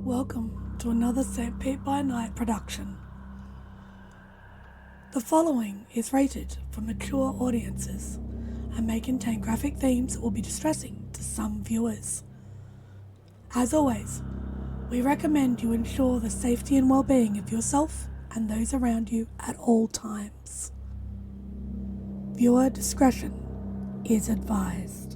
Welcome to another SPbN production. The following is rated for mature audiences and may contain graphic themes that will be distressing to some viewers. As always, we recommend you ensure the safety and well-being of yourself and those around you at all times. Viewer discretion is advised.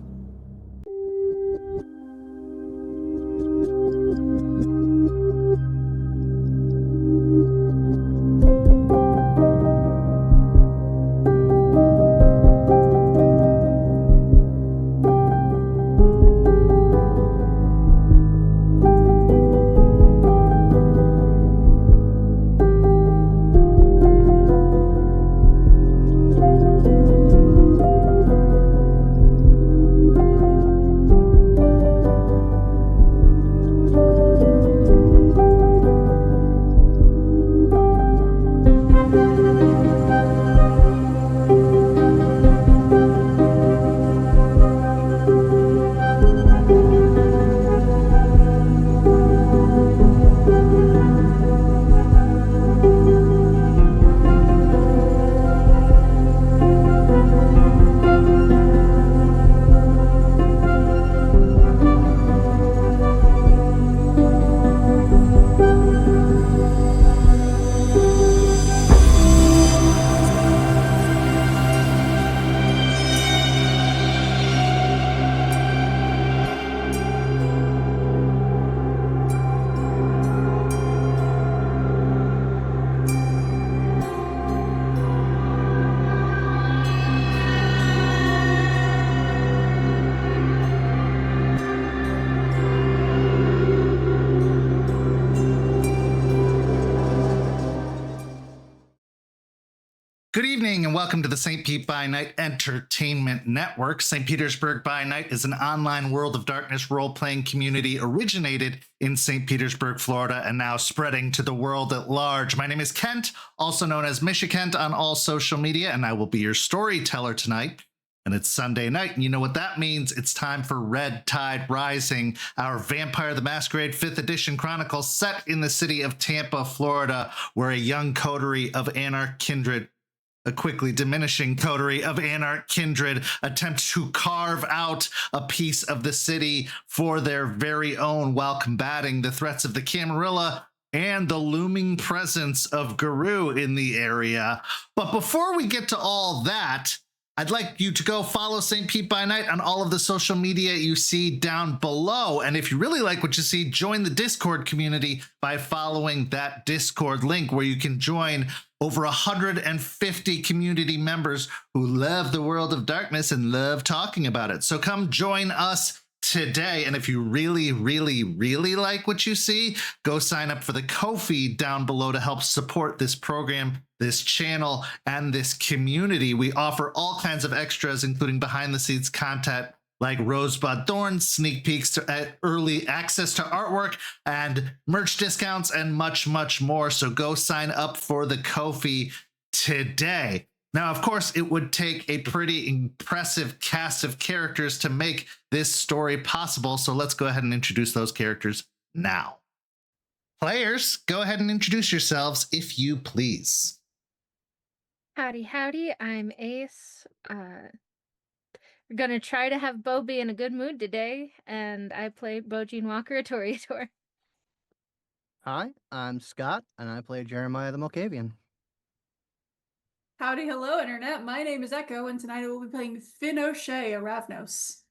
Good evening and welcome to the St. Pete by Night Entertainment Network. St. Petersburg by Night is an online World of Darkness role-playing community originated in St. Petersburg, Florida, and now spreading to the world at large. My name is Kent, also known as Misha Kent on all social media, and I will be your storyteller tonight. And it's Sunday night, and you know what that means. It's time for Red Tide Rising, our Vampire the Masquerade 5th edition chronicle set in the city of Tampa, Florida, where a young coterie of Anarch kindred, a quickly diminishing coterie of Anarch kindred, attempt to carve out a piece of the city for their very own while combating the threats of the Camarilla and the looming presence of Guru in the area. But before we get to all that, I'd like you to go follow St. Pete by Night on all of the social media you see down below. And if you really like what you see, join the Discord community by following that Discord link where you can join over 150 community members who love the world of darkness and love talking about it. So come join us today. And if you really, really, really like what you see, go sign up for the Ko-fi down below to help support this program, this channel, and this community. We offer all kinds of extras, including behind the scenes content like Rosebud Thorns, sneak peeks to early access to artwork and merch discounts and much, much more. So go sign up for the Ko-fi today. Now, of course, it would take a pretty impressive cast of characters to make this story possible. So let's go ahead and introduce those characters now. Players, go ahead and introduce yourselves if you please. Howdy, howdy. I'm Ace. We're gonna try to have Beau be in a good mood today, and I play Beau Jean Walker, a Toreador. Hi, I'm Scott, and I play Jeremiah the Malkavian. Howdy, hello, Internet. My name is Echo, and tonight I will be playing Finn O'Shea, a Ravnos.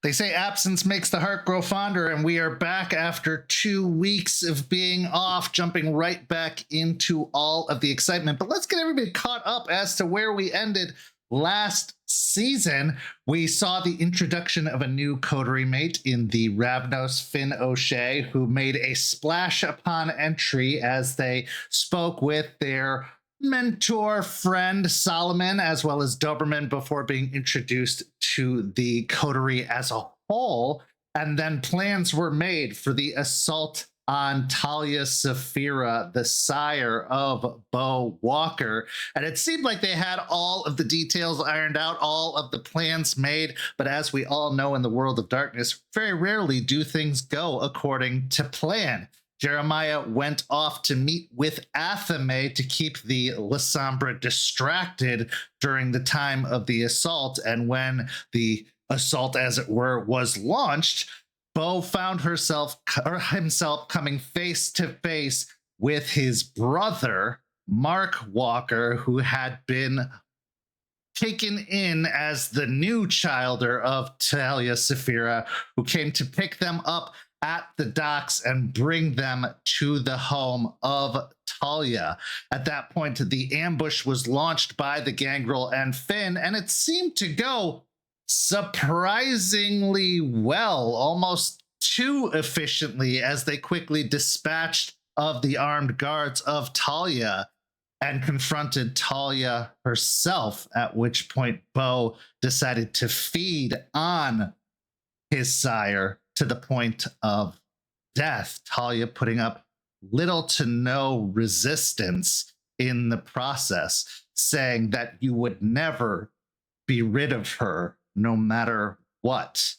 They say absence makes the heart grow fonder, and we are back after 2 weeks of being off, jumping right back into all of the excitement. But let's get everybody caught up as to where we ended last season. We saw the introduction of a new coterie mate in the Ravnos, Finn O'Shea, who made a splash upon entry as they spoke with their mentor friend Solomon, as well as Doberman, before being introduced to the coterie as a whole. And then plans were made for the assault on Talia Saphira, the sire of Beau Walker. And it seemed like they had all of the details ironed out, all of the plans made. But as we all know in the world of darkness, very rarely do things go according to plan. Jeremiah went off to meet with Athame to keep the La Sombra distracted during the time of the assault. And when the assault, as it were, was launched, Beau found himself coming face to face with his brother, Mark Walker, who had been taken in as the new childer of Talia Saphira, who came to pick them up at the docks and bring them to the home of Talia. At that point, the ambush was launched by the Gangrel and Finn, and it seemed to go surprisingly well, almost too efficiently, as they quickly dispatched of the armed guards of Talia and confronted Talia herself, at which point Beau decided to feed on his sire to the point of death, Talia putting up little to no resistance in the process, saying that you would never be rid of her, no matter what.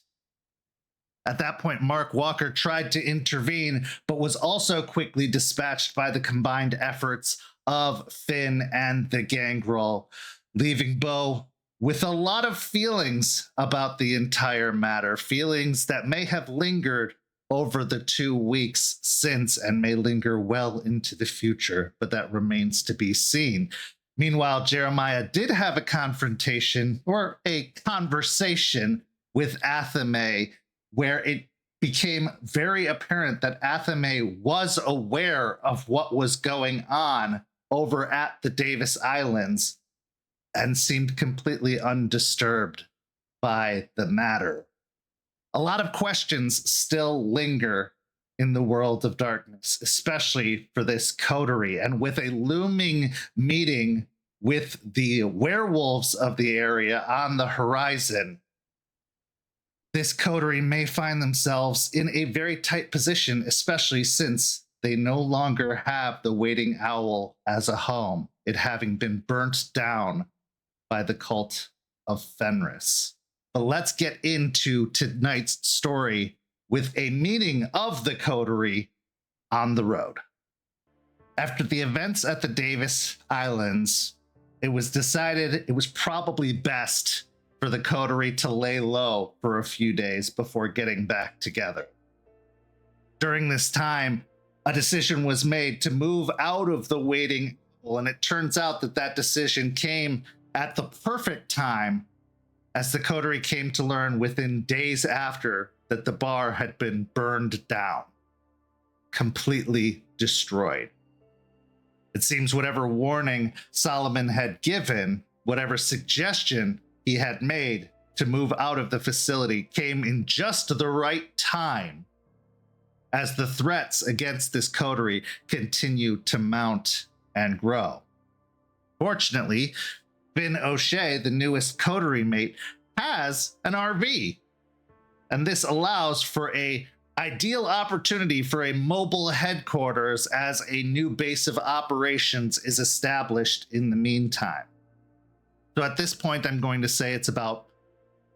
At that point, Mark Walker tried to intervene, but was also quickly dispatched by the combined efforts of Finn and the Gangrel, leaving Beau with a lot of feelings about the entire matter, feelings that may have lingered over the 2 weeks since and may linger well into the future, but that remains to be seen. Meanwhile, Jeremiah did have a confrontation or a conversation with Athame, where it became very apparent that Athame was aware of what was going on over at the Davis Islands and seemed completely undisturbed by the matter. A lot of questions still linger in the world of darkness, especially for this coterie, and with a looming meeting with the werewolves of the area on the horizon, this coterie may find themselves in a very tight position, especially since they no longer have the Waiting Owl as a home, it having been burnt down by the cult of Fenris. But let's get into tonight's story with a meeting of the coterie on the road. After the events at the Davis Islands, it was decided it was probably best for the coterie to lay low for a few days before getting back together. During this time, a decision was made to move out of the Waiting Owl, and it turns out that that decision came at the perfect time, as the coterie came to learn within days after that the bar had been burned down, completely destroyed. It seems whatever warning Solomon had given, whatever suggestion he had made to move out of the facility, came in just the right time, as the threats against this coterie continue to mount and grow. Fortunately, Finn O'Shea, the newest coterie mate, has an RV, and this allows for a ideal opportunity for a mobile headquarters as a new base of operations is established in the meantime. So at this point, I'm going to say it's about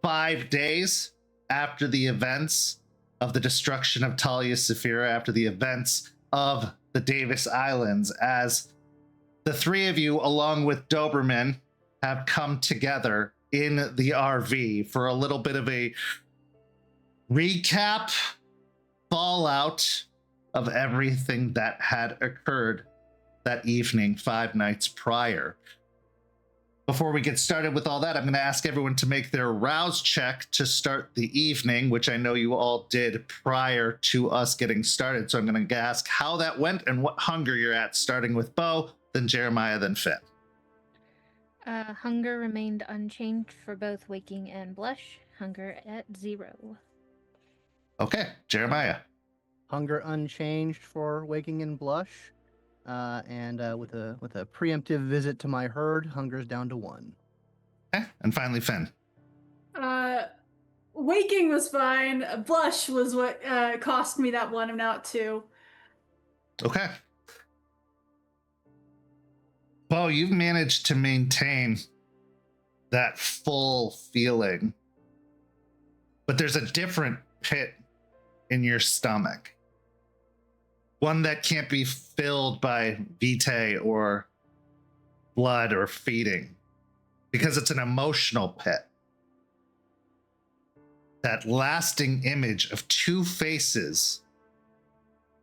5 days after the events of the destruction of Talia Saphira, after the events of the Davis Islands, as the three of you, along with Doberman, have come together in the RV for a little bit of a recap, fallout of everything that had occurred that evening 5 nights prior. Before we get started with all that, I'm going to ask everyone to make their rouse check to start the evening, which I know you all did prior to us getting started. So I'm going to ask how that went and what hunger you're at, starting with Beau, then Jeremiah, then Finn. Hunger remained unchanged for both waking and blush. Hunger at 0. Okay, Jeremiah. Hunger unchanged for waking and blush. And with a preemptive visit to my herd, hunger's down to 1. Okay, and finally Finn. Waking was fine. Blush was what cost me that one. I'm now at 2. Okay. Beau, you've managed to maintain that full feeling, but there's a different pit in your stomach. One that can't be filled by vitae or blood or feeding, because it's an emotional pit. That lasting image of two faces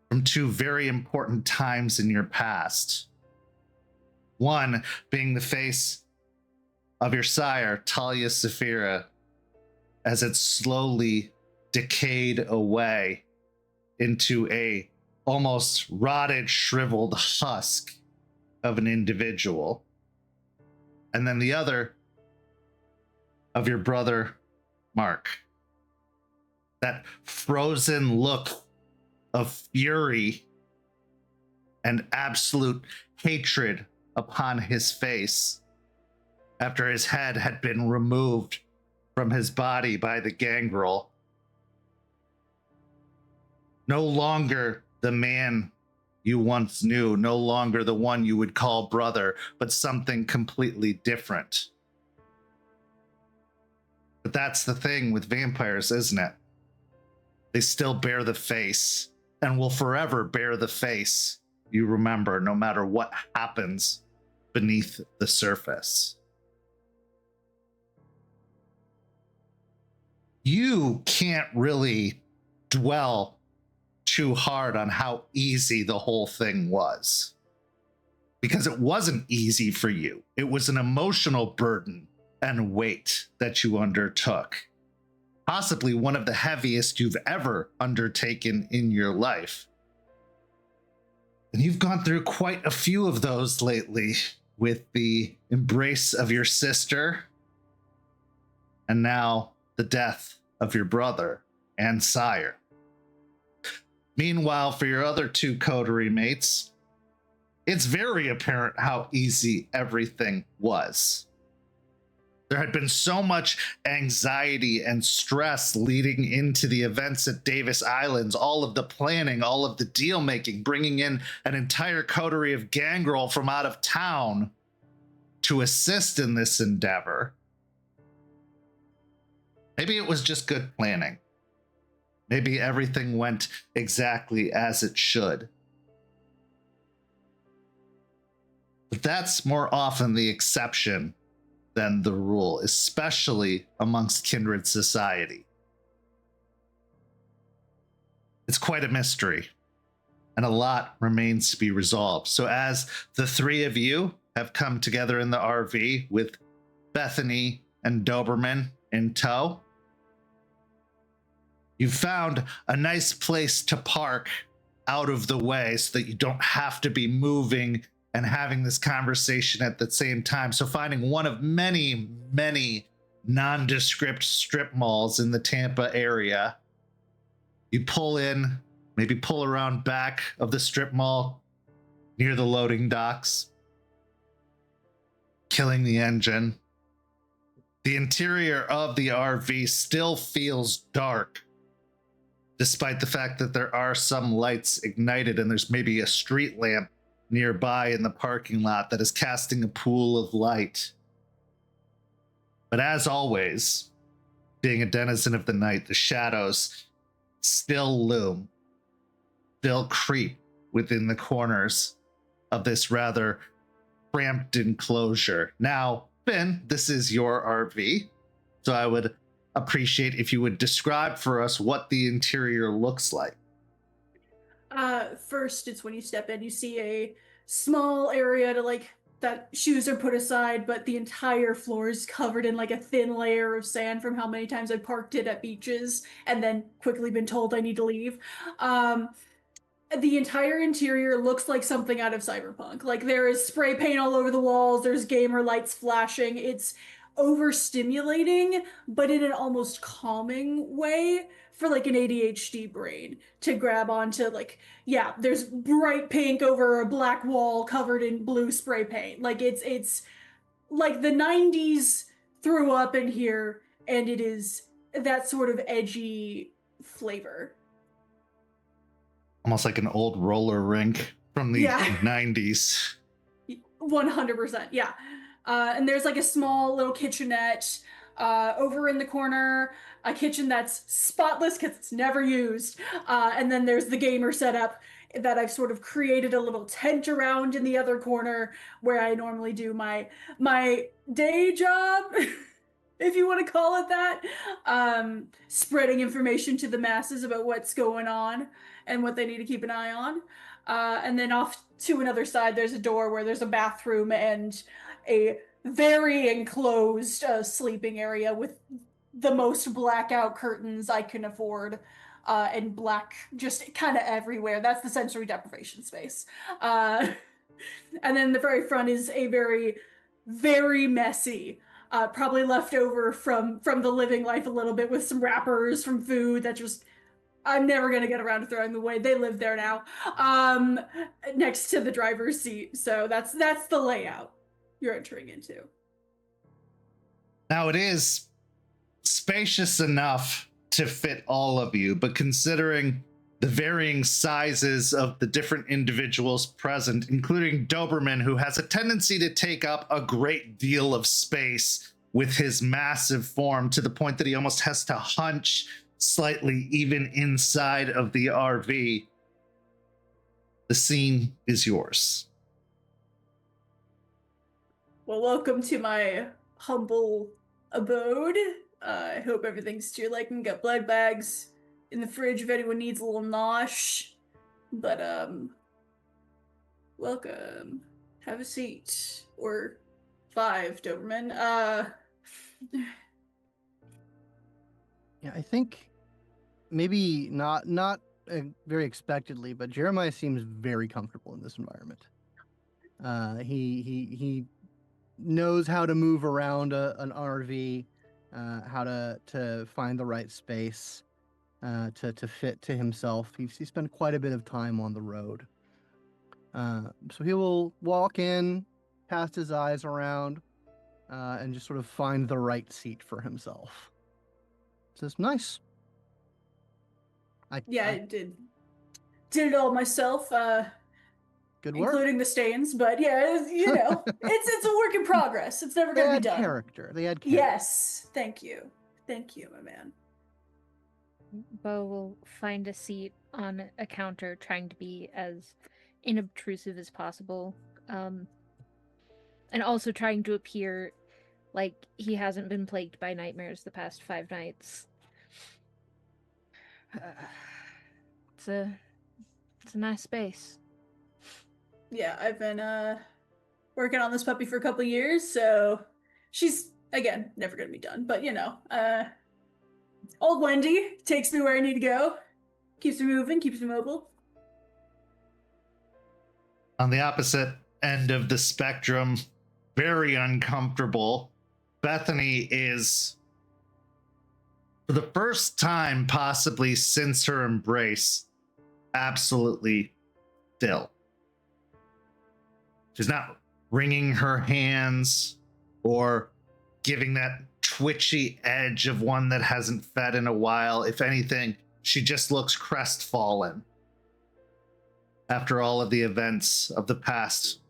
from two very important times in your past. One being the face of your sire, Talia Saphira, as it slowly decayed away into a almost rotted, shriveled husk of an individual. And then the other of your brother, Mark. That frozen look of fury and absolute hatred upon his face after his head had been removed from his body by the gangrel. No longer the man you once knew, no longer the one you would call brother, but something completely different. But that's the thing with vampires, isn't it? They still bear the face and will forever bear the face you remember, no matter what happens beneath the surface. You can't really dwell too hard on how easy the whole thing was, because it wasn't easy for you. It was an emotional burden and weight that you undertook, possibly one of the heaviest you've ever undertaken in your life. And you've gone through quite a few of those lately, with the embrace of your sister and now the death of your brother and sire. Meanwhile, for your other two coterie mates, it's very apparent how easy everything was. There had been so much anxiety and stress leading into the events at Davis Islands, all of the planning, all of the deal making, bringing in an entire coterie of gangrel from out of town to assist in this endeavor. Maybe it was just good planning. Maybe everything went exactly as it should. But that's more often the exception than the rule, especially amongst kindred society. It's quite a mystery, and a lot remains to be resolved. So as the three of you have come together in the RV with Bethany and Doberman in tow, you found a nice place to park out of the way so that you don't have to be moving and having this conversation at the same time. So finding one of many, many nondescript strip malls in the Tampa area, you pull in, maybe pull around back of the strip mall near the loading docks, killing the engine. The interior of the RV still feels dark, despite the fact that there are some lights ignited and there's maybe a street lamp nearby in the parking lot that is casting a pool of light. But as always, being a denizen of the night, the shadows still loom, still creep within the corners of this rather cramped enclosure. Now, Finn, this is your RV, so I would appreciate if you would describe for us what the interior looks like. First, it's when you step in, you see a small area to that shoes are put aside, but the entire floor is covered in a thin layer of sand from how many times I parked it at beaches and then quickly been told I need to leave. The entire interior looks like something out of Cyberpunk. There is spray paint all over the walls, there's gamer lights flashing. It's overstimulating, but in an almost calming way for an ADHD brain to grab onto. There's bright pink over a black wall covered in blue spray paint. It's like the 90s threw up in here, and it is that sort of edgy flavor. Almost like an old roller rink from the Yeah. 90s. 100%, yeah. And there's like a small little kitchenette over in the corner, a kitchen that's spotless because it's never used. And then there's the gamer setup that I've sort of created a little tent around in the other corner where I normally do my day job, if you want to call it that, spreading information to the masses about what's going on and what they need to keep an eye on. And then off to another side, there's a door where there's a bathroom and a very enclosed sleeping area with the most blackout curtains I can afford, and black just kind of everywhere. That's the sensory deprivation space. And then the very front is a very, very messy, probably left over from the living life a little bit, with some wrappers from food that just I'm never gonna get around to throwing them away. They live there now, next to the driver's seat. So that's the layout you're entering into. Now, it is spacious enough to fit all of you, but considering the varying sizes of the different individuals present, including Doberman, who has a tendency to take up a great deal of space with his massive form, to the point that he almost has to hunch slightly even inside of the RV, the scene is yours. Well, welcome to my humble abode. I hope everything's to your liking. Got blood bags in the fridge if anyone needs a little nosh. But welcome. Have a seat. Or 5, Doberman. Yeah, I think maybe not very expectedly, but Jeremiah seems very comfortable in this environment. He knows how to move around an RV, how to find the right space to fit to himself. He's spent quite a bit of time on the road. So he will walk in, cast his eyes around, and just sort of find the right seat for himself. Says, nice. I did it all myself. Good work. Including the stains, but yeah, it's a work in progress. It's never going to be done. They add character. Yes, thank you, my man. Beau will find a seat on a counter, trying to be as inobtrusive as possible, and also trying to appear like he hasn't been plagued by nightmares the past 5 nights. It's a nice space. Yeah, I've been working on this puppy for a couple years, so she's, again, never gonna be done. But old Wendy takes me where I need to go, keeps me moving, keeps me mobile. On the opposite end of the spectrum, very uncomfortable, Bethany is, for the first time possibly since her embrace, absolutely still. She's not wringing her hands or giving that twitchy edge of one that hasn't fed in a while. If anything, she just looks crestfallen after all of the events of the past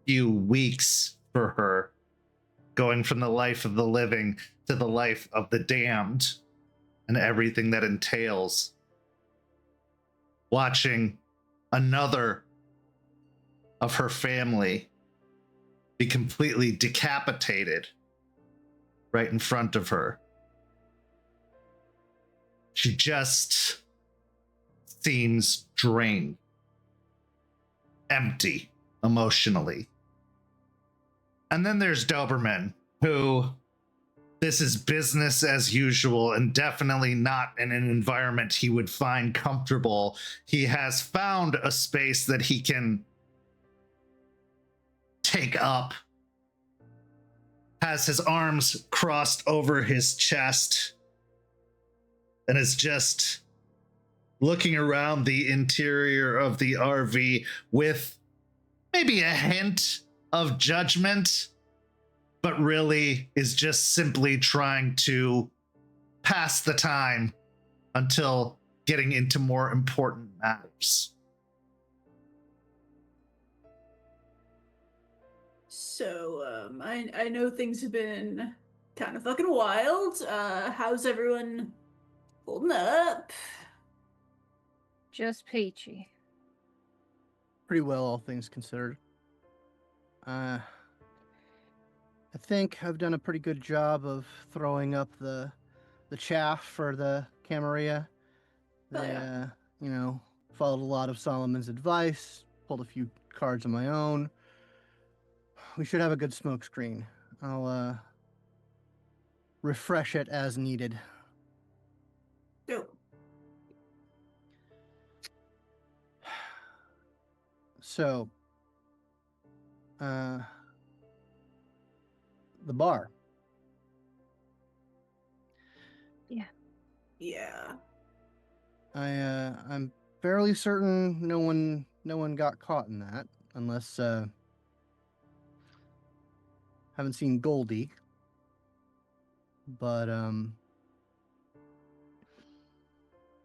few weeks for her, going from the life of the living to the life of the damned and everything that entails. Watching another of her family be completely decapitated right in front of her. She just seems drained, empty emotionally. And then there's Doberman, who this is business as usual and definitely not in an environment he would find comfortable. He has found a space that he can take up, has his arms crossed over his chest, and is just looking around the interior of the RV with maybe a hint of judgment, but really is just simply trying to pass the time until getting into more important matters. So, I know things have been kind of fucking wild. How's everyone holding up? Just peachy. Pretty well, all things considered. I think I've done a pretty good job of throwing up the chaff for the Camarilla. Oh, They, yeah. followed a lot of Solomon's advice, pulled a few cards of my own. We should have a good smoke screen. I'll refresh it as needed. Dope. So, the bar. Yeah. I'm fairly certain no one got caught in that, unless haven't seen Goldie. But I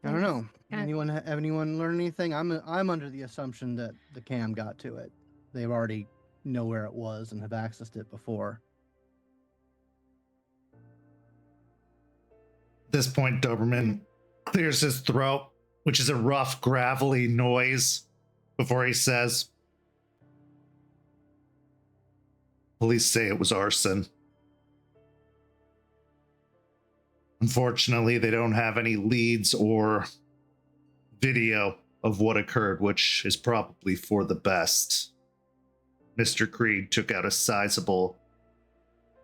don't know. Anyone learn anything? I'm under the assumption that the cam got to it. They've already know where it was and have accessed it before. At this point, Doberman clears his throat, which is a rough, gravelly noise, before he says, "Police say it was arson. Unfortunately, they don't have any leads or video of what occurred, which is probably for the best. Mr. Creed took out a sizable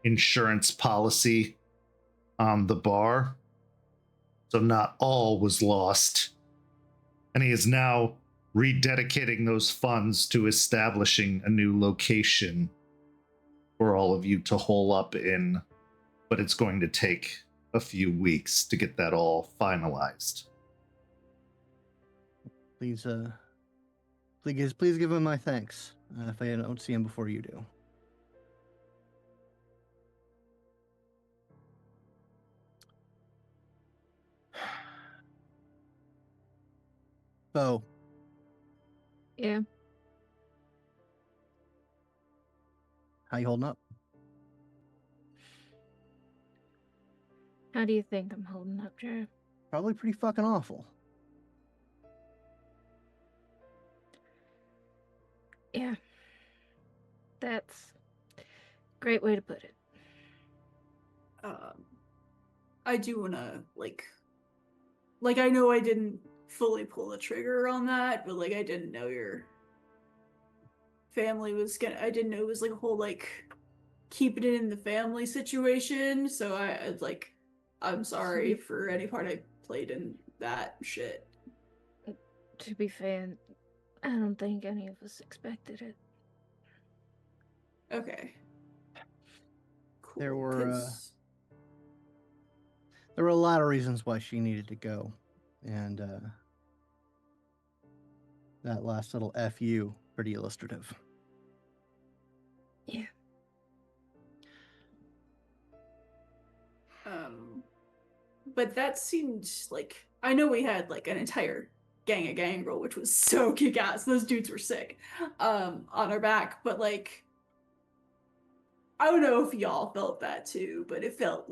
insurance policy on the bar, so not all was lost. And he is now rededicating those funds to establishing a new location for all of you to hole up in, but it's going to take a few weeks to get that all finalized." Please give him my thanks if I don't see him before you do. Beau. Yeah. How you holding up? How do you think I'm holding up, Jared? Probably pretty fucking awful. Yeah. That's a great way to put it. I do wanna, I know I didn't fully pull the trigger on that, but, I didn't know your family was I didn't know it was, a whole, keeping it in the family situation, so I'm sorry for any part I played in that shit. To be fair, I don't think any of us expected it. Okay. Cool. There were a lot of reasons why she needed to go, and that last little "fu" pretty illustrative. Yeah. But that seemed I know we had an entire gang of gangrel, which was so kick-ass. Those dudes were sick. On our back, but I don't know if y'all felt that too, but it felt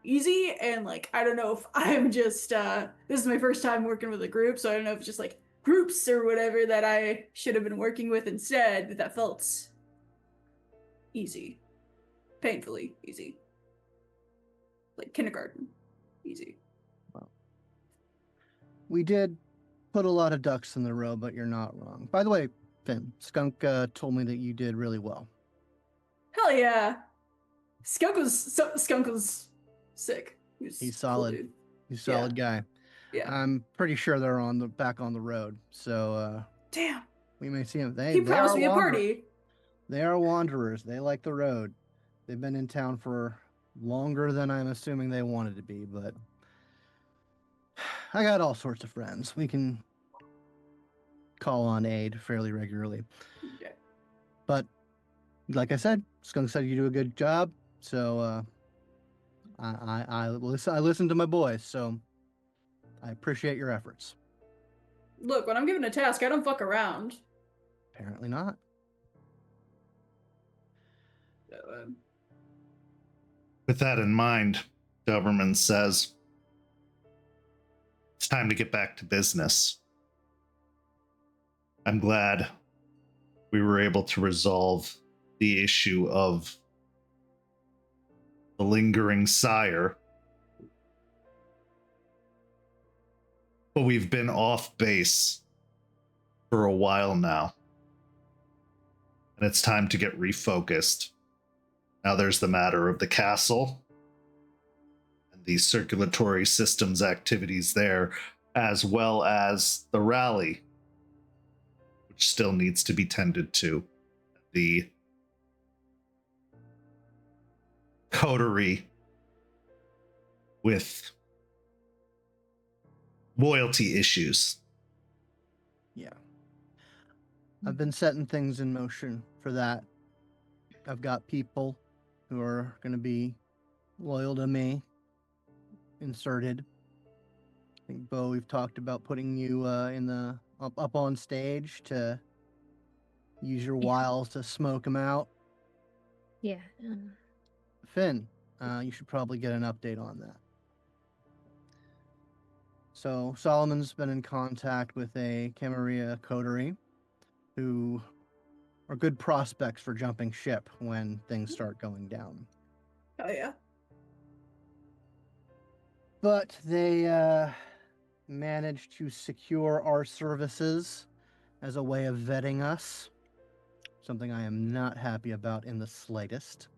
easy, and I don't know if I'm just this is my first time working with a group, so I don't know if it's just groups or whatever that I should have been working with instead, but that felt easy. Painfully easy. Kindergarten. Easy. Well, we did put a lot of ducks in the row, but you're not wrong. By the way, Finn, Skunk told me that you did really well. Hell yeah. Skunk was sick. He's solid. Cool dude. He's a solid guy. Yeah. I'm pretty sure they're back on the road. So damn. We may see him. He promised me a party. They are wanderers. They like the road. They've been in town for longer than I'm assuming they wanted to be, but I got all sorts of friends. We can call on aid fairly regularly. Yeah. But like I said, Skunk said you do a good job, so I listen to my boys, so I appreciate your efforts. Look, when I'm given a task, I don't fuck around. Apparently not. With that in mind, Doberman says, it's time to get back to business. I'm glad we were able to resolve the issue of the lingering sire. But we've been off base for a while now. And it's time to get refocused. Now there's the matter of the castle and the circulatory systems activities there, as well as the rally, which still needs to be tended to. The coterie with loyalty issues. Yeah. I've been setting things in motion for that. I've got people who are going to be loyal to me inserted. I think, Beau, we've talked about putting you in the up on stage to use your wiles to smoke them out. Yeah. Finn, you should probably get an update on that. So Solomon's been in contact with a Camarilla coterie who are good prospects for jumping ship when things start going down. Oh yeah. But they managed to secure our services as a way of vetting us, something I am not happy about in the slightest.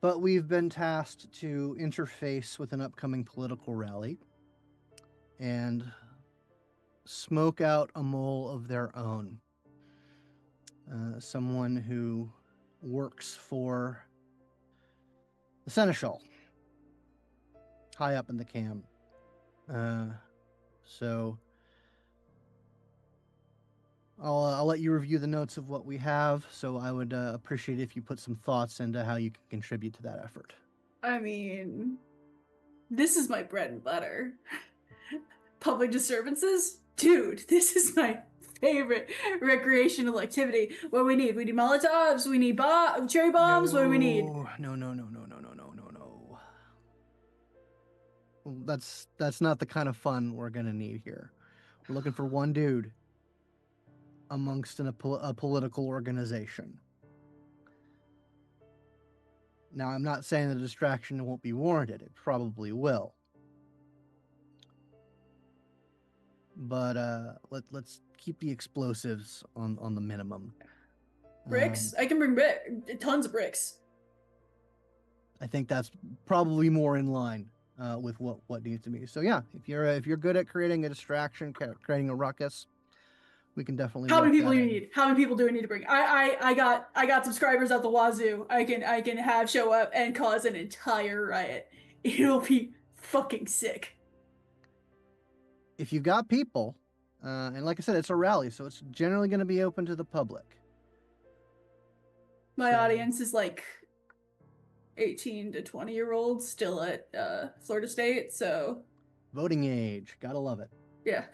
But we've been tasked to interface with an upcoming political rally and smoke out a mole of their own. Someone who works for the Seneschal, high up in the camp. So I'll let you review the notes of what we have. So I would appreciate if you put some thoughts into how you can contribute to that effort. I mean, this is my bread and butter. Public disturbances? Dude, this is my favorite recreational activity. What do we need? We need Molotovs, we need cherry bombs, what do we need? No. Well, that's not the kind of fun we're gonna need here. We're looking for one dude amongst a political organization. Now, I'm not saying the distraction won't be warranted. It probably will. But let's keep the explosives on the minimum. Bricks? I can bring tons of bricks. I think that's probably more in line with what needs to be. So yeah, if you're good at creating a distraction, creating a ruckus, we can definitely. How many people do you need? How many people do we need to bring? I got subscribers at the wazoo. I can have show up and cause an entire riot. It'll be fucking sick. If you've got people, and like I said, it's a rally, so it's generally going to be open to the public. My audience is like 18 to 20-year-olds still at Florida State, so voting age, gotta love it. Yeah.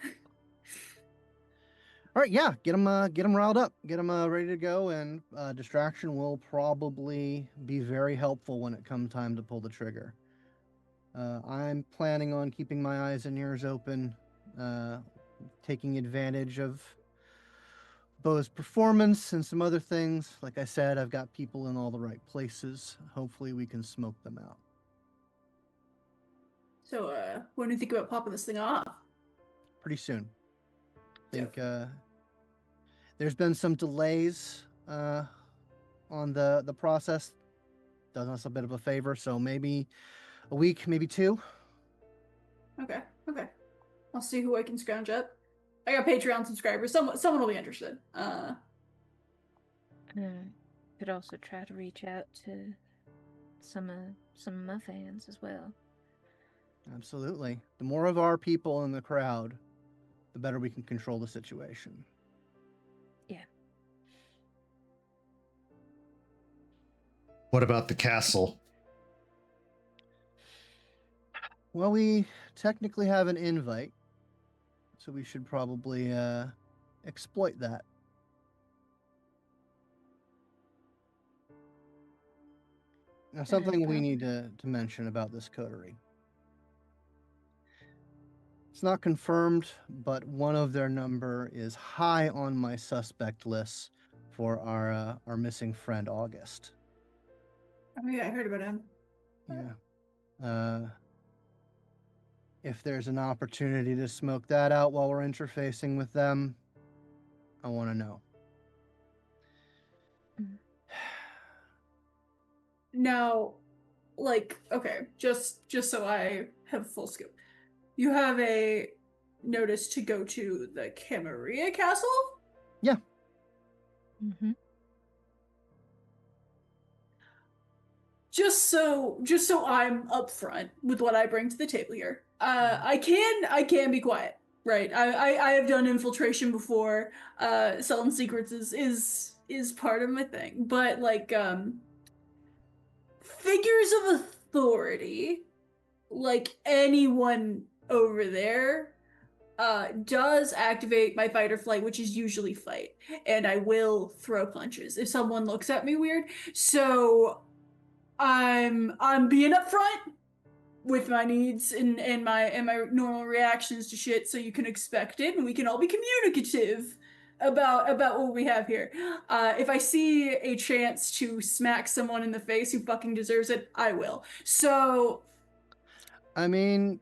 All right, yeah, get them riled up, get them ready to go, and distraction will probably be very helpful when it comes time to pull the trigger. I'm planning on keeping my eyes and ears open, taking advantage of Beau's performance and some other things. Like I said, I've got people in all the right places. Hopefully we can smoke them out. So, when do you think about popping this thing off? Pretty soon. I think there's been some delays on the process. Does us a bit of a favor, so maybe a week, maybe 2. Okay. I'll see who I can scrounge up. I got Patreon subscribers. Someone will be interested. Could also try to reach out to some of my fans as well. Absolutely. The more of our people in the crowd, the better we can control the situation. Yeah. What about the castle? Well, we technically have an invite, so we should probably exploit that. Now, something we Probably. need to mention about this coterie. It's not confirmed, but one of their number is high on my suspect list for our missing friend August. Oh yeah, I heard about him. Yeah. If there's an opportunity to smoke that out while we're interfacing with them, I want to know. Now, like, okay, just so I have full scope. You have a notice to go to the Camarilla Castle? Yeah. Mm-hmm. Just so I'm upfront with what I bring to the table here. I can be quiet, right? I have done infiltration before. Selling secrets is part of my thing. But like figures of authority, like anyone over there, does activate my fight or flight, which is usually fight, and I will throw punches if someone looks at me weird. So I'm being upfront with my needs and my normal reactions to shit, so you can expect it, and we can all be communicative about what we have here. If I see a chance to smack someone in the face who fucking deserves it, I will. So, I mean,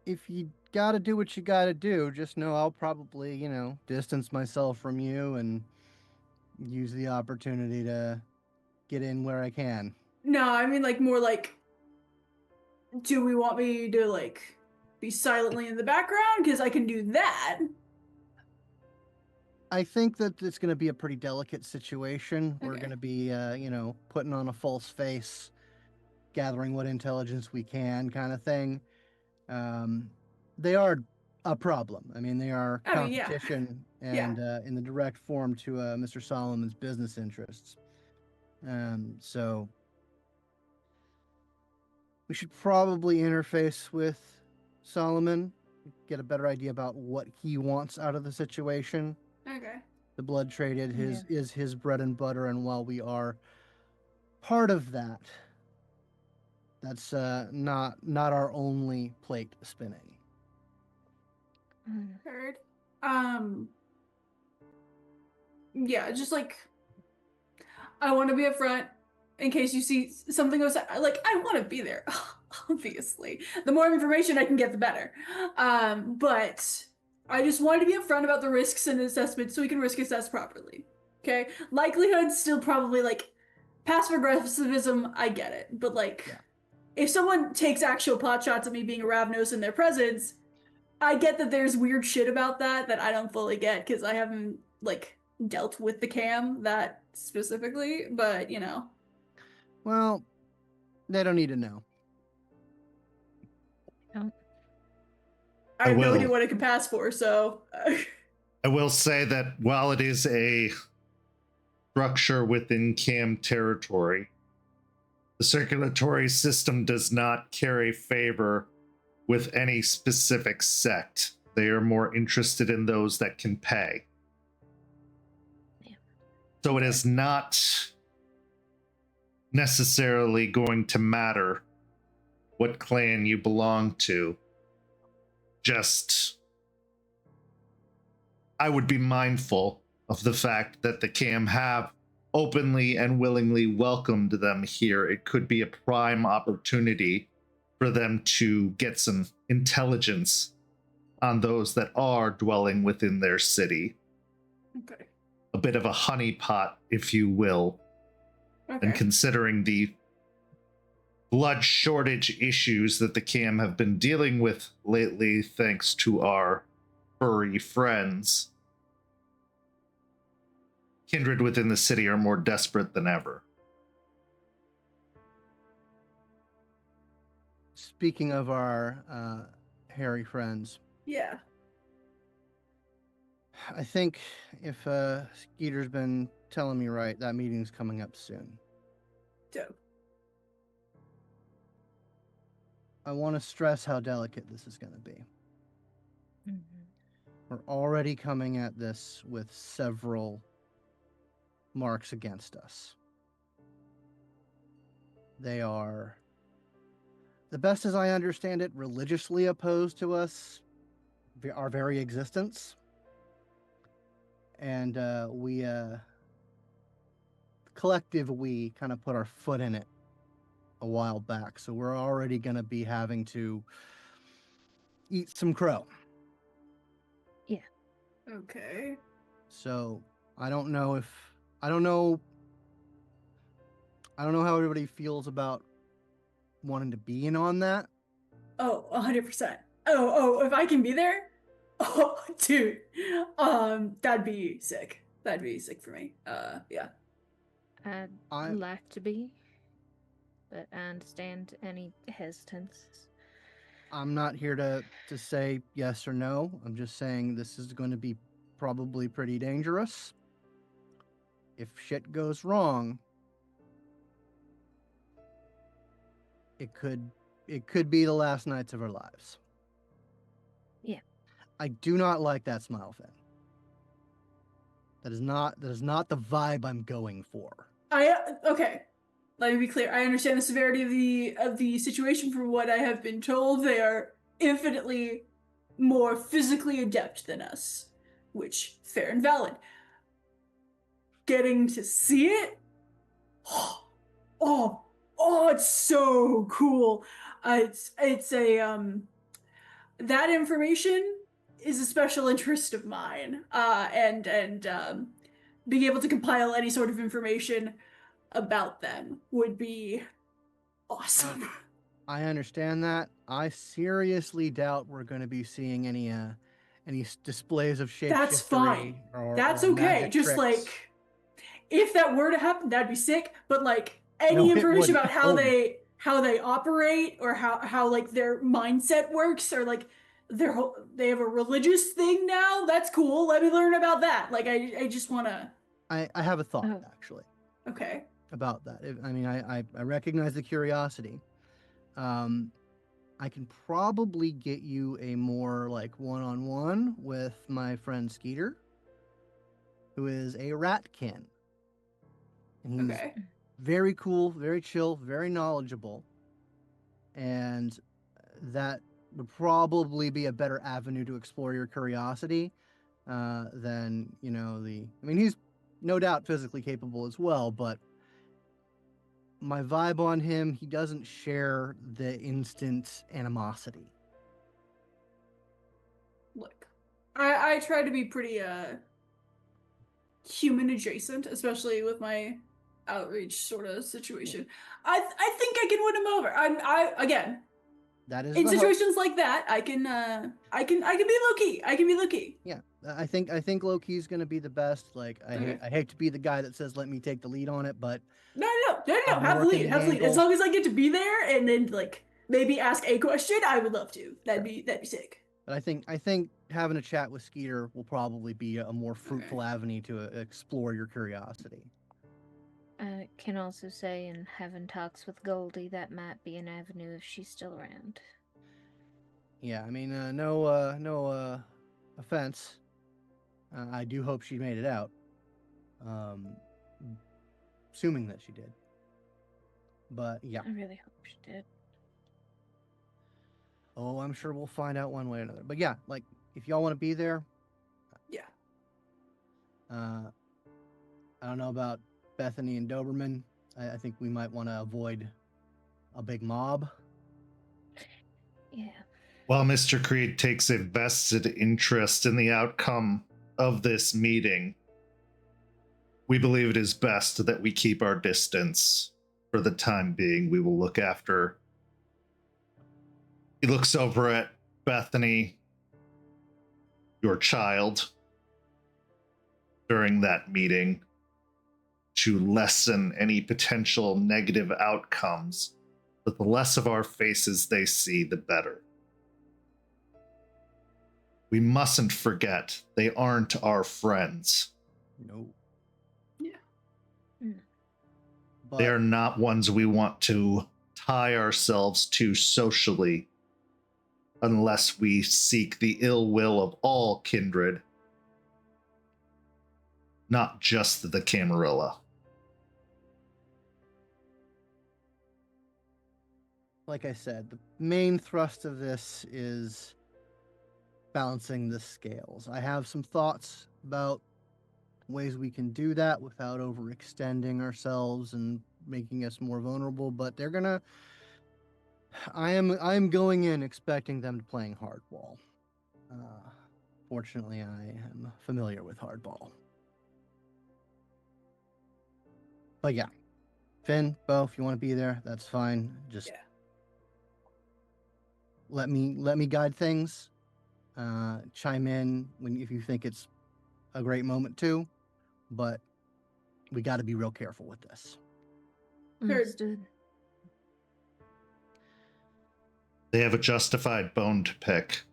if you gotta do what you gotta do, just know I'll probably, distance myself from you and use the opportunity to get in where I can. no, I mean like more like, do we want me to like be silently in the background? Because I can do that. I think that it's going to be a pretty delicate situation. We're Okay. going to be, putting on a false face, gathering what intelligence we can, kind of thing. They are a problem. I mean, they are I mean, yeah. competition Yeah. and in the direct form to Mr. Solomon's business interests. So we should probably interface with Solomon, get a better idea about what he wants out of the situation. Okay. The blood trade is his bread and butter, and while we are part of that, that's not our only plate spinning. Heard. Yeah, just like I want to be upfront in case you see something goes. Like I want to be there. Obviously, the more information I can get, the better. But I just wanted to be upfront about the risks and assessment so we can risk assess properly. Okay, likelihood still probably like passive aggressivism. I get it, but like Yeah. if someone takes actual pot shots at me being a Ravnos in their presence, I get that there's weird shit about that I don't fully get because I haven't like dealt with the cam that specifically, but you know. Well, they don't need to know. I have no idea what it could pass for, so I will say that while it is a structure within CAM territory, the circulatory system does not carry favor with any specific sect. They are more interested in those that can pay. Yeah. So it is not necessarily going to matter what clan you belong to. Just, I would be mindful of the fact that the CAM have openly and willingly welcomed them here. It could be a prime opportunity for them to get some intelligence on those that are dwelling within their city. okay. A bit of a honeypot, if you will. Okay. And considering the blood shortage issues that the CAM have been dealing with lately, thanks to our furry friends, kindred within the city are more desperate than ever. Speaking of our hairy friends, Yeah. I think if Skeeter's been telling me right, that meeting's coming up soon. Dope. I want to stress how delicate this is going to be. Mm-hmm. We're already coming at this with several marks against us. They are, the best as I understand it, religiously opposed to us, our very existence. And we kind of put our foot in it a while back. So we're already going to be having to eat some crow. Okay. So I don't know how everybody feels about wanting to be in on that. Oh, 100%. Oh, if I can be there? Oh, dude. That'd be sick. That'd be sick for me. Yeah. I'd like to be, but I understand any hesitance. I'm not here to say yes or no. I'm just saying this is going to be probably pretty dangerous. If shit goes wrong, it could be the last nights of our lives. Yeah. I do not like that smile, Finn. That is not the vibe I'm going for. Okay. Let me be clear. I understand the severity of the situation. From what I have been told, they are infinitely more physically adept than us, which fair and valid. Getting to see it, oh, it's so cool. It's a that information is a special interest of mine. And being able to compile any sort of information about them would be awesome. I understand that. I seriously doubt we're going to be seeing any displays of shapeshiftery. That's fine. That's or okay. Just tricks. like, if that were to happen, that'd be sick. But like any information about how they operate, or how like their mindset works, or like they have a religious thing now. That's cool. Let me learn about that. Like I just want to. I have a thought actually. Okay. About that. I mean, I recognize the curiosity. I can probably get you a more like one-on-one with my friend Skeeter, who is a ratkin. And he's very cool, very chill, very knowledgeable. And that would probably be a better avenue to explore your curiosity than, I mean, he's no doubt physically capable as well, but my vibe on him, he doesn't share the instant animosity. Look, I try to be pretty human adjacent, especially with my outreach sort of situation. I think I can win him over. I again. That is in situations like that, I can be low key. I can be low key. Yeah, I think low key's gonna be the best. Like I hate to be the guy that says let me take the lead on it, but no. Have the lead. As long as I get to be there and then like maybe ask a question, I would love to. That'd be sick. But I think having a chat with Skeeter will probably be a more fruitful avenue to explore your curiosity. I can also say in having talks with Goldie, that might be an avenue if she's still around. Yeah, I mean, no offense. I do hope she made it out. Assuming that she did. But yeah. I really hope she did. Oh, I'm sure we'll find out one way or another. But yeah, like, if y'all want to be there. Yeah. I don't know about Bethany and Doberman. I think we might want to avoid a big mob. Yeah. While Mr. Creed takes a vested interest in the outcome of this meeting, we believe it is best that we keep our distance for the time being. We will look after. He looks over at Bethany, your child, during that meeting to lessen any potential negative outcomes. But the less of our faces they see, the better. We mustn't forget they aren't our friends. No. Yeah. But they're not ones we want to tie ourselves to socially unless we seek the ill will of all kindred, not just the Camarilla. like I said, the main thrust of this is balancing the scales. I have some thoughts about ways we can do that without overextending ourselves and making us more vulnerable, but they're gonna I'm going in expecting them to playing hardball. Fortunately, I am familiar with hardball. But yeah, Finn, Beau, if you want to be there, that's fine. Just Yeah. let me guide things. Chime in if you think it's a great moment too, but we got to be real careful with this. Understood. They have a justified bone to pick.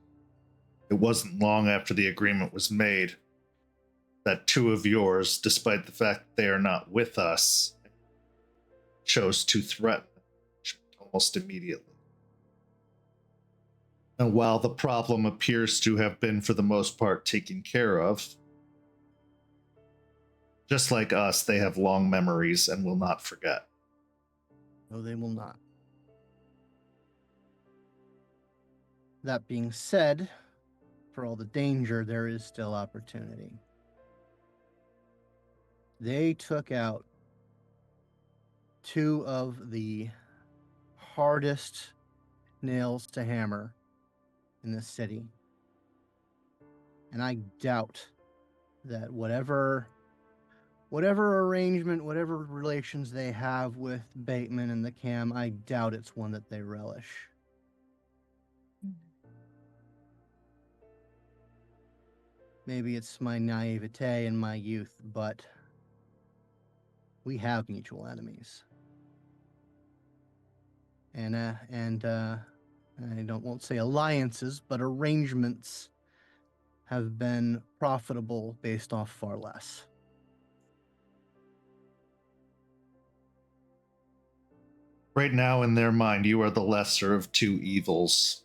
It wasn't long after the agreement was made that two of yours, despite the fact they are not with us, chose to threaten almost immediately. And while the problem appears to have been, for the most part, taken care of, just like us, they have long memories and will not forget. No, they will not. That being said, for all the danger, there is still opportunity. They took out two of the hardest nails to hammer in this city. And I doubt that whatever arrangement, whatever relations they have with Bateman and the Cam, I doubt it's one that they relish. Maybe it's my naivete and my youth, but we have mutual enemies. And I won't say alliances, but arrangements have been profitable based off far less. Right now, in their mind, you are the lesser of two evils.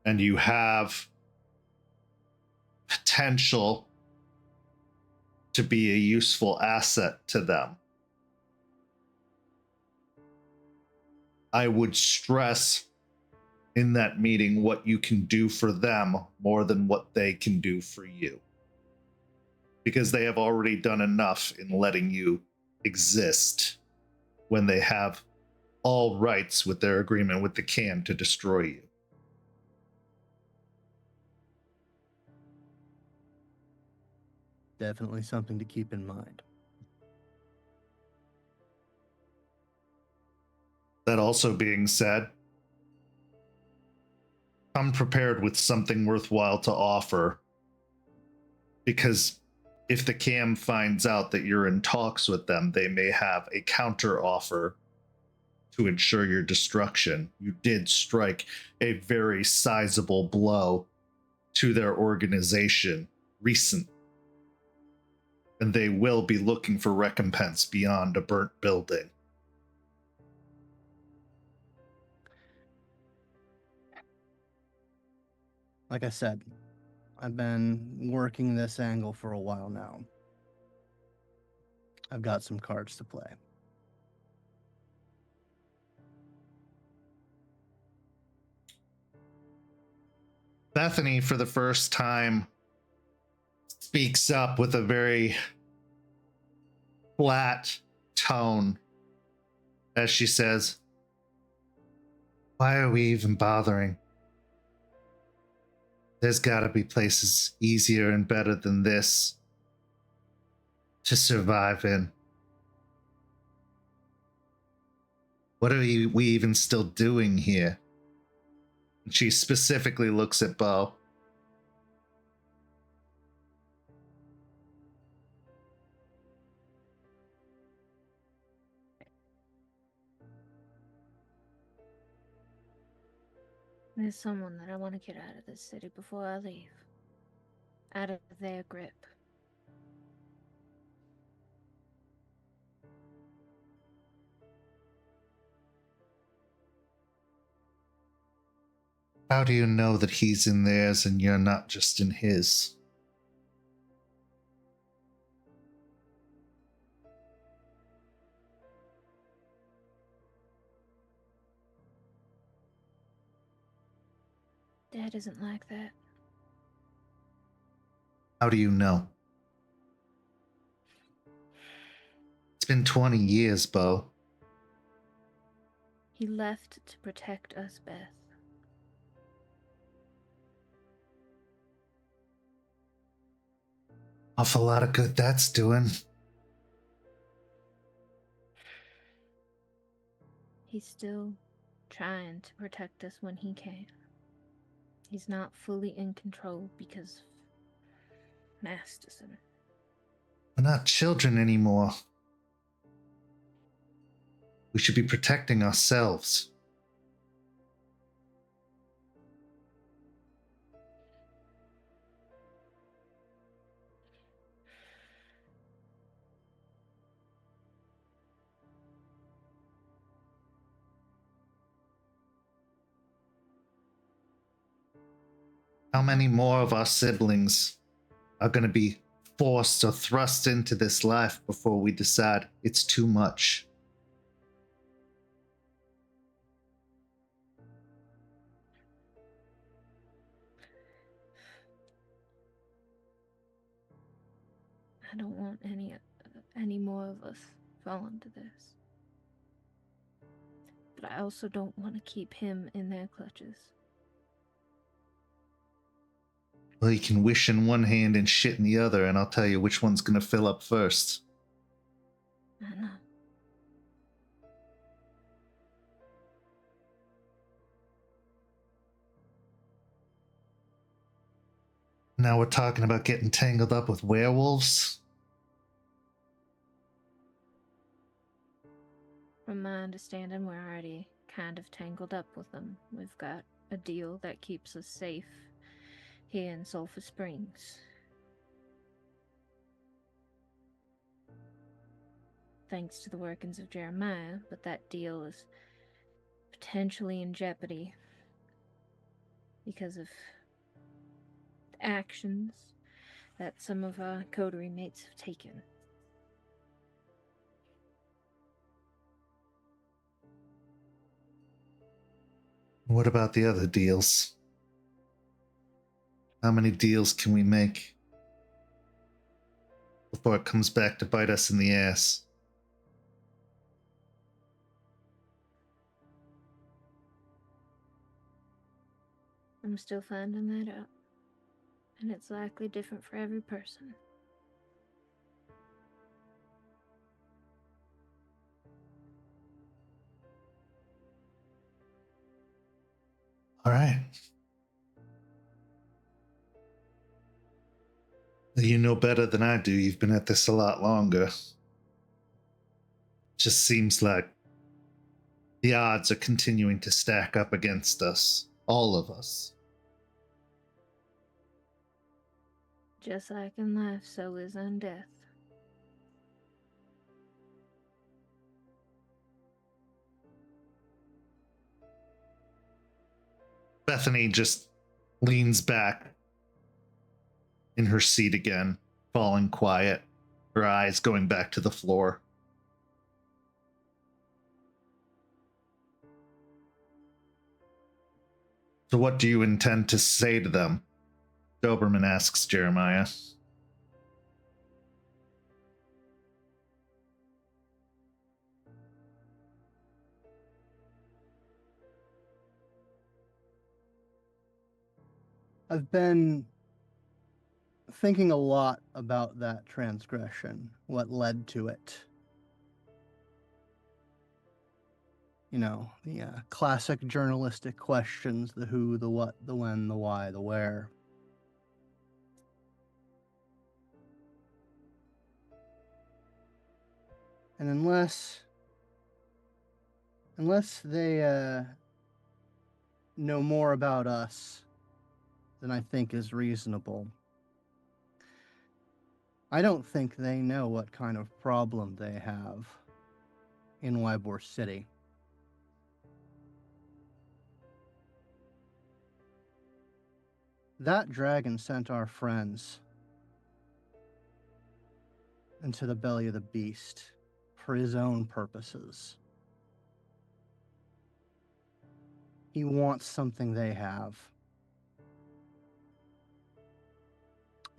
And you have potential to be a useful asset to them. I would stress in that meeting what you can do for them more than what they can do for you. Because they have already done enough in letting you exist when they have all rights with their agreement with the Can to destroy you. Definitely something to keep in mind. That also being said, come prepared with something worthwhile to offer. Because if the Cam finds out that you're in talks with them, they may have a counter offer to ensure your destruction. You did strike a very sizable blow to their organization recently. And they will be looking for recompense beyond a burnt building. Like I said, I've been working this angle for a while now. I've got some cards to play. Bethany, for the first time, speaks up with a very flat tone as she says, "Why are we even bothering? There's got to be places easier and better than this to survive in. What are we even still doing here?" And she specifically looks at Beau. There's someone that I want to get out of this city before I leave. Out of their grip. How do you know that he's in theirs and you're not just in his? Dad isn't like that. How do you know? It's been 20 years, Beau. He left to protect us, Beth. Awful lot of good that's doing. He's still trying to protect us when he can. He's not fully in control because of Masterson. We're not children anymore. We should be protecting ourselves. How many more of our siblings are going to be forced or thrust into this life before we decide it's too much? I don't want any more of us fall into this. But I also don't want to keep him in their clutches. Well, you can wish in one hand and shit in the other, and I'll tell you which one's going to fill up first. I know. Now we're talking about getting tangled up with werewolves? From my understanding, we're already kind of tangled up with them. We've got a deal that keeps us safe here in Sulphur Springs. Thanks to the workings of Jeremiah, but that deal is potentially in jeopardy because of the actions that some of our coterie mates have taken. What about the other deals? How many deals can we make before it comes back to bite us in the ass? I'm still finding that out, and it's likely different for every person. All right. You know better than I do. You've been at this a lot longer. Just seems like the odds are continuing to stack up against us. All of us. Just like in life, so is in death. Bethany just leans back in her seat again, falling quiet, her eyes going back to the floor. So what do you intend to say to them? Doberman asks Jeremiah. I've been thinking a lot about that transgression, what led to it. You know, the classic journalistic questions, the who, the what, the when, the why, the where. And unless they know more about us than I think is reasonable, I don't think they know what kind of problem they have in Ybor City. That dragon sent our friends into the belly of the beast for his own purposes. He wants something they have.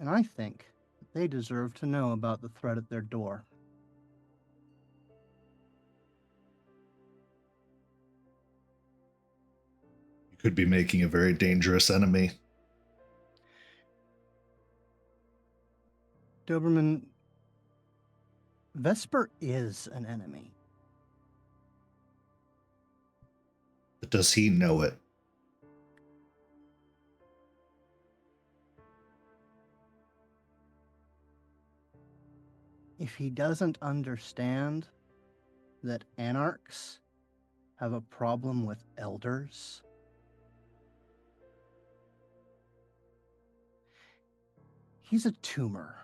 And I think that they deserve to know about the threat at their door. You could be making a very dangerous enemy. Doberman, Vesper is an enemy. But does he know it? If he doesn't understand that anarchs have a problem with elders, he's a tumor.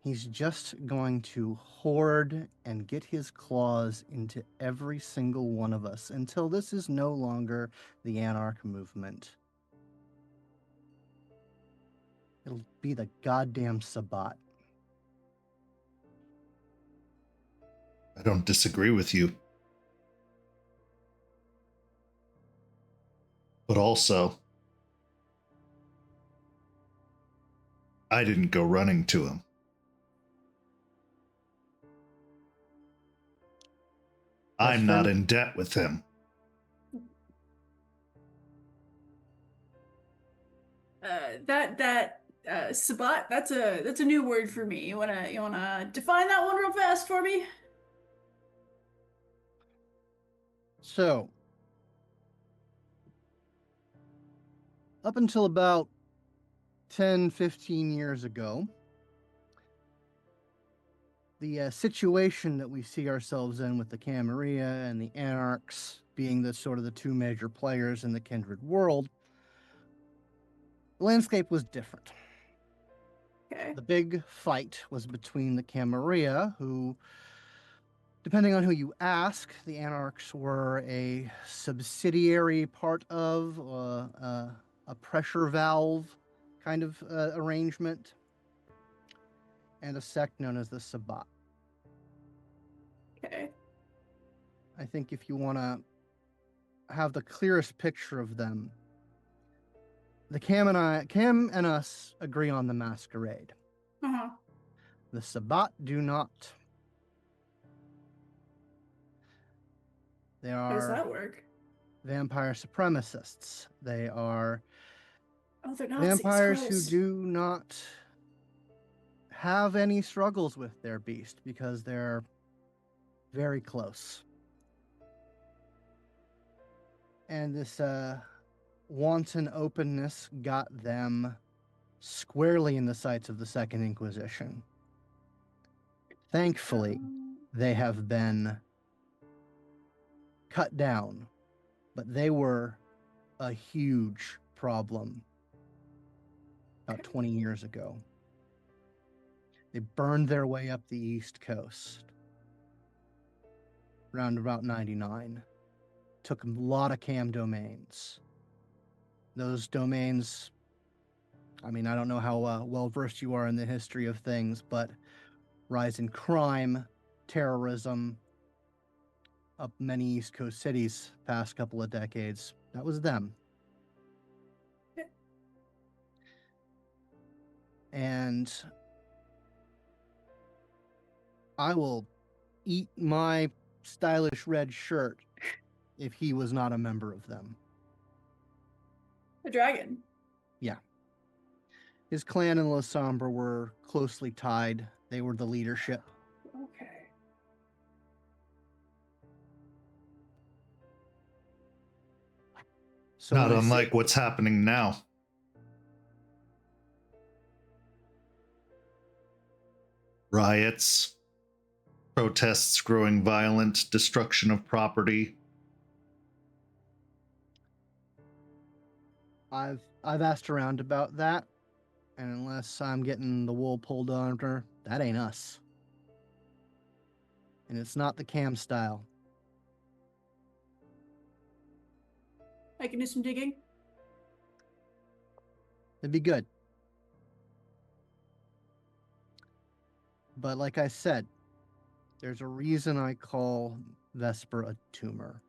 He's just going to hoard and get his claws into every single one of us until this is no longer the anarch movement. It'll be the goddamn Sabbat. I don't disagree with you. But also, I didn't go running to him. I'm not in debt with him. Sabbat, that's a new word for me. You wanna define that one real fast for me? So, up until about 10, 15 years ago, the situation that we see ourselves in with the Camarilla and the Anarchs being the sort of the two major players in the Kindred world, the landscape was different. Okay. The big fight was between the Camarilla, who, depending on who you ask, the Anarchs were a subsidiary part of a pressure valve kind of arrangement, and a sect known as the Sabbat. Okay. I think if you want to have the clearest picture of them, the Cam and us agree on the Masquerade. Uh-huh. The Sabbat do not. They How does are that work? vampire supremacists. They are Oh, they're Nazis. vampires who Gross. do not have any struggles with their beast because they're very close. And this wanton openness got them squarely in the sights of the Second Inquisition. Thankfully, they have been cut down, but they were a huge problem about 20 years ago. They burned their way up the East Coast around about 99. Took a lot of cam domains. Those domains, I mean, I don't know how well-versed you are in the history of things, but rise in crime, terrorism, up many East Coast cities past couple of decades, that was them. And I will eat my stylish red shirt if he was not a member of them. A dragon. Yeah. His clan and La Sombra were closely tied. They were the leadership. Okay. So Not unlike what's happening now. Riots, protests growing violent, destruction of property. I've asked around about that, and unless I'm getting the wool pulled under, that ain't us. And it's not the cam style. I can do some digging. It'd be good. But like I said, there's a reason I call Vesper a tumor.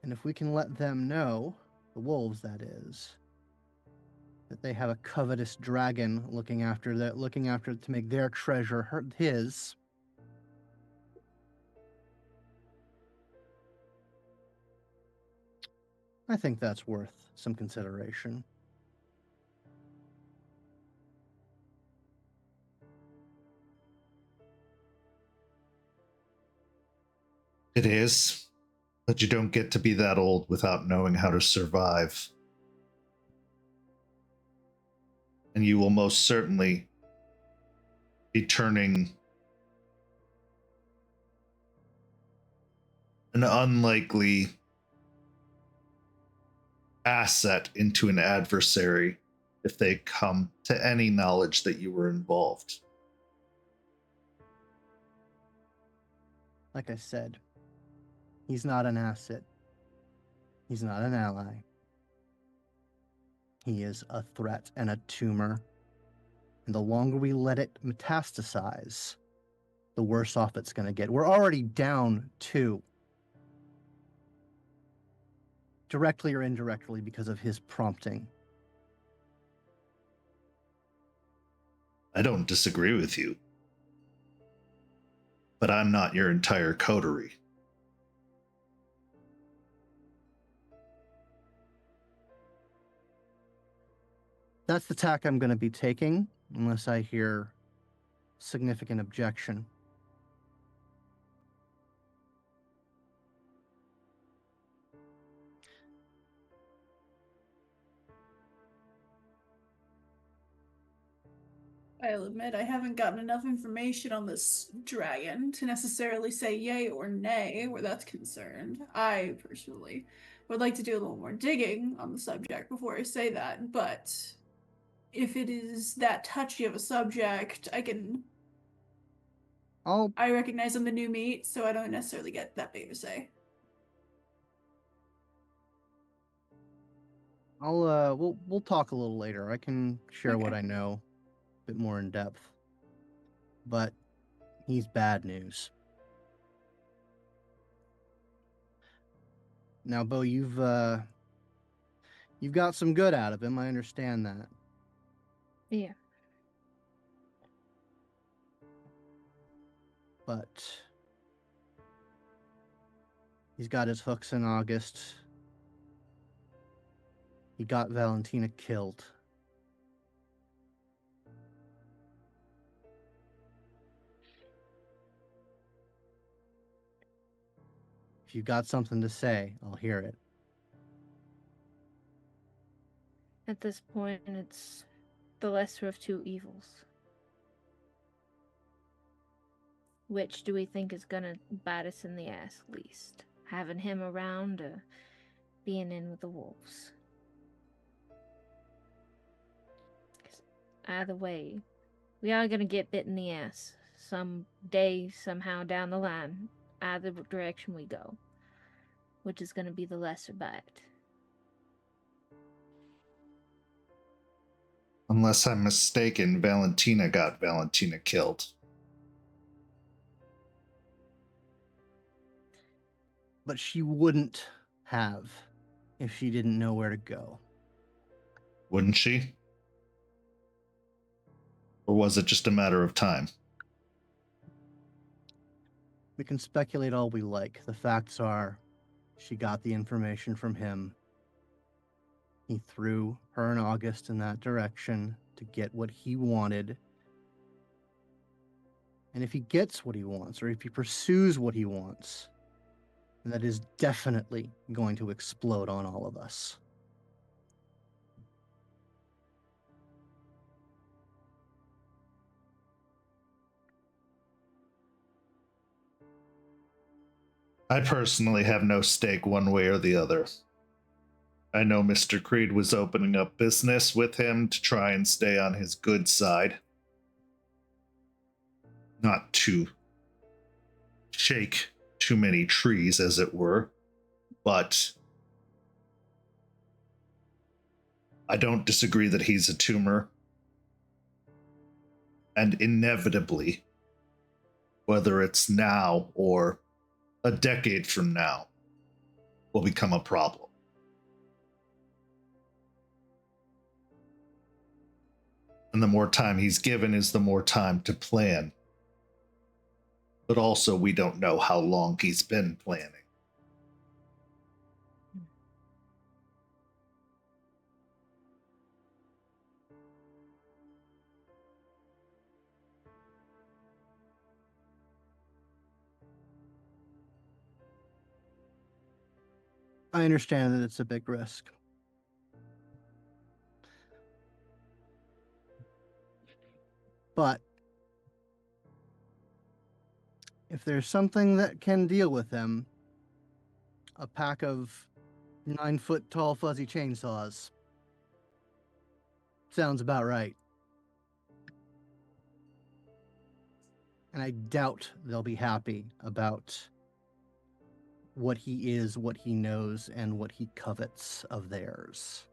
And if we can let them know, the wolves that is, that they have a covetous dragon looking after to make their treasure his. I think that's worth some consideration. It is, but you don't get to be that old without knowing how to survive. And you will most certainly be turning an unlikely asset into an adversary if they come to any knowledge that you were involved. Like I said, he's not an asset. He's not an ally. He is a threat and a tumor. And the longer we let it metastasize, the worse off it's going to get. We're already down 2. Directly or indirectly because of his prompting. I don't disagree with you, but I'm not your entire coterie. That's the tack I'm going to be taking, unless I hear significant objection. I'll admit I haven't gotten enough information on this dragon to necessarily say yay or nay where that's concerned. I personally would like to do a little more digging on the subject before I say that, but if it is that touchy of a subject, I recognize I'm the new meat, so I don't necessarily get that big of a say. We'll talk a little later. I can share what Okay. I know a bit more in depth. But he's bad news. Now, Beau, you've got some good out of him. I understand that. Yeah. But he's got his hooks in August. He got Valentina killed. If you've got something to say, I'll hear it. At this point, it's the lesser of 2 evils. Which do we think is gonna bite us in the ass least? Having him around or being in with the wolves? 'Cause either way, we are gonna get bit in the ass some day, somehow down the line, either direction we go. Which is gonna be the lesser bite. Unless I'm mistaken, Valentina got Valentina killed. But she wouldn't have if she didn't know where to go. Wouldn't she? Or was it just a matter of time? We can speculate all we like. The facts are, she got the information from him. He threw her and August in that direction to get what he wanted. And if he gets what he wants, or if he pursues what he wants, then that is definitely going to explode on all of us. I personally have no stake one way or the other. I know Mr. Creed was opening up business with him to try and stay on his good side. Not to shake too many trees, as it were, but I don't disagree that he's a tumor. And inevitably, whether it's now or a decade from now, will become a problem. And the more time he's given is the more time to plan. But also, we don't know how long he's been planning. I understand that it's a big risk. But if there's something that can deal with them, a pack of 9-foot tall fuzzy chainsaws sounds about right. And I doubt they'll be happy about what he is, what he knows, and what he covets of theirs.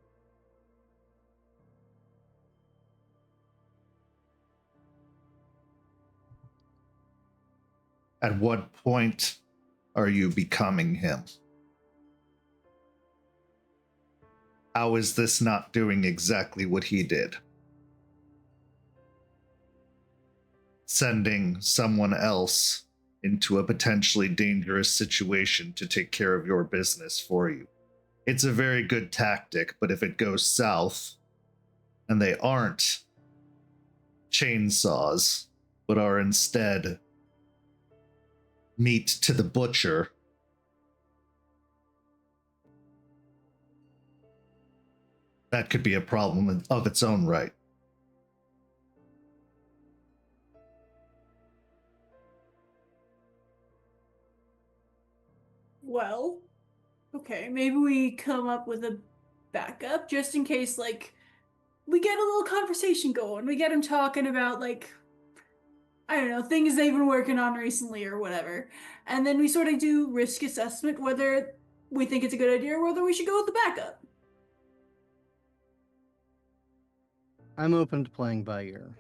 At what point are you becoming him? How is this not doing exactly what he did? Sending someone else into a potentially dangerous situation to take care of your business for you. It's a very good tactic, but if it goes south and they aren't chainsaws, but are instead meat to the butcher, that could be a problem of its own right. Well, okay, maybe we come up with a backup just in case, like, we get a little conversation going. We get him talking about, like, I don't know, things they've been working on recently or whatever. And then we sort of do risk assessment whether we think it's a good idea or whether we should go with the backup. I'm open to playing by ear.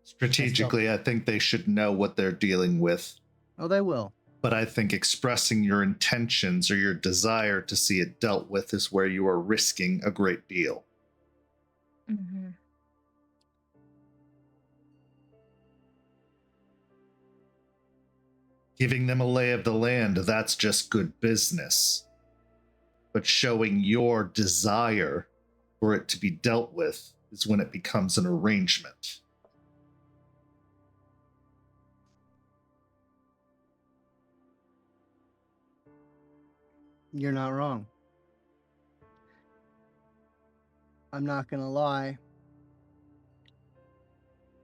Strategically, I think they should know what they're dealing with. Oh, they will. But I think expressing your intentions or your desire to see it dealt with is where you are risking a great deal. Mm-hmm. Giving them a lay of the land, that's just good business. But showing your desire for it to be dealt with is when it becomes an arrangement. You're not wrong. I'm not gonna lie.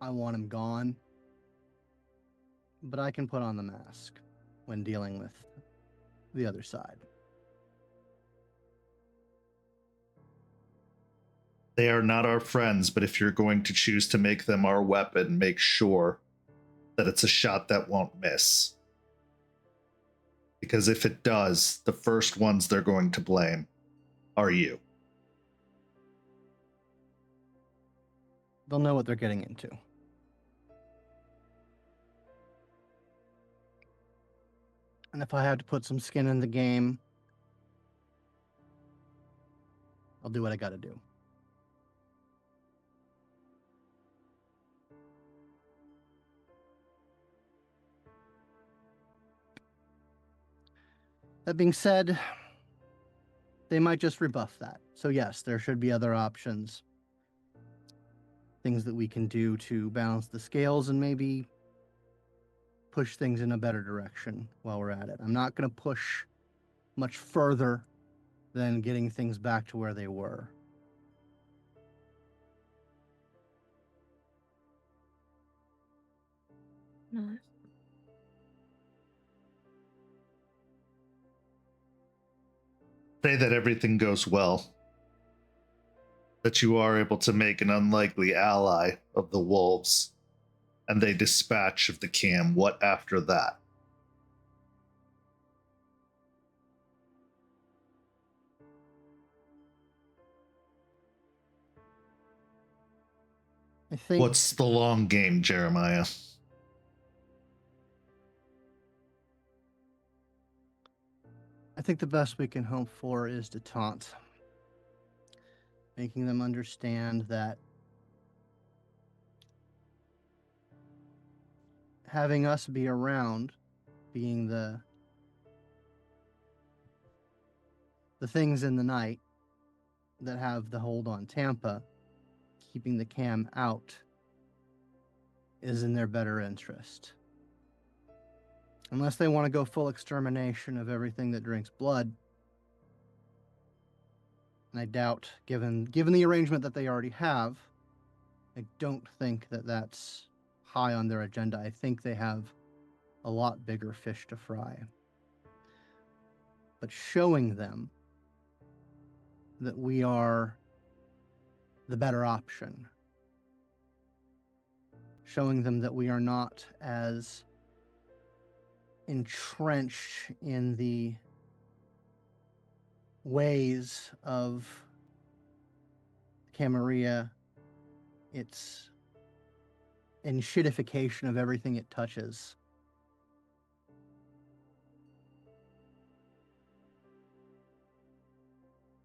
I want him gone. But I can put on the mask when dealing with the other side. They are not our friends, but if you're going to choose to make them our weapon, make sure that it's a shot that won't miss. Because if it does, the first ones they're going to blame are you. They'll know what they're getting into. And if I have to put some skin in the game, I'll do what I gotta do. That being said, they might just rebuff that. So yes, there should be other options. Things that we can do to balance the scales and maybe push things in a better direction while we're at it. I'm not going to push much further than getting things back to where they were. No. Say that everything goes well. That you are able to make an unlikely ally of the wolves. And they dispatch of the cam. What after that? I think What's the long game, Jeremiah? the best we can hope for is to taunt. making them understand that having us be around, being the things in the night that have the hold on Tampa, keeping the cam out is in their better interest. Unless they want to go full extermination of everything that drinks blood. And I doubt, given the arrangement that they already have, I don't think that that's high on their agenda. I think they have a lot bigger fish to fry. But showing them that we are the better option, showing them that we are not as entrenched in the ways of Camarilla, its enshittification of everything it touches.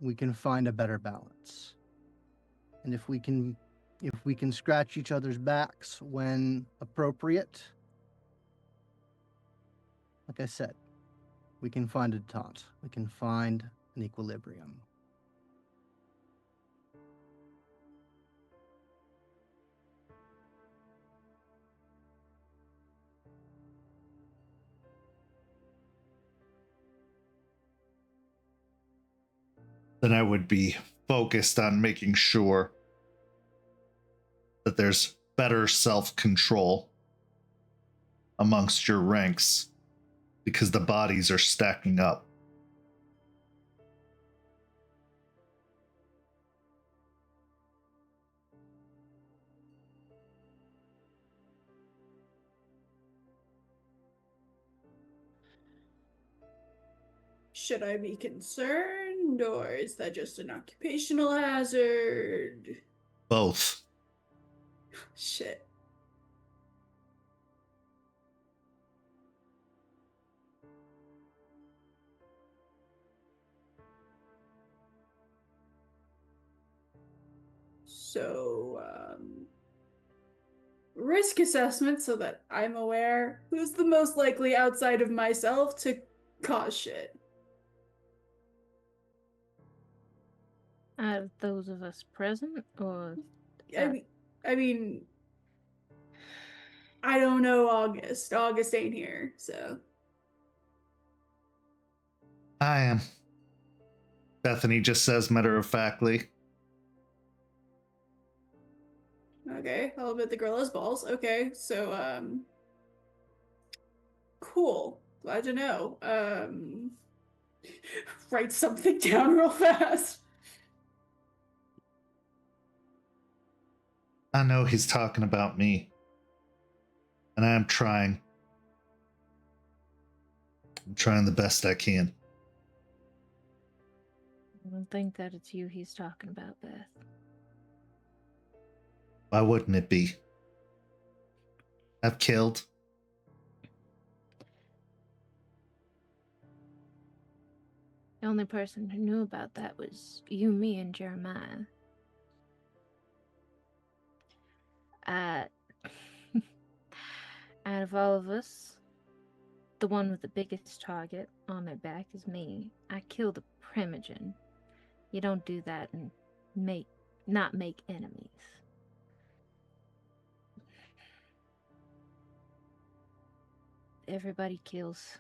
We can find a better balance. And if we can scratch each other's backs when appropriate, like I said, we can find a detente. We can find an equilibrium. Then I would be focused on making sure that there's better self-control amongst your ranks because the bodies are stacking up. Should I be concerned, or is that just an occupational hazard? Both. Shit. So, risk assessment so that I'm aware who's the most likely outside of myself to cause shit. Out of those of us present, or I mean, I don't know August. August ain't here, so. I am. Bethany just says matter-of-factly. Okay, I'll admit the girl has balls. Okay, so, cool. Glad to know. Write something down real fast. I know he's talking about me. And I'm trying. I'm trying the best I can. I don't think that it's you he's talking about, Beth. Why wouldn't it be? I've killed. The only person who knew about that was you, me, and Jeremiah. Out of all of us, the one with the biggest target on their back is me. I killed a primogen. You don't do that and not make enemies. Everybody kills.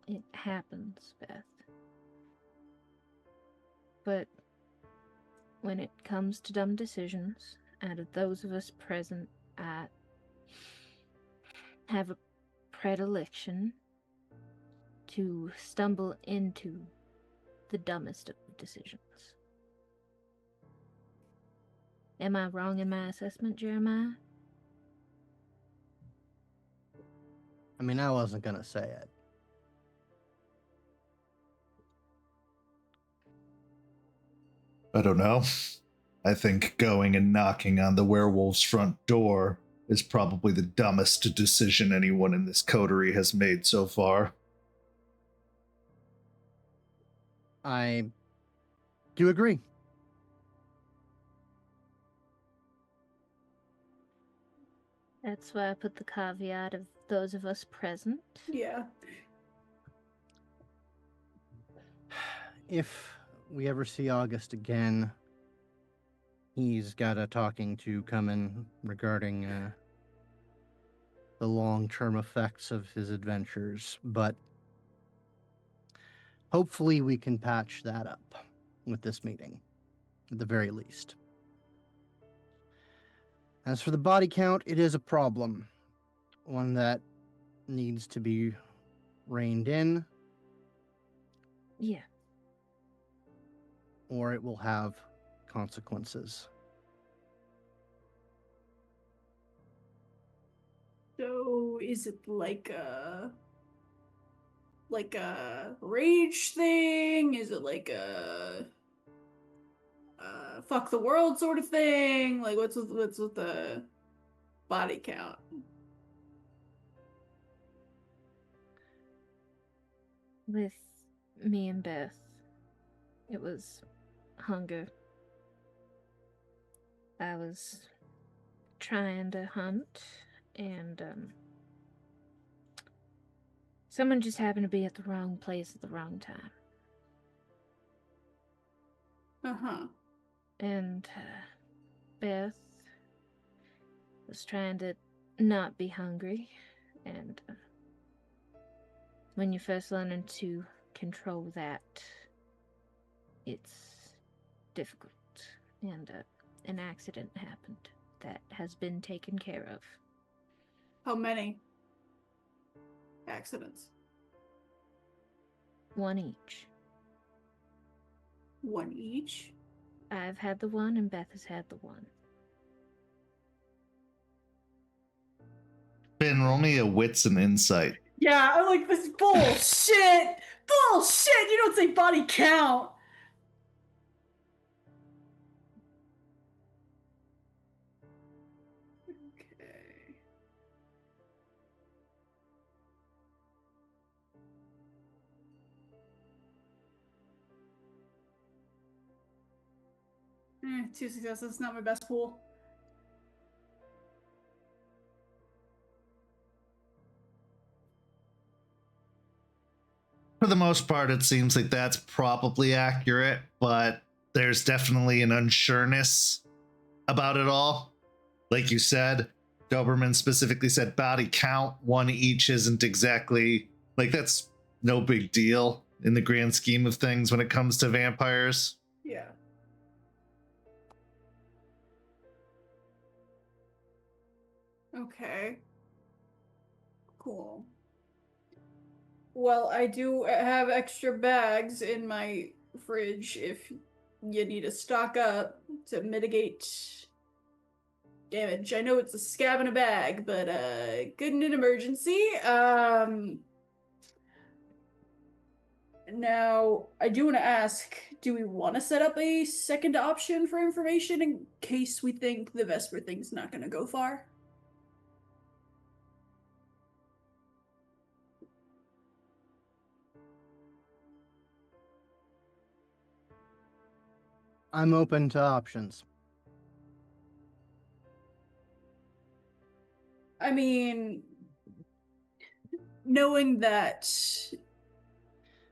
It happens, Beth. But when it comes to dumb decisions, out of those of us present, I have a predilection to stumble into the dumbest of decisions. Am I wrong in my assessment, Jeremiah? I mean, I wasn't going to say it. I don't know. I think going and knocking on the werewolf's front door is probably the dumbest decision anyone in this coterie has made so far. I do agree. That's why I put the caveat of those of us present. Yeah. If we ever see August again, he's got a talking to coming regarding the long-term effects of his adventures, but hopefully we can patch that up with this meeting, at the very least. As for the body count, it is a problem, one that needs to be reined in, Yeah. or it will have consequences. So is it like a rage thing? Is it like a fuck the world sort of thing? Like what's with the body count? With me and Beth, it was hunger. I was trying to hunt, and someone just happened to be at the wrong place at the wrong time. Uh-huh. And Beth was trying to not be hungry, and when you first learn to control that, it's difficult. And an accident happened that has been taken care of. How many accidents? One each. One each? I've had the one, and Beth has had the one. Ben, roll me a wits and insight. Yeah, I'm like, this bullshit! Bullshit! You don't say body count! Okay. Two successes, not my best pool. For the most part, it seems like that's probably accurate, but there's definitely an unsureness about it all. Like you said, Doberman specifically said body count, one each isn't exactly, like, that's no big deal in the grand scheme of things when it comes to vampires. Yeah. Okay. Cool. Well, I do have extra bags in my fridge if you need to stock up to mitigate damage. I know it's a scab in a bag, but good in an emergency. Now, I do want to ask, do we want to set up a second option for information in case we think the Vesper thing's not going to go far? I'm open to options. I mean, knowing that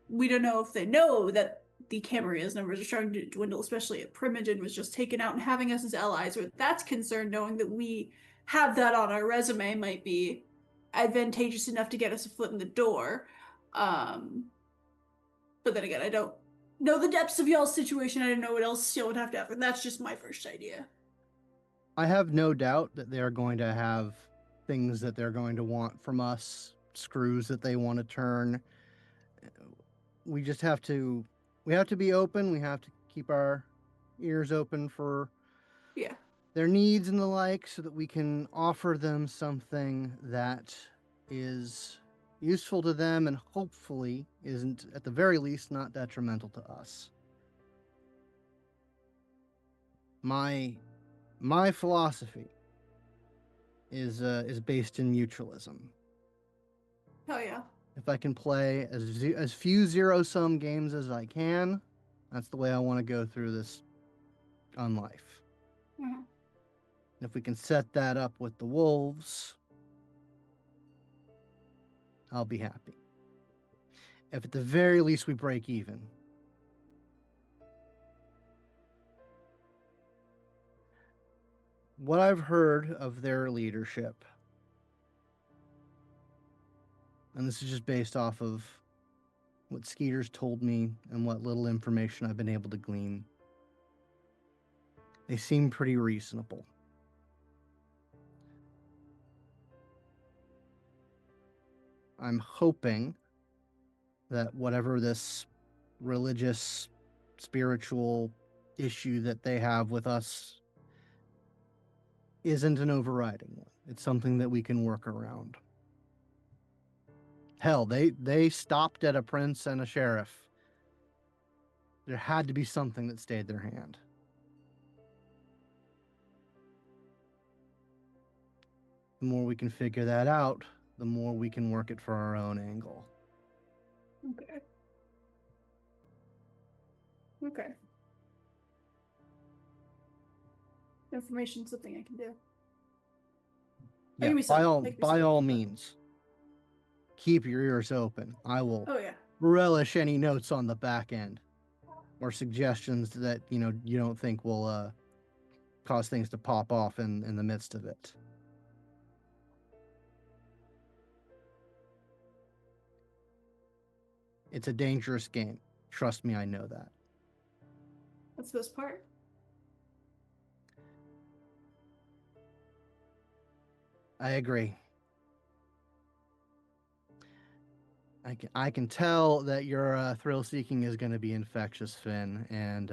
we don't know if they know that the Camaria's numbers are starting to dwindle, especially if Primogen was just taken out and having us as allies, where that's concerned, knowing that we have that on our resume might be advantageous enough to get us a foot in the door. But then again, I don't know the depths of y'all's situation. I don't know what else y'all would have to happen. That's just my first idea. I have no doubt that they are going to have things that they're going to want from us, screws that they want to turn. We just have to be open. We have to keep our ears open for Yeah. their needs and the like so that we can offer them something that is useful to them and hopefully isn't, at the very least, not detrimental to us. My philosophy is based in mutualism. Hell yeah. If I can play as few zero-sum games as I can, that's the way I want to go through this on life. Mhm. If we can set that up with the wolves, I'll be happy. If at the very least we break even. What I've heard of their leadership, and this is just based off of what Skeeter's told me and what little information I've been able to glean, they seem pretty reasonable. I'm hoping that whatever this religious, spiritual issue that they have with us isn't an overriding one. It's something that we can work around. Hell, they stopped at a prince and a sheriff. There had to be something that stayed their hand. The more we can figure that out, the more we can work it for our own angle. Okay. Okay. Information's something I can do. Yeah, by all means, keep your ears open. I will Oh yeah. relish any notes on the back end or suggestions that you don't think will cause things to pop off in the midst of it. It's a dangerous game. Trust me, I know that. That's the best part. I agree. I can tell that your thrill seeking is going to be infectious, Finn, and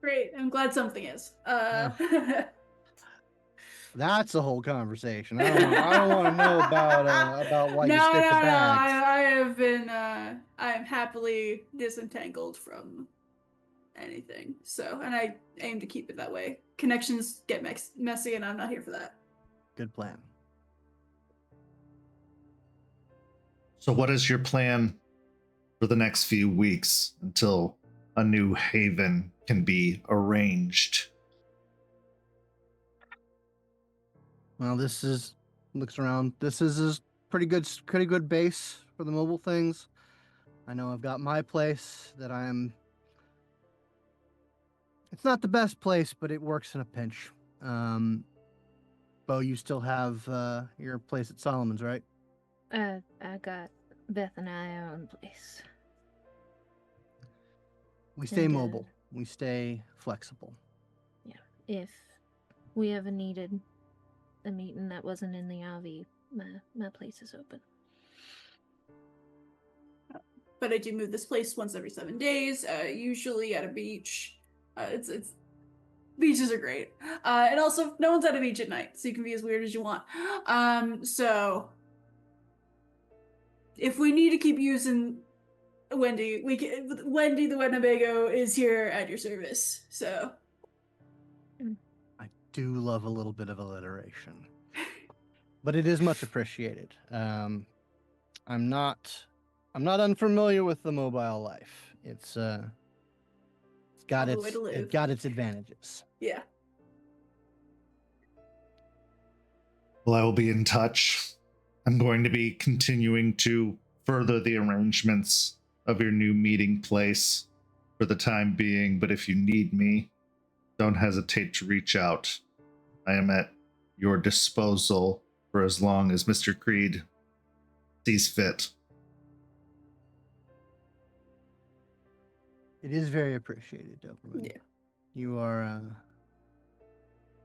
Great. I'm glad something is. that's a whole conversation. I don't want to know about why you stick the bags. I have been I am happily disentangled from anything. So, and I aim to keep it that way. Connections get messy, and I'm not here for that. Good plan. So, what is your plan for the next few weeks until a new haven can be arranged? Well, looks around. This is a pretty good base for the mobile things. I know I've got my place that it's not the best place, but it works in a pinch. Beau, you still have your place at Solomon's, right? I got Beth and I our own place. We stay mobile. We stay flexible. Yeah. If we ever needed a meeting that wasn't in the RV, my place is open. But I do move this place once every 7 days, usually at a beach. It's beaches are great. And also no one's at a beach at night, so you can be as weird as you want. So if we need to keep using Wendy, Wendy the Winnebago is here at your service. So I do love a little bit of alliteration, but it is much appreciated. I'm not unfamiliar with the mobile life. It's got its advantages. Yeah. Well, I will be in touch. I'm going to be continuing to further the arrangements of your new meeting place for the time being, but if you need me, don't hesitate to reach out. I am at your disposal for as long as Mr. Creed sees fit. It is very appreciated, Doberman. Yeah. You are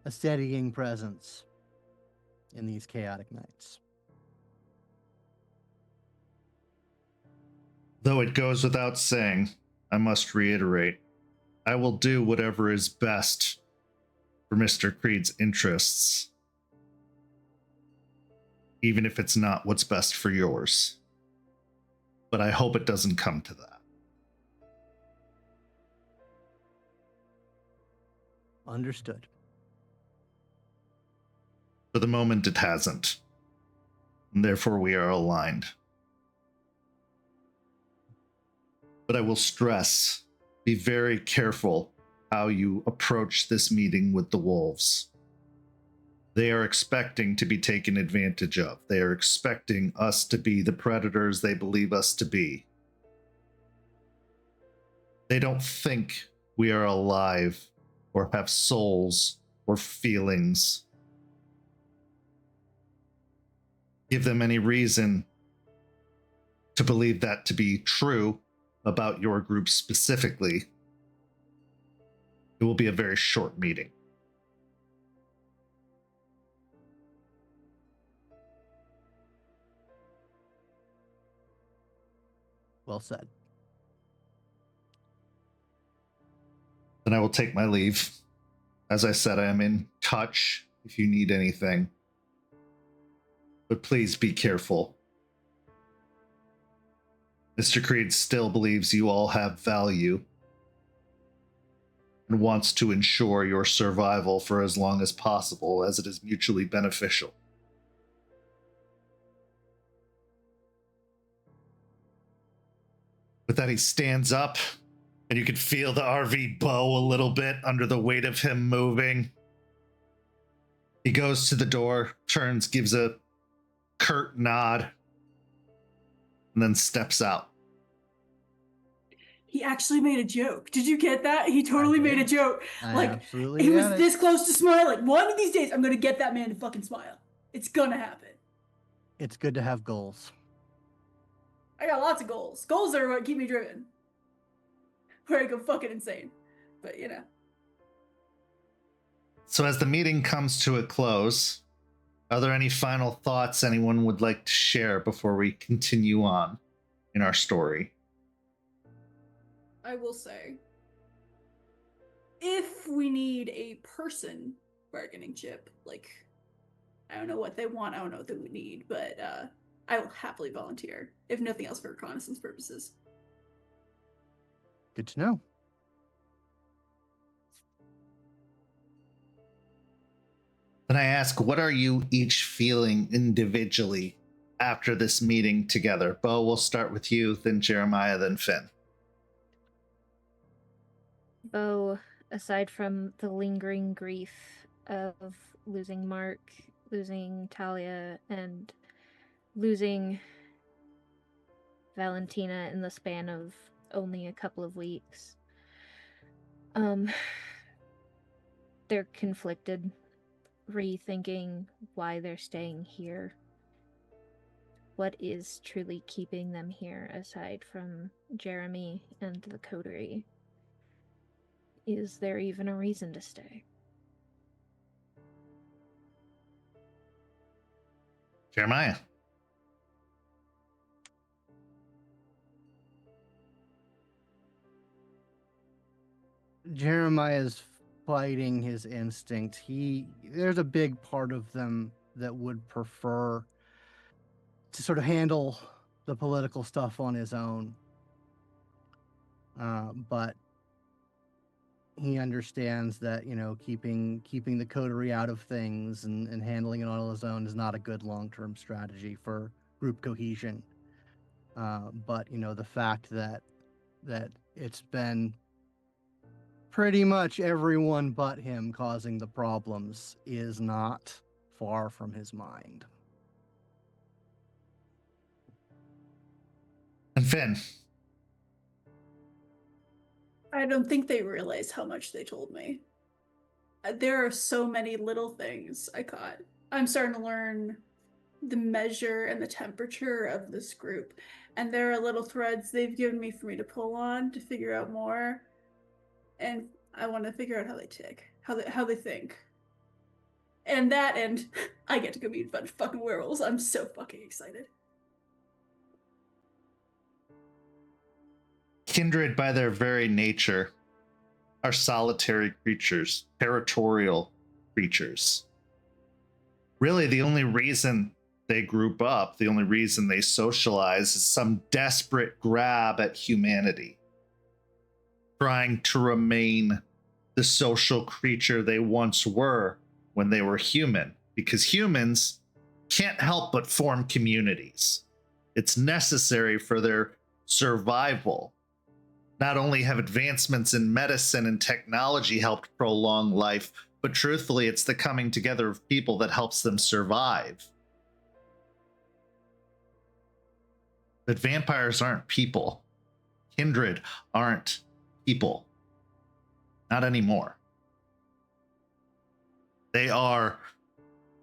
a steadying presence in these chaotic nights. Though it goes without saying, I must reiterate, I will do whatever is best for Mr. Creed's interests, even if it's not what's best for yours. But I hope it doesn't come to that. Understood. For the moment, it hasn't. And therefore, we are aligned. But I will stress, be very careful how you approach this meeting with the wolves. They are expecting to be taken advantage of. They are expecting us to be the predators they believe us to be. They don't think we are alive or have souls or feelings. Give them any reason to believe that to be true about your group specifically. It will be a very short meeting. Well said. Then I will take my leave. As I said, I am in touch if you need anything. But please be careful. Mr. Creed still believes you all have value and wants to ensure your survival for as long as possible, as it is mutually beneficial. With that, he stands up, and you can feel the RV bow a little bit under the weight of him moving. He goes to the door, turns, gives a curt nod, and then steps out. He actually made a joke. Did you get that? He totally made a joke. I Like, absolutely he was got it. this close to smiling. One of these days, I'm gonna get that man to fucking smile. It's gonna happen. It's good to have goals. I got lots of goals. Goals are what keep me driven. Where I go fucking insane. But, you know. So as the meeting comes to a close, are there any final thoughts anyone would like to share before we continue on in our story? I will say, if we need a person bargaining chip, like, I don't know what they want, I don't know what they would need, but I will happily volunteer, if nothing else for reconnaissance purposes. Good to know. Then I ask, what are you each feeling individually after this meeting together? Beau, we'll start with you, then Jeremiah, then Finn. Beau, aside from the lingering grief of losing Mark, losing Talia, and losing Valentina in the span of only a couple of weeks, they're conflicted, rethinking why they're staying here. What is truly keeping them here aside from Jeremy and the Coterie? Is there even a reason to stay? Jeremiah. Jeremiah's fighting his instinct. There's a big part of them that would prefer to sort of handle the political stuff on his own. But he understands that, you know, keeping the Coterie out of things and handling it on his own is not a good long-term strategy for group cohesion. But, you know, the fact that it's been pretty much everyone but him causing the problems is not far from his mind. And Finn. I don't think they realize how much they told me. There are so many little things I caught. I'm starting to learn the measure and the temperature of this group. And there are little threads they've given me for me to pull on to figure out more. And I want to figure out how they tick, how they think. And I get to go meet a bunch of fucking werewolves. I'm so fucking excited. Kindred by their very nature are solitary creatures, territorial creatures. Really, the only reason they group up, the only reason they socialize is some desperate grab at humanity, trying to remain the social creature they once were when they were human, because humans can't help but form communities. It's necessary for their survival. Not only have advancements in medicine and technology helped prolong life, But truthfully, it's the coming together of people that helps them survive. But vampires aren't people. Kindred aren't people. Not anymore. They are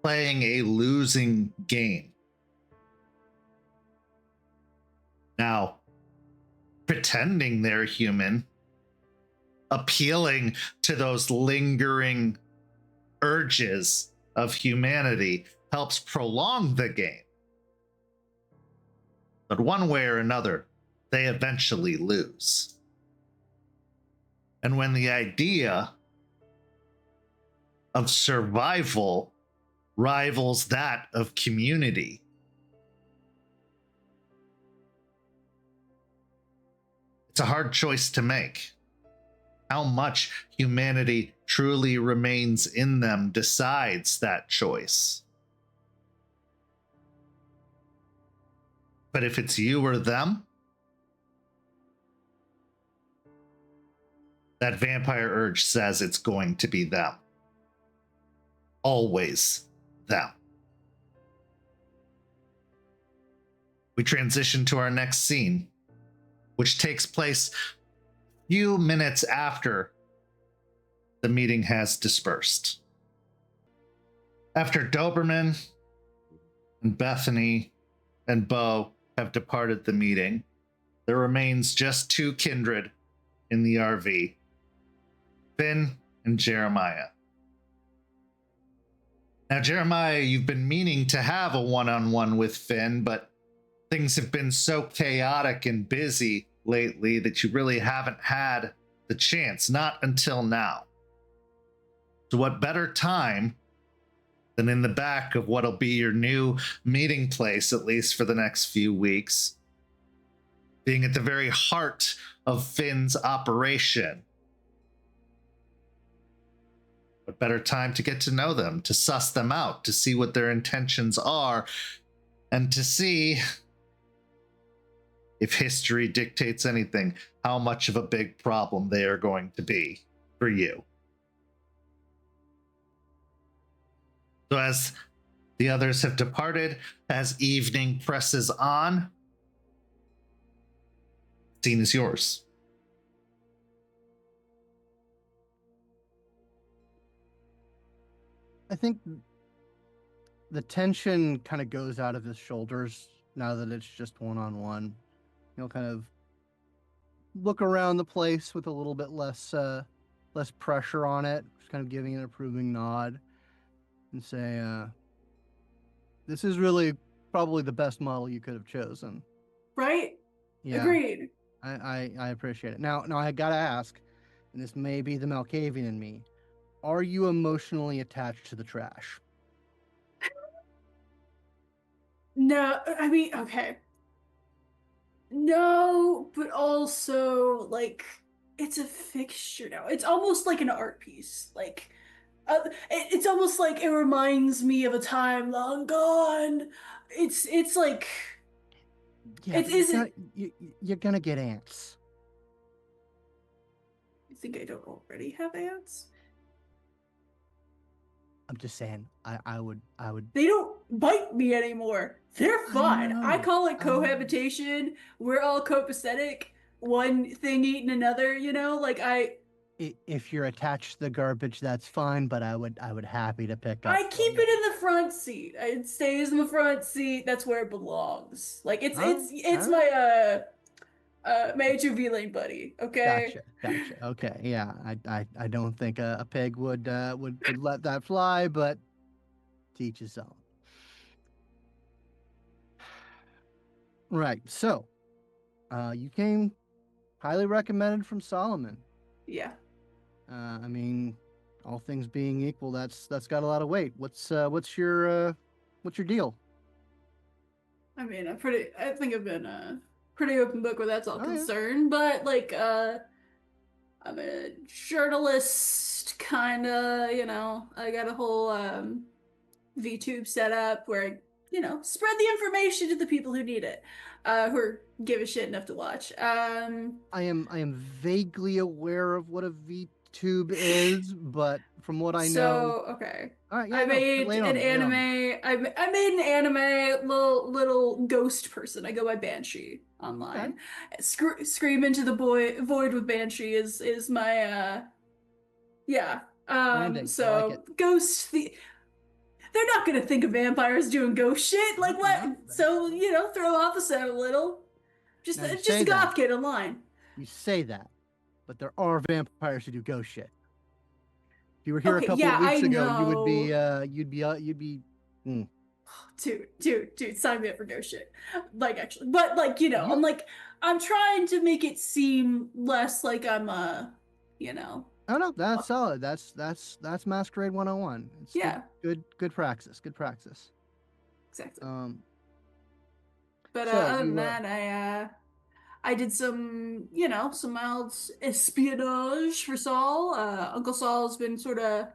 playing a losing game. Now, pretending they're human, appealing to those lingering urges of humanity helps prolong the game. But one way or another, they eventually lose. And when the idea of survival rivals that of community, it's a hard choice to make. How much humanity truly remains in them decides that choice. But if it's you or them, that vampire urge says it's going to be them. Always them. We transition to our next scene, which takes place a few minutes after the meeting has dispersed. After Doberman and Bethany and Beau have departed the meeting, there remains just two kindred in the RV, Finn and Jeremiah. Now, Jeremiah, you've been meaning to have a one-on-one with Finn, but things have been so chaotic and busy lately that you really haven't had the chance, not until now. So what better time than in the back of what'll be your new meeting place, at least for the next few weeks, being at the very heart of Finn's operation. What better time to get to know them, to suss them out, to see what their intentions are, and to see, if history dictates anything, how much of a big problem they are going to be for you. So as the others have departed, as evening presses on, the scene is yours. I think the tension kind of goes out of his shoulders now that it's just one-on-one. He'll kind of look around the place with a little bit less pressure on it, just kind of giving an approving nod and say, this is really probably the best model you could have chosen. Right? Yeah. Agreed. I appreciate it. Now I gotta ask, and this may be the Malkavian in me, are you emotionally attached to the trash? No, I mean, okay. No, but also, like, it's a fixture now. It's almost like an art piece. Like, it's almost like it reminds me of a time long gone. It's like, Yeah, it isn't. you're gonna get ants. You think I don't already have ants? I'm just saying, I would. They don't bite me anymore. They're fine. I call it cohabitation. We're all copacetic. One thing eating another, you know? Like, if you're attached to the garbage, that's fine, but I would happy to pick up. I keep it in the front seat. It stays in the front seat. That's where it belongs. Like, it's my my HOV lane buddy. Okay. Gotcha. Okay, yeah. I don't think a pig would let that fly, but to each his own. Right. So, you came highly recommended from Solomon. Yeah. I mean, all things being equal, that's got a lot of weight. What's your deal? I mean, I think I've been pretty open book where that's all yeah. concerned, but like I'm a journalist kinda, you know. I got a whole VTube set up where I, you know, spread the information to the people who need it, give a shit enough to watch. I am vaguely aware of what a tube is, but from what I know. So okay. All right, yeah, I no, made lay it on an me, lay it on me. anime. I made an anime little ghost person. I go by Banshee Okay. online. Scream into the void with Banshee is my yeah. Branding, I like it. So ghost they're not gonna think of vampires doing ghost shit. Like what? No, So throw off the set a little. Just now you just say a that. goth kid online. You say that, but there are vampires who do ghost shit. If you were here a Okay, couple of yeah, I weeks ago, you would be, know. you'd be. Dude, sign me up for ghost shit. Like actually, but like You, I'm trying to make it seem less like I'm oh no, that's solid. That's Masquerade 101. It's yeah, good praxis. Good praxis. exactly. But So other than you, that, I did some mild espionage for Saul. Uncle Saul's been sort of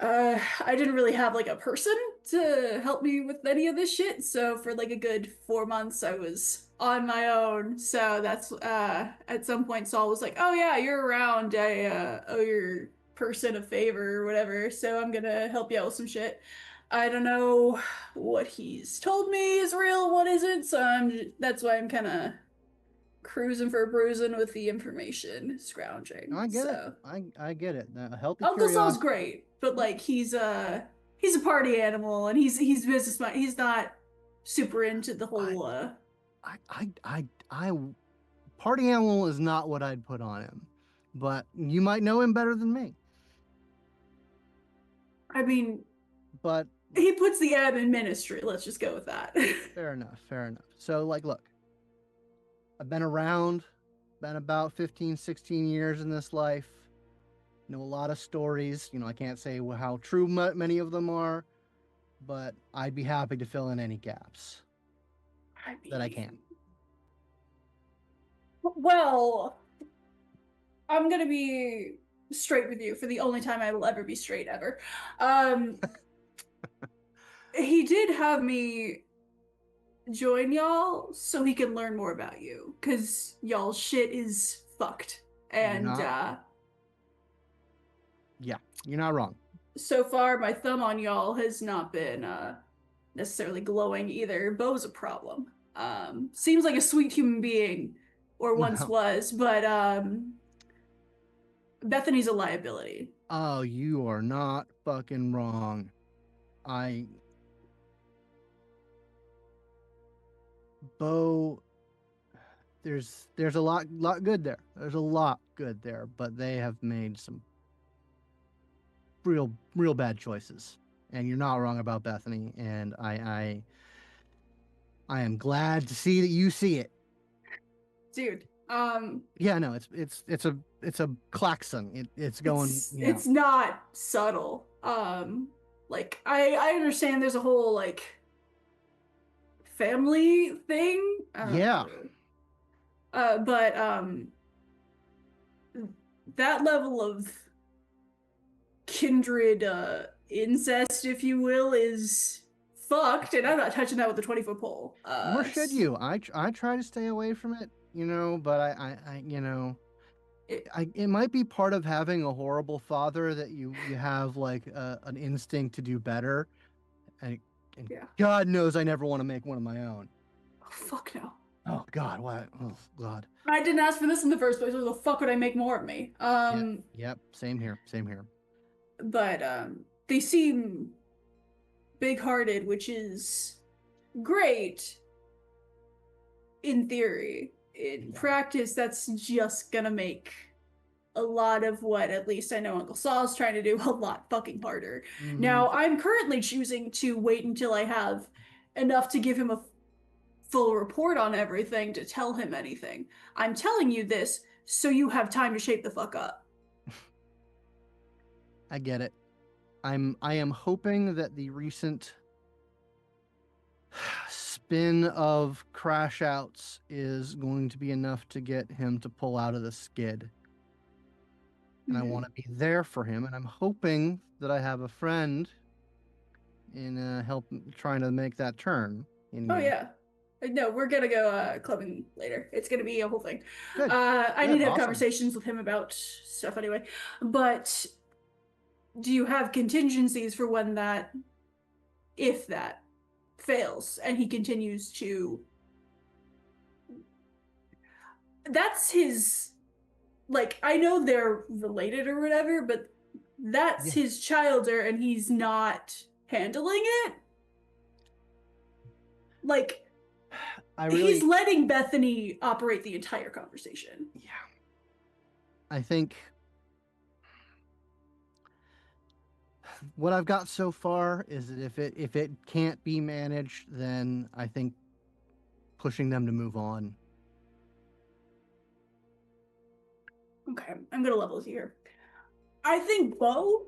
I didn't really have like a person to help me with any of this shit, so for like a good 4 months I was on my own. So that's at some point Saul was like, "Oh yeah, you're around. I owe your person a favor or whatever, so I'm gonna help you out with some shit." I don't know what he's told me is real, what isn't, so that's why I'm kind of cruising for a bruising with the information scrounging. I get it. So I get it. A healthy Uncle Saul's curiosity. great, but like he's a party animal and he's business minded. He's not super into the whole I party animal is not what I'd put on him, but you might know him better than me. I mean, But he puts the M in ministry. Let's just go with that. fair enough. Fair enough. So like, look, I've been around, been about 15, 16 years in this life. Know a lot of stories. I can't say how true many of them are, but I'd be happy to fill in any gaps that I can. Well, I'm gonna be straight with you for the only time I will ever be straight ever. He did have me join y'all so he can learn more about you, because y'all's shit is fucked. And yeah, you're not wrong. So far my thumb on y'all has not been necessarily glowing either. Beau's a problem. Seems like a sweet human being, or once was, but Bethany's a liability. Oh, you are not fucking wrong. Beau, there's a lot good there. There's a lot good there, but they have made some real bad choices. And you're not wrong about Bethany, and I am glad to see that you see it. Dude, yeah, no, it's a klaxon. It's going. It's not subtle. Like I understand there's a whole like family thing. Yeah. But that level of kindred incest, if you will, is fucked, and I'm not touching that with a 20-foot pole. Nor should you. I try to stay away from it, but I it might be part of having a horrible father that you have like an instinct to do better, and yeah. God knows I never want to make one of my own. Oh, fuck no. Oh God, what? Oh God. I didn't ask for this in the first place. Why the fuck would I make more of me? Yep. Same here. But they seem big-hearted, which is great in theory. In practice, that's just gonna make a lot of what at least I know Uncle Saul's trying to do a lot fucking harder. Mm-hmm. Now, I'm currently choosing to wait until I have enough to give him a full report on everything to tell him anything. I'm telling you this so you have time to shape the fuck up. I get it. I am hoping that the recent spin of crash outs is going to be enough to get him to pull out of the skid. And I want to be there for him, and I'm hoping that I have a friend in help trying to make that turn. Oh yeah. No, we're gonna go clubbing later. It's gonna be a whole thing. Good. I Good, need to have awesome. conversations with him about stuff anyway. But do you have contingencies for when that, if that fails, and he continues to? That's his. Like, I know they're related or whatever, but that's Yeah. his childer, and he's not handling it. Like, he's letting Bethany operate the entire conversation. Yeah. I think what I've got so far is that if it can't be managed, then I think pushing them to move on. Okay, I'm gonna level with you here. I think Beau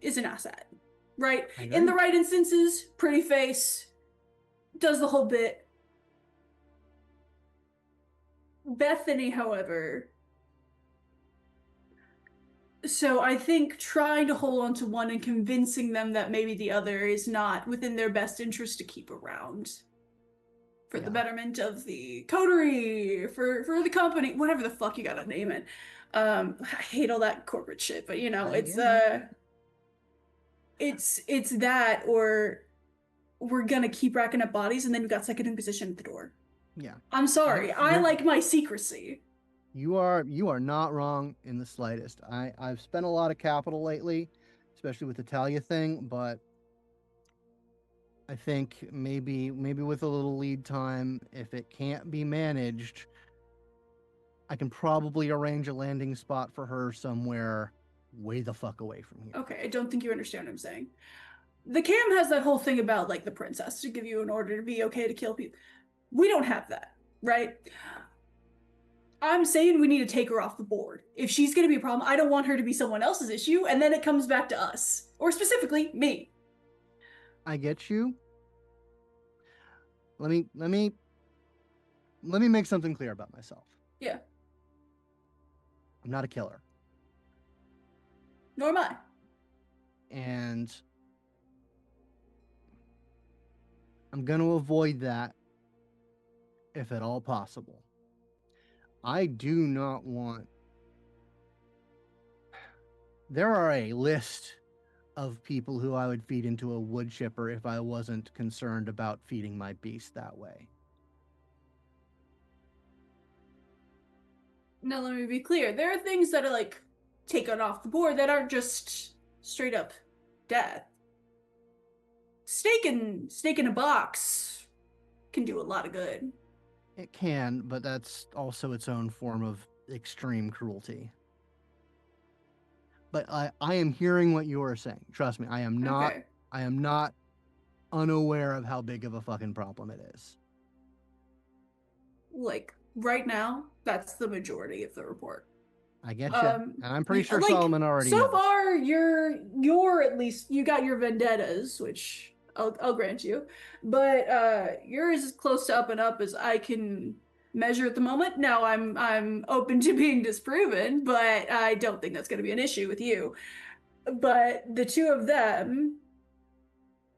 is an asset, right? In the right instances, pretty face, does the whole bit. Bethany, however, so I think trying to hold on to one and convincing them that maybe the other is not within their best interest to keep around for the betterment of the coterie, for the company, whatever the fuck you gotta name it. I hate all that corporate shit, but you know, it's that, or we're gonna keep racking up bodies and then we've got second inquisition at the door. Yeah. I'm sorry. I like my secrecy. You are not wrong in the slightest. I've spent a lot of capital lately, especially with the Talia thing, but I think maybe with a little lead time, if it can't be managed, I can probably arrange a landing spot for her somewhere way the fuck away from here. Okay, I don't think you understand what I'm saying. The cam has that whole thing about like the princess to give you an order to be okay to kill people. We don't have that, right? I'm saying we need to take her off the board. If she's going to be a problem, I don't want her to be someone else's issue, and then it comes back to us. Or specifically, me. I get you. Let me make something clear about myself. Yeah. I'm not a killer. Nor am I. And I'm going to avoid that if at all possible. I do not want... There are a list of people who I would feed into a wood chipper if I wasn't concerned about feeding my beast that way. Now let me be clear. There are things that are like taken off the board that aren't just straight up death. Steak in a box can do a lot of good. It can, but that's also its own form of extreme cruelty. But I am hearing what you are saying. Trust me, I am not. Okay. I am not unaware of how big of a fucking problem it is. Like right now, that's the majority of the report. I get you, and I'm pretty sure like, Solomon already. So knows. far, you're at least you got your vendettas, which I'll grant you, but you're as close to up and up as I can measure at the moment. Now I'm open to being disproven, but I don't think that's going to be an issue with you. But the two of them,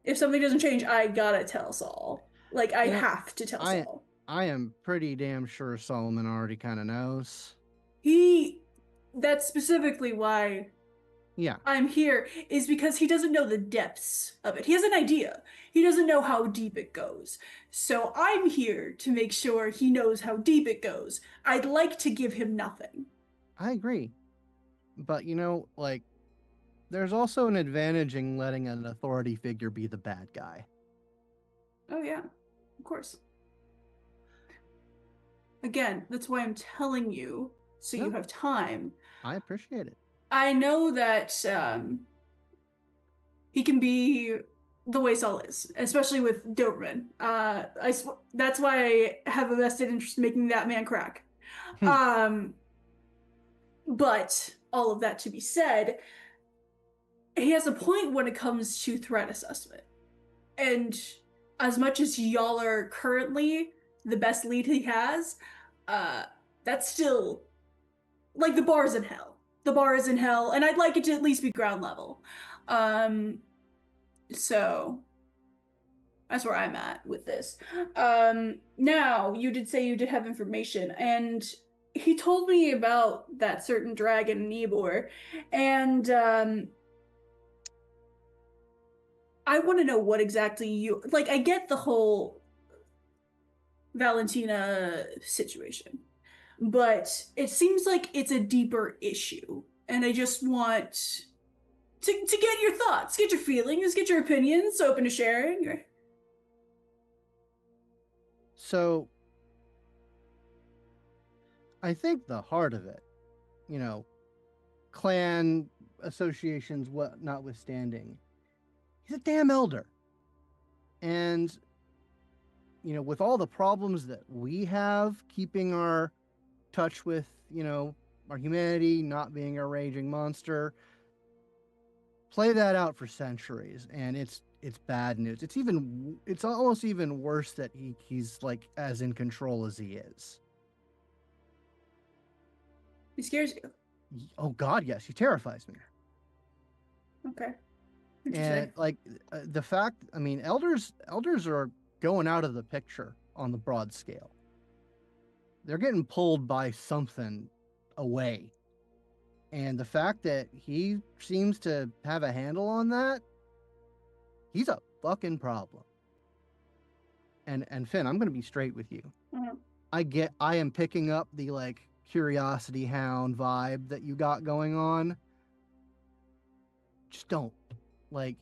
if something doesn't change, I gotta tell Saul. Like I have to tell Saul. I am pretty damn sure Solomon already kind of knows. That's specifically why I'm here, is because he doesn't know the depths of it. He has an idea. He doesn't know how deep it goes. So I'm here to make sure he knows how deep it goes. I'd like to give him nothing. I agree. But, you know, like, there's also an advantage in letting an authority figure be the bad guy. Oh, yeah. Of course. Again, that's why I'm telling you, so you have time. I appreciate it. I know that he can be the way Saul is, especially with Doberman. That's why I have a vested interest in making that man crack. But all of that to be said, he has a point when it comes to threat assessment. And as much as y'all are currently the best lead he has, that's still, like, the bar's in hell. The bar is in hell, and I'd like it to at least be ground level. So That's where I'm at with this. Now, you did say you did have information, and he told me about that certain dragon, Nibor, and I want to know what exactly you like. I get the whole Valentina situation, but it seems like it's a deeper issue, and I just want to get your thoughts, get your feelings, get your opinions, open to sharing. So I think the heart of it, you know, clan associations, what notwithstanding, he's a damn elder. And, you know, with all the problems that we have keeping our touch with, you know, our humanity, not being a raging monster, play that out for centuries, and it's bad news. It's almost even worse that he's like as in control as he is. He scares you. Oh God, yes, he terrifies me. Okay. And like the fact, I mean, elders are going out of the picture on the broad scale. They're getting pulled by something away. And the fact that he seems to have a handle on that, he's a fucking problem. And Finn, I'm going to be straight with you. Mhm. I am picking up the like curiosity hound vibe that you got going on. Just don't. Like,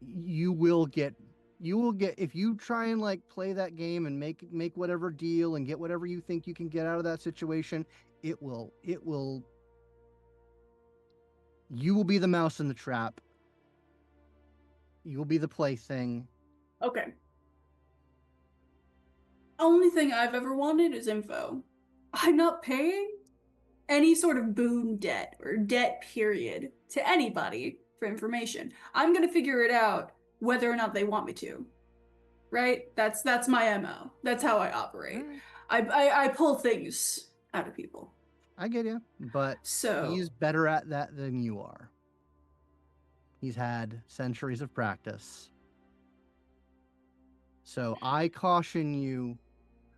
you will get if you try and like play that game and make whatever deal and get whatever you think you can get out of that situation, it will you will be the mouse in the trap. You will be the plaything. Okay. Only thing I've ever wanted is info. I'm not paying any sort of boon debt or debt period to anybody for information. I'm gonna figure it out whether or not they want me to. Right? That's my MO. That's how I operate. Right. I pull things out of people. I get you, but So he's better at that than you are. He's had centuries of practice. So I caution you,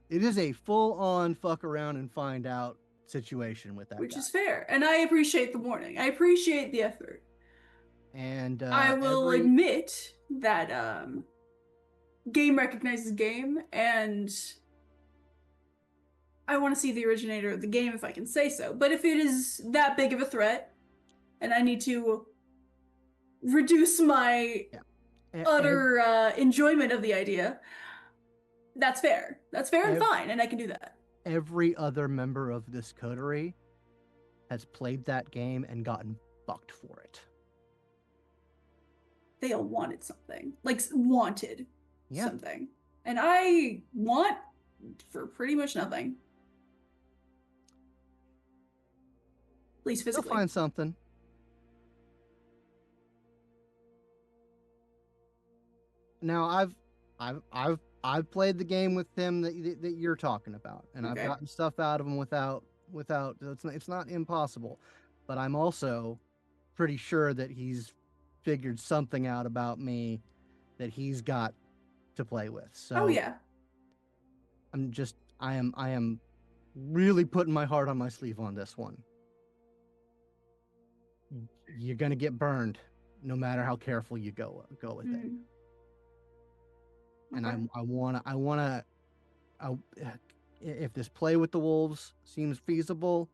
it is a full-on fuck around and find out situation with that which guy. is fair. And I appreciate the warning. I appreciate the effort. And I will admit that game recognizes game, and I want to see the originator of the game if I can say so. But if it is that big of a threat, and I need to reduce my utter enjoyment of the idea, that's fair. That's fair and fine, and I can do that. Every other member of this coterie has played that game and gotten fucked for it. They all wanted something. Like, wanted something. And I want for pretty much nothing. At least physically. They'll find something. Now I've played the game with him that you're talking about, and I've gotten stuff out of him without it's not impossible, but I'm also pretty sure that he's figured something out about me that he's got to play with. So I am really putting my heart on my sleeve on this one. You're gonna get burned no matter how careful you go with it. And I wanna if this play with the wolves seems feasible,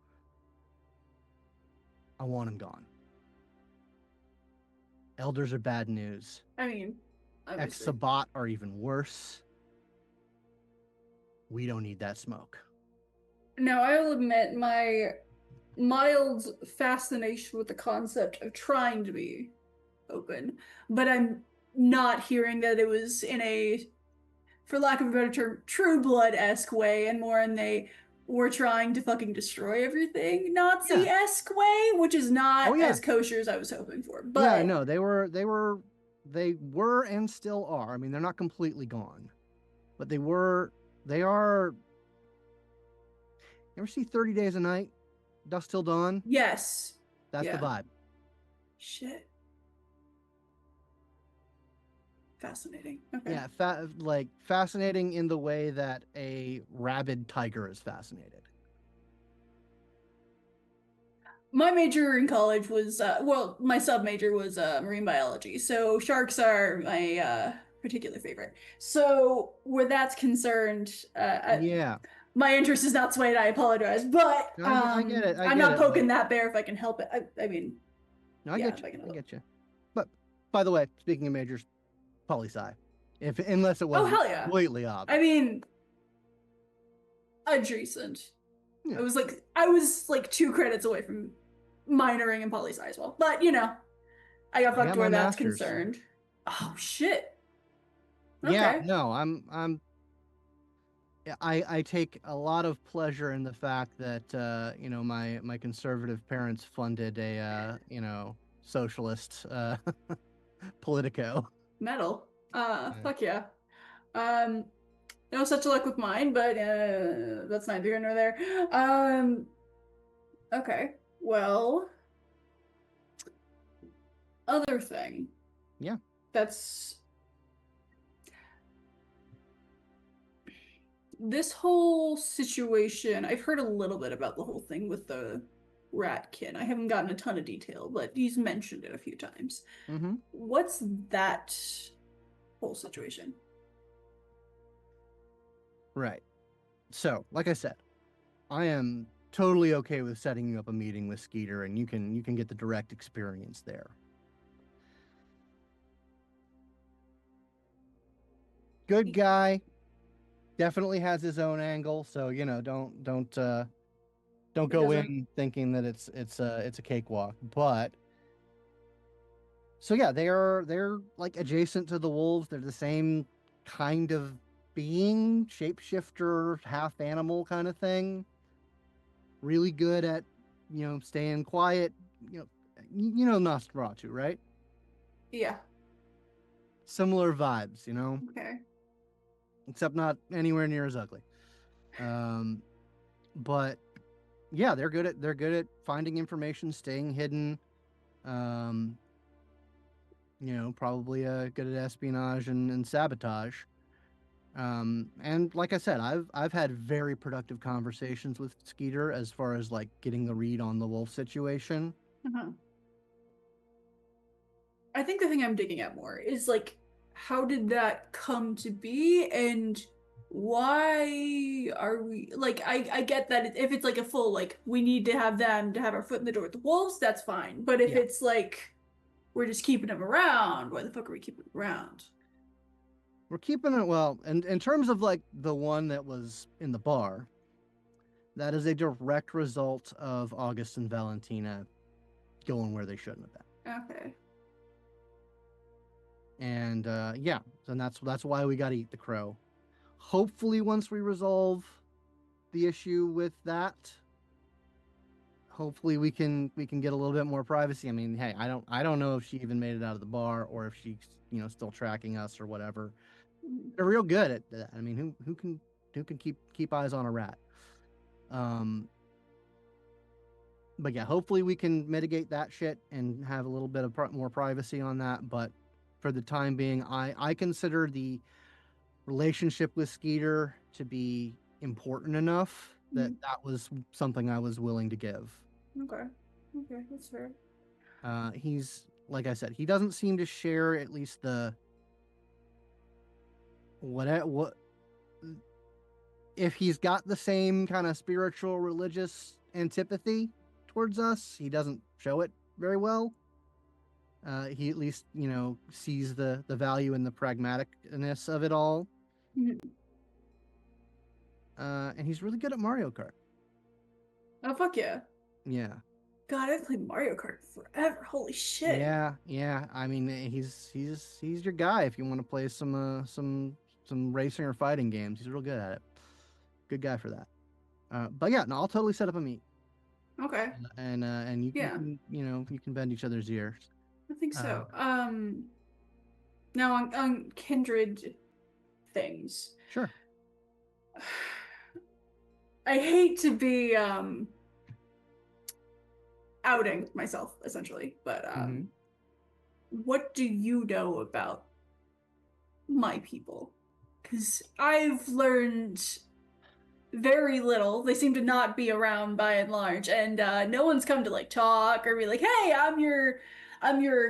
I want him gone. Elders are bad news. I mean, Ex-Sabbat are even worse. We don't need that smoke. Now, I will admit my mild fascination with the concept of trying to be open, but I'm not hearing that it was in a, for lack of a better term, True Blood-esque way, and more in they were trying to fucking destroy everything Nazi-esque way, which is not as kosher as I was hoping for. But yeah, no, they were and still are. I mean, they're not completely gone, but they are. You ever see 30 Days a Night? Dusk Till Dawn? Yes. That's the vibe. Shit. Fascinating. Okay. Yeah, fascinating in the way that a rabid tiger is fascinated. My major in college was my sub major was marine biology, so sharks are my particular favorite. So where that's concerned, Yeah, my interest is not swayed. I apologize, but I get it. I'm not poking that bear if I can help it. I mean, No, I yeah, get if you. I can I help. get you. But by the way, speaking of majors, poli sci, unless it Oh wasn't hell yeah! completely I obvious. mean, adjacent. Yeah. I was like 2 credits away from minoring in poli sci as well, but you know, I got I fucked got my where that's master's. concerned. Oh shit. Yeah, Okay. no, I take a lot of pleasure in the fact that my conservative parents funded a socialist Politico. Metal. Yeah. Fuck yeah. Um, no such luck with mine, but that's neither here nor there. Okay. Well, other thing. Yeah. That's this whole situation. I've heard a little bit about the whole thing with the ratkin. I haven't gotten a ton of detail, but he's mentioned it a few times. Mm-hmm. What's that whole situation? Right. So, like I said, I am totally okay with setting you up a meeting with Skeeter, and you can get the direct experience there. Good guy, definitely has his own angle, so don't He go doesn't. in thinking that it's a cakewalk. But so yeah, they're like adjacent to the wolves. They're the same kind of being, shapeshifter, half animal kind of thing. Really good at staying quiet. Nosferatu, right? Yeah. Similar vibes, Okay. except not anywhere near as ugly. But yeah, they're good at finding information, staying hidden. Um, probably good at espionage and sabotage. And like I said, I've had very productive conversations with Skeeter as far as like getting the read on the wolf situation. Uh-huh. I think the thing I'm digging at more is like, how did that come to be, and why are we like? I get that if it's like a full like we need to have them to have our foot in the door with the wolves, that's fine. But if Yeah. it's like we're just keeping them around, why the fuck are we keeping them around? We're keeping it well, and in terms of like the one that was in the bar, that is a direct result of August and Valentina going where they shouldn't have been. Okay. And yeah, and that's why we got to eat the crow. Hopefully, once we resolve the issue with that, hopefully we can get a little bit more privacy. I mean, hey, I don't know if she even made it out of the bar or if she's still tracking us or whatever. They're real good at that. I mean, who can keep eyes on a rat? But yeah, hopefully we can mitigate that shit and have a little bit of more privacy on that. But for the time being, I consider the relationship with Skeeter to be important enough that was something I was willing to give. Okay. Okay, that's fair. He's, like I said, he doesn't seem to share at least the what if he's got the same kind of spiritual religious antipathy towards us. He doesn't show it very well. He at least sees the value in the pragmaticness of it all. And he's really good at Mario Kart. Oh fuck yeah. Yeah. God, I've played Mario Kart forever. Holy shit. Yeah. I mean, he's your guy if you want to play some racing or fighting games. He's real good at it. Good guy for that. But yeah, no, I'll totally set up a meet. Okay. And you Yeah. can you can bend each other's ears. I think so. Now on kindred things. Sure. I hate to be outing myself essentially, but what do you know about my people? Because I've learned very little. They seem to not be around by and large, and no one's come to like talk or be like, "Hey, I'm your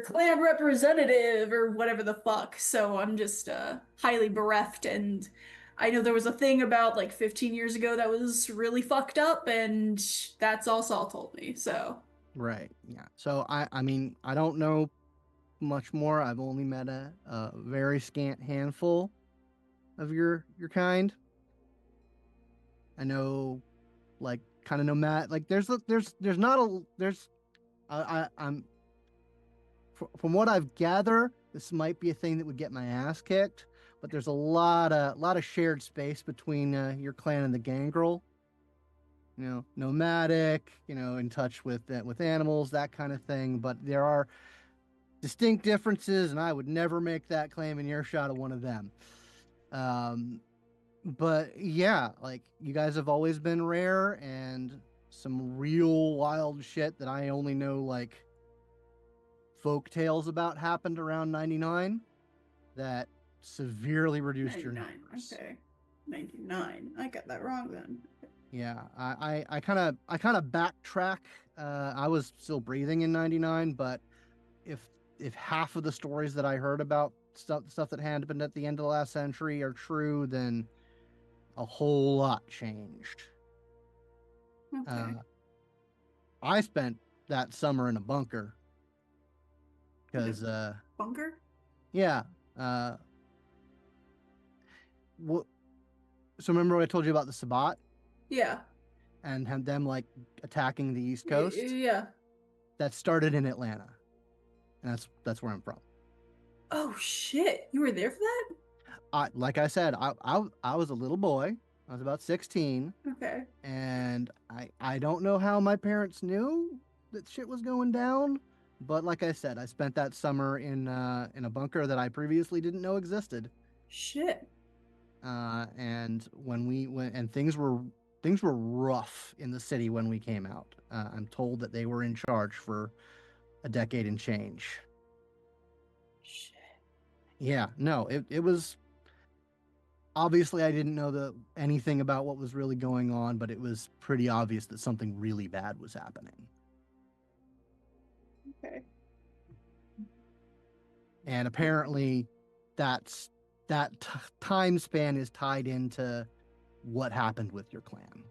clan representative," or whatever the fuck. So I'm just highly bereft. And I know there was a thing about like 15 years ago that was really fucked up, and that's all Saul told me. So Right. Yeah. So I mean, I don't know much more. I've only met a very scant handful of your kind. I know, like, kind of nomad. Like, there's not a there's I'm from what I've gathered, this might be a thing that would get my ass kicked. But there's a lot of shared space between your clan and the gangrel. You know, nomadic. You know, in touch with animals, that kind of thing. But there are distinct differences, and I would never make that claim in earshot of one of them. But yeah, like, you guys have always been rare, and some real wild shit that I only know like folk tales about happened around 99 that severely reduced your 99. numbers. Okay, 99. I got that wrong then. Yeah, I kind of backtrack. I was still breathing in 99, but if half of the stories that I heard about stuff that happened at the end of the last century are true, then a whole lot changed. Okay. I spent that summer in a bunker because Bunker? yeah. What? So remember what I told you about the Sabbat Yeah. and had them like attacking the East Coast? Yeah. That started in Atlanta, and that's where I'm from. Oh shit! You were there for that? Like I said, I was a little boy. I was about 16, Okay. and I don't know how my parents knew that shit was going down. But like I said, I spent that summer in a bunker that I previously didn't know existed. Shit. And when we went, and things were rough in the city when we came out. I'm told that they were in charge for a decade and change. Shit. Yeah, no, it was obviously I didn't know anything about what was really going on, but it was pretty obvious that something really bad was happening. Okay. And apparently that time span is tied into what happened with your clan.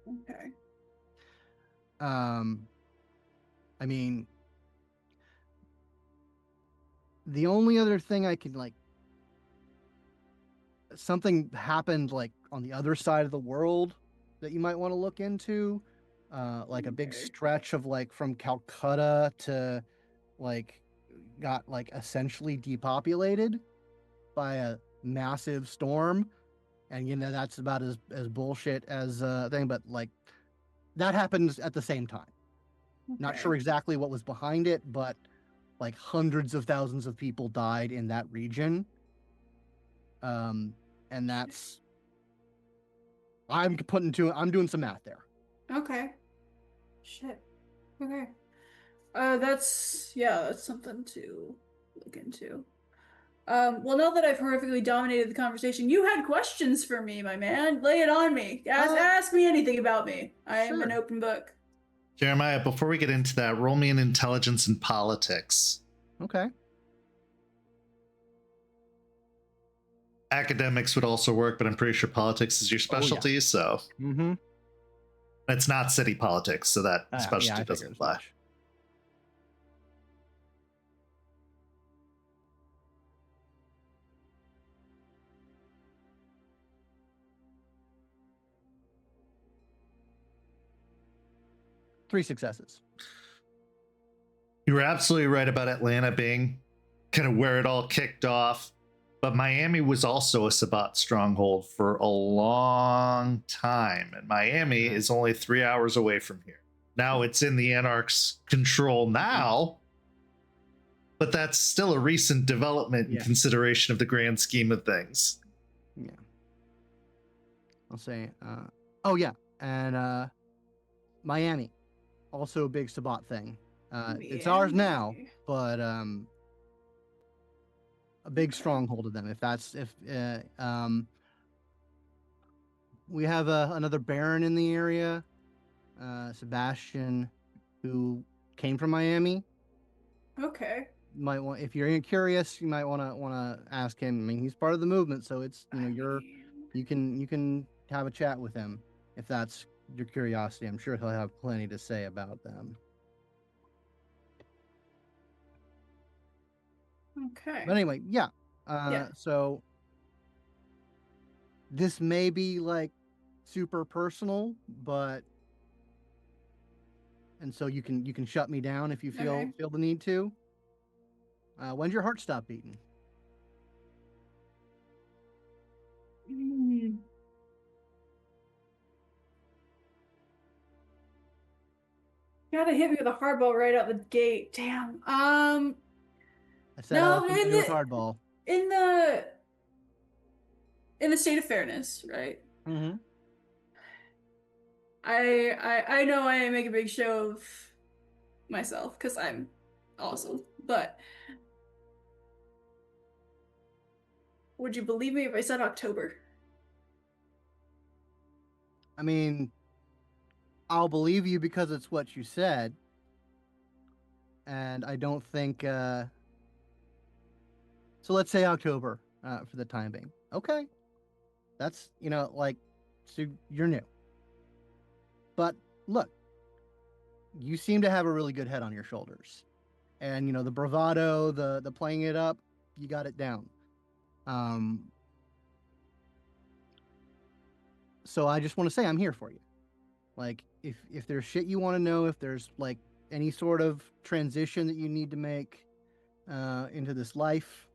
Okay. I mean, the only other thing I can like, something happened like on the other side of the world that you might want to look into, like a big Okay. stretch of like from Calcutta to like got like essentially depopulated by a massive storm. And you know, that's about as bullshit as a thing, but like that happens at the same time. Not Okay. sure exactly what was behind it, but like hundreds of thousands of people died in that region. And that's I'm doing some math there. Okay. Shit. Okay. That's something to look into. Well, now that I've horrifically dominated the conversation, you had questions for me, my man. Lay it on me. Ask me anything about me. I am an Sure. open book. Jeremiah, before we get into that, roll me an intelligence and politics. Okay. Academics would also work, but I'm pretty sure politics is your specialty, so Mm-hmm. it's not city politics, so that specialty I doesn't figured as apply. much. Three successes. You were absolutely right about Atlanta being kind of where it all kicked off, but Miami was also a Sabbat stronghold for a long time, and Miami is only 3 hours away from here. Now it's in the Anarchs' control now, but that's still a recent development in consideration of the grand scheme of things. Yeah. I'll say, oh yeah, and Miami, also a big Sabbat thing. It's ours now, but a big stronghold of them. We have another Baron in the area, Sebastian, who came from Miami. Okay. Might want, if you're curious, you might want to ask him. I mean, he's part of the movement, so it's you can have a chat with him if that's your curiosity. I'm sure he'll have plenty to say about them. Okay. But anyway, yeah. Yeah. So this may be like super personal, but and so you can shut me down if you feel the need to. When's your heart stop beating? Gotta hit me with a hardball right out the gate. Damn. I said No, I do with hardball. in the state of fairness, right? Mm-hmm. I know I make a big show of myself because I'm awesome, but would you believe me if I said October? I mean, I'll believe you because it's what you said, and I don't think. So let's say October for the time being. Okay, that's so you're new. But look, you seem to have a really good head on your shoulders, and the bravado, the playing it up, you got it down. So I just want to say I'm here for you. Like if there's shit you want to know, if there's like any sort of transition that you need to make into this life,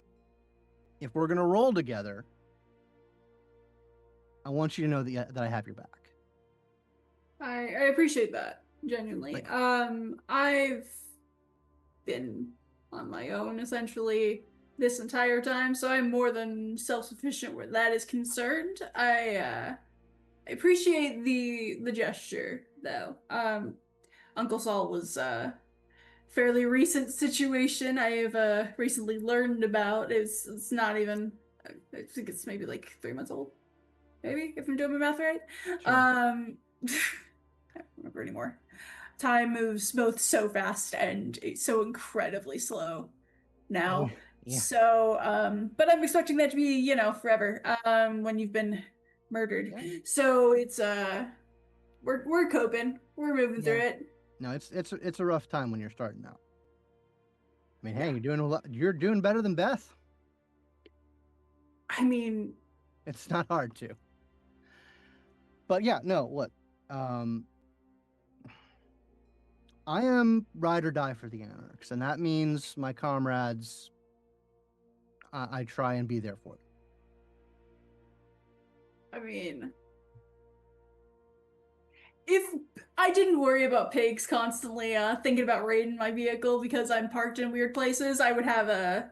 if we're gonna roll together, I want you to know that I have your back. I appreciate that, genuinely. Like, I've been on my own essentially this entire time, so I'm more than self-sufficient where that is concerned. I appreciate the gesture though. Uncle Saul was fairly recent situation I have recently learned about. It's not even, I think it's maybe like 3 months old, maybe, if I'm doing my math right. Sure. I don't remember anymore. Time moves both so fast and so incredibly slow now. Oh, yeah. So, but I'm expecting that to be, forever, when you've been murdered. Yeah. So it's, we're coping. We're moving through it. No, it's a rough time when you're starting out. I mean, hey, you're doing better than Beth. I mean, It's not hard to. But yeah, no, look, I am ride or die for the Anarchs, and that means my comrades, I try and be there for them. I mean, if I didn't worry about pigs constantly thinking about raiding my vehicle because I'm parked in weird places, I would have a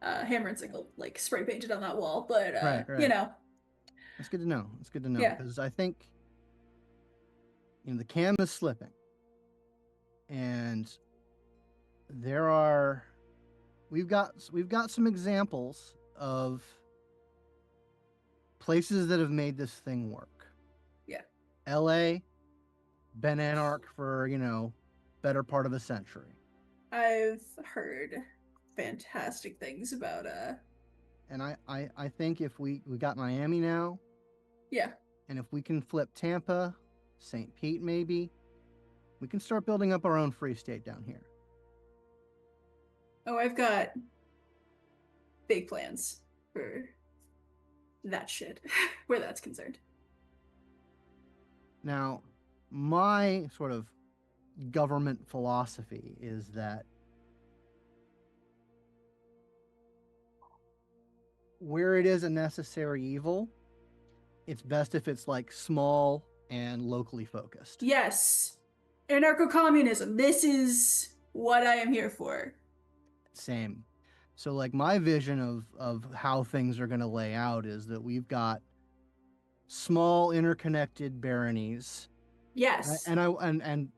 hammer and sickle like spray painted on that wall. But Right. That's good to know. It's good to know because I think the cam is slipping, and we've got some examples of places that have made this thing work. Yeah. LA, been Anarch for, better part of a century. I've heard fantastic things about and I think if we got Miami now. Yeah. And if we can flip Tampa, St. Pete maybe, we can start building up our own free state down here. Oh, I've got big plans for that shit, where that's concerned. Now, my sort of government philosophy is that where it is a necessary evil, it's best if it's like small and locally focused. Yes. Anarcho-communism. This is what I am here for. Same. So like my vision of how things are going to lay out is that we've got small interconnected baronies. Yes. And I'm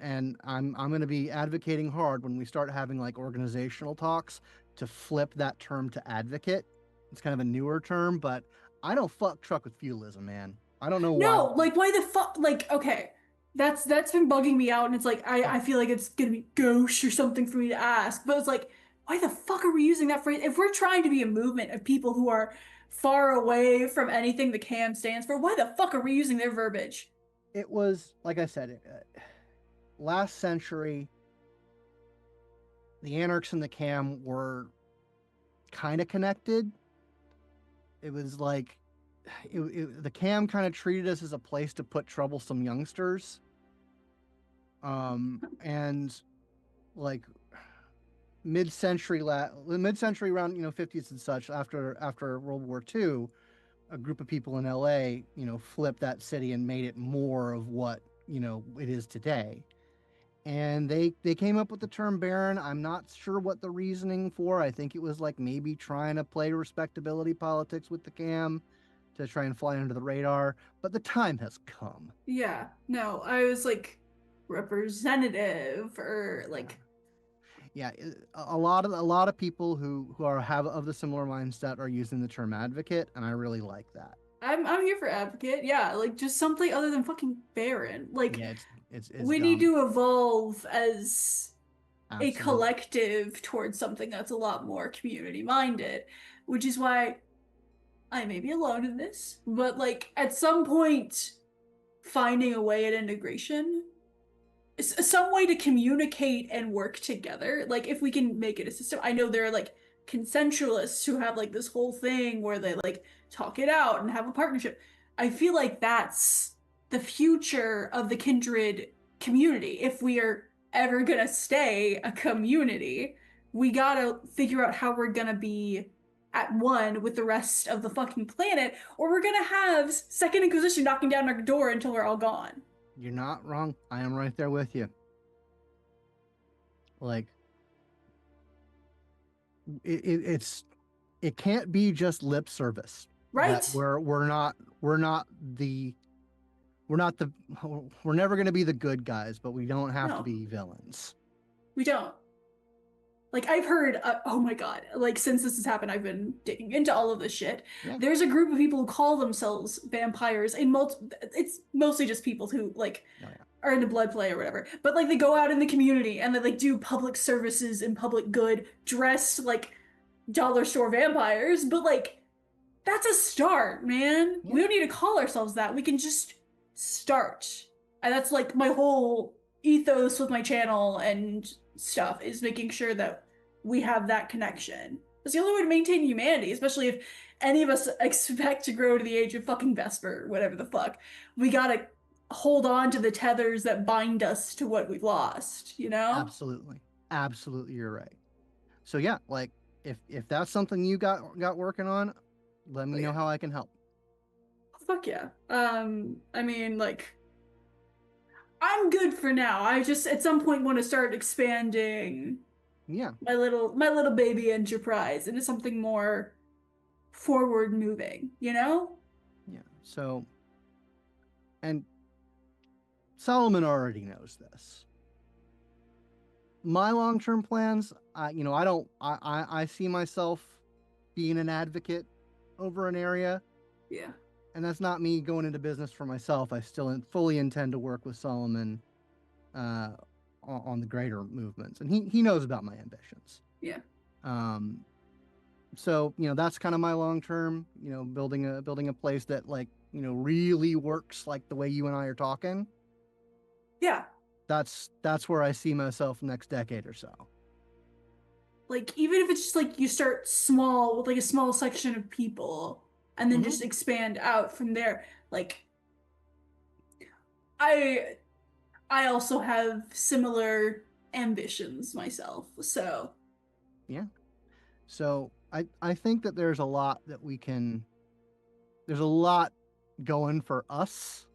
going to be advocating hard when we start having like organizational talks to flip that term to advocate. It's kind of a newer term, but I don't fuck truck with feudalism, man. I don't know why. No, like why the fuck? Like, okay, that's been bugging me out, and it's like I feel like it's gonna be gauche or something for me to ask, but it's like, why the fuck are we using that phrase? If we're trying to be a movement of people who are far away from anything the CAM stands for, why the fuck are we using their verbiage? It was, like I said, last century, the anarchs and the CAM were kind of connected. It was like the CAM kind of treated us as a place to put troublesome youngsters. And like mid-century around 50s and such, after World War II, a group of people in LA flipped that city and made it more of what it is today. And they came up with the term Baron. I'm not sure what the reasoning for. I think it was like maybe trying to play respectability politics with the CAM to try and fly under the radar. But the time has come. Yeah, no, I was like representative or like Yeah, a lot of people who have of the similar mindset are using the term advocate, and I really like that. I'm here for advocate. Yeah, like just something other than fucking Baron. Like Yeah, it's we need dumb. to evolve as a Absolutely. collective towards something that's a lot more community minded, which is why I may be alone in this, but like at some point, finding a way at integration, some way to communicate and work together. Like if we can make it a system, I know there are like consensualists who have like this whole thing where they like talk it out and have a partnership. I feel like that's the future of the kindred community. If we are ever gonna stay a community, we gotta figure out how we're gonna be at one with the rest of the fucking planet, or we're gonna have Second Inquisition knocking down our door until we're all gone. You're not wrong. I am right there with you. Like it can't be just lip service. Right? That we're never going to be the good guys, but we don't have to No. be villains. We don't. Like I've heard, oh my god! Like since this has happened, I've been digging into all of this shit. Yeah. There's a group of people who call themselves vampires. It's mostly just people who like are into blood play or whatever. But like they go out in the community and they like do public services and public good, dressed like dollar store vampires. But like that's a start, man. Yeah. We don't need to call ourselves that. We can just start, and that's like my whole ethos with my channel and stuff is making sure that we have that connection. It's the only way to maintain humanity, especially if any of us expect to grow to the age of fucking Vesper, whatever the fuck. We gotta hold on to the tethers that bind us to what we've lost, you know? Absolutely, you're right. So yeah, like if that's something you got working on, let me know how I can help. Fuck yeah. I mean, like, I'm good for now. I just at some point want to start expanding my little baby enterprise into something more forward moving, you know? Yeah. So, and Solomon already knows this. My long-term plans, I see myself being an advocate over an area. Yeah. And that's not me going into business for myself. I still fully intend to work with Solomon on the greater movements, and he knows about my ambitions. Yeah. So that's kind of my long term. Building a place that really works like the way you and I are talking. Yeah. That's where I see myself next decade or so. Like even if it's just like you start small with like a small section of people and then just expand out from there. Like I also have similar ambitions myself. So yeah. So I think that there's a lot going for us.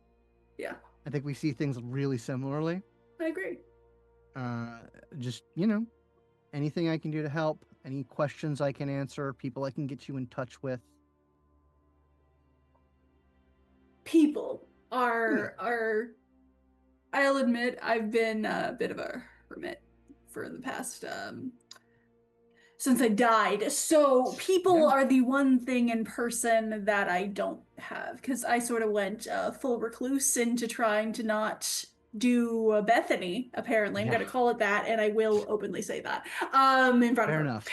Yeah. I think we see things really similarly. I agree. Just, anything I can do to help, any questions I can answer, people I can get you in touch with. People are I'll admit I've been a bit of a hermit for the past since I died. So people Yeah. are the one thing in person that I don't have, because I sort of went full recluse into trying to not do Bethany. Apparently, I'm Yeah. gonna call it that, and I will openly say that in front Fair of her. enough.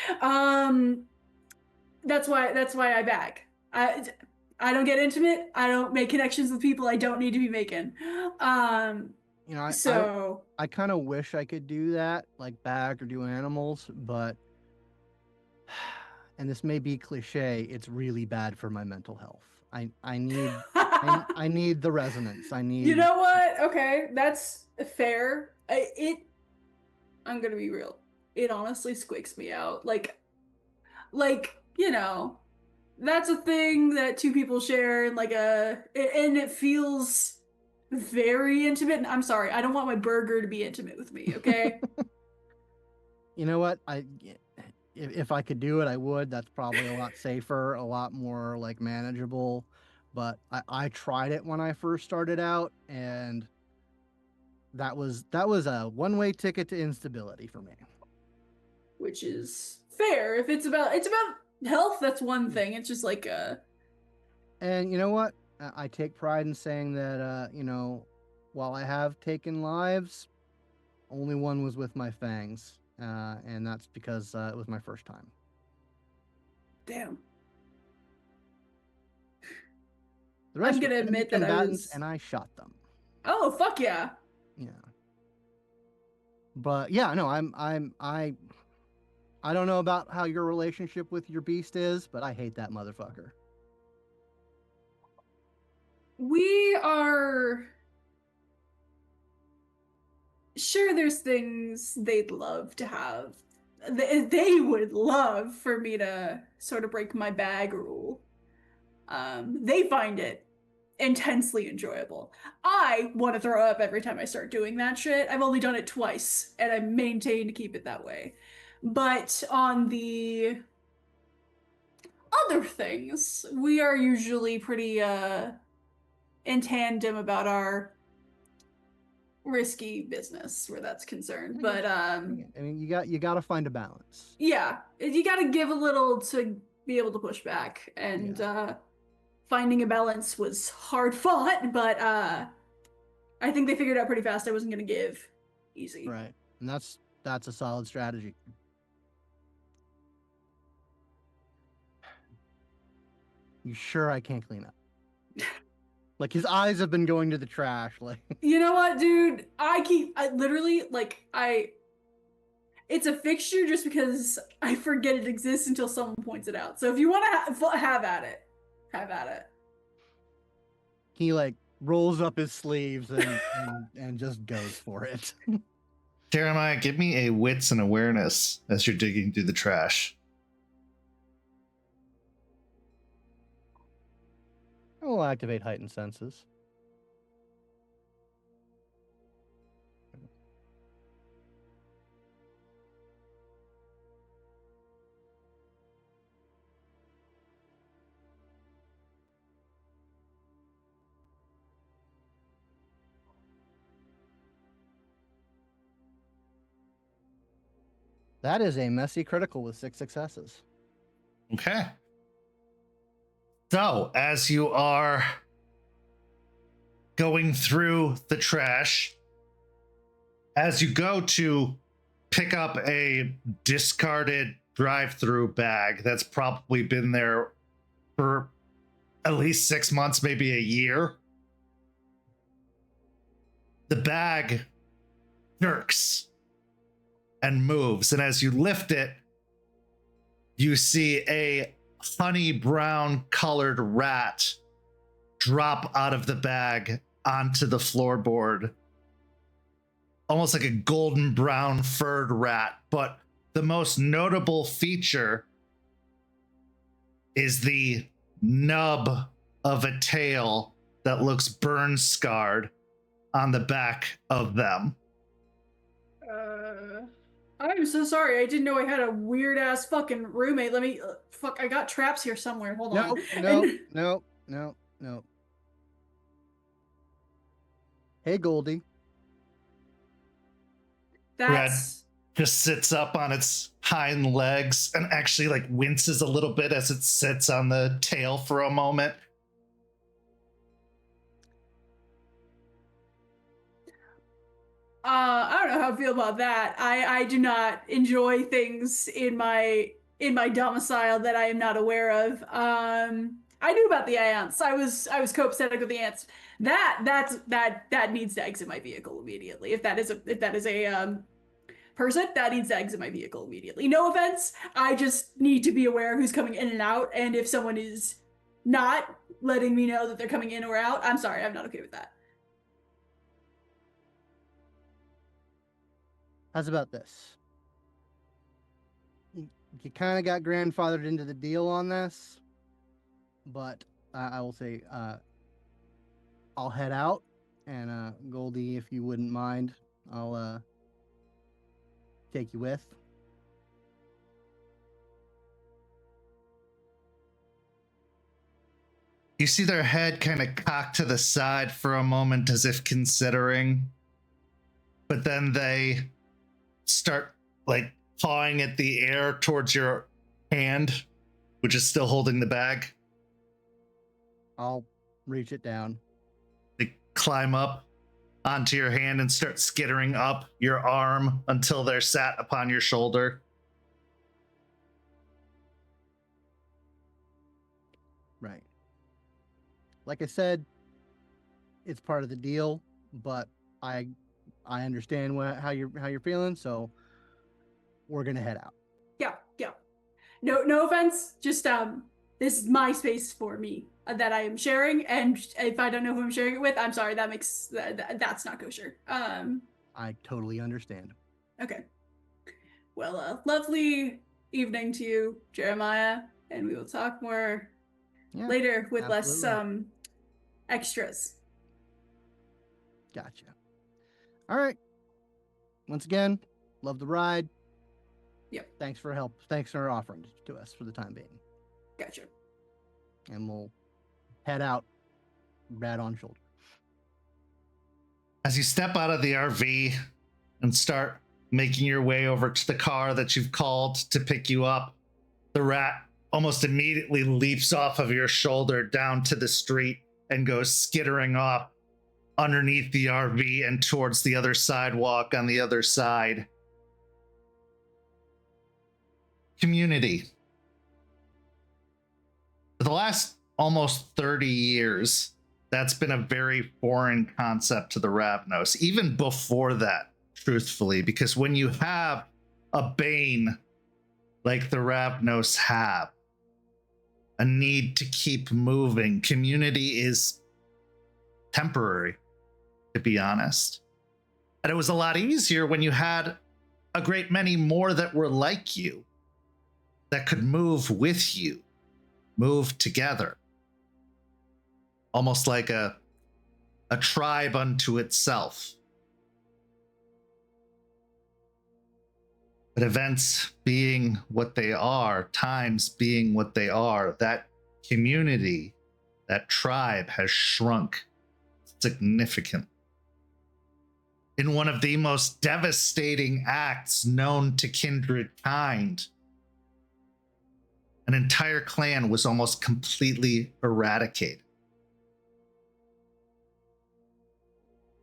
That's why I bag. I don't get intimate. I don't make connections with people I don't need to be making. You know, So I kind of wish I could do that, like bag or do animals, but and this may be cliche, it's really bad for my mental health. I need I need the resonance. I need You know what? Okay, that's fair. I'm gonna be real. It honestly squeaks me out. Like you know, that's a thing that two people share, and and it feels very intimate. And I'm sorry, I don't want my burger to be intimate with me. Okay. You know what? If I could do it, I would. That's probably a lot safer, a lot more like manageable. But I tried it when I first started out, and that was a one-way ticket to instability for me. Which is fair. If it's about health, that's one thing. It's just like And you know what? I take pride in saying that while I have taken lives, only one was with my fangs, and that's because it was my first time. damn. The rest I'm gonna were enemy admit that I combatants, was. and I shot them. Oh fuck yeah! Yeah. But yeah, no, I don't know about how your relationship with your beast is, but I hate that motherfucker. We are sure there's things they'd love to have. They would love for me to sort of break my bag rule. They find it intensely enjoyable. I want to throw up every time I start doing that shit. I've only done it twice, and I maintain to keep it that way. But on the other things, we are usually pretty in tandem about our risky business where that's concerned. But I mean, you got to find a balance. yeah, you got to give a little to be able to push back, and finding a balance was hard fought, but I think they figured out pretty fast I wasn't going to give easy. Right. And that's a solid strategy. You sure I can't clean up? Like his eyes have been going to the trash. Like You know what, dude? I literally it's a fixture just because I forget it exists until someone points it out. So if you want to have at it, have at it. he like rolls up his sleeves and just goes for it. Jeremiah, give me a wits and awareness as you're digging through the trash. I will activate heightened senses. That is a messy critical with 6 successes. Okay. So, as you are going through the trash, as you go to pick up a discarded drive-through bag that's probably been there for at least 6 months, maybe a year, the bag jerks and moves, and as you lift it, you see a honey brown colored rat drop out of the bag onto the floorboard, almost like a golden brown furred rat. But the most notable feature is the nub of a tail that looks burn scarred on the back of them. I'm so sorry. I didn't know I had a weird ass fucking roommate. Let me fuck. I got traps here somewhere. Hold on. No. Hey, Goldie. That's Just sits up on its hind legs and actually like winces a little bit as it sits on the tail for a moment. I don't know how I feel about that. I do not enjoy things in my domicile that I am not aware of. I knew about the ants. I was copacetic with the ants. That needs to exit my vehicle immediately. If that is a person, that needs to exit my vehicle immediately. No offense. I just need to be aware who's coming in and out, and if someone is not letting me know that they're coming in or out, I'm sorry, I'm not okay with that. How's about this? You kind of got grandfathered into the deal on this, but I will say I'll head out, and Goldie, if you wouldn't mind, I'll take you with. You see their head kind of cocked to the side for a moment as if considering, but then they start like pawing at the air towards your hand, which is still holding the bag. I'll reach it down. They climb up onto your hand and start skittering up your arm until they're sat upon your shoulder. Right. Like I said, it's part of the deal, but I understand how you're feeling, so we're gonna head out. Yeah. No offense. Just this is my space for me that I am sharing, and if I don't know who I'm sharing it with, I'm sorry. That's not kosher. I totally understand. Okay. Well, lovely evening to you, Jeremiah, and we will talk more later with absolutely. less extras. Gotcha. All right. Once again, love the ride. Yep. Thanks for help. Thanks for offering to us for the time being. Gotcha. And we'll head out, rat on shoulder. As you step out of the RV and start making your way over to the car that you've called to pick you up, the rat almost immediately leaps off of your shoulder down to the street and goes skittering off underneath the RV and towards the other sidewalk on the other side. Community. For the last almost 30 years, that's been a very foreign concept to the Ravnos, even before that, truthfully, because when you have a bane like the Ravnos have, a need to keep moving, community is temporary, to be honest. And it was a lot easier when you had a great many more that were like you, that could move with you, move together. Almost like a tribe unto itself. But events being what they are, times being what they are, that community, that tribe has shrunk significantly. In one of the most devastating acts known to kindred kind, an entire clan was almost completely eradicated.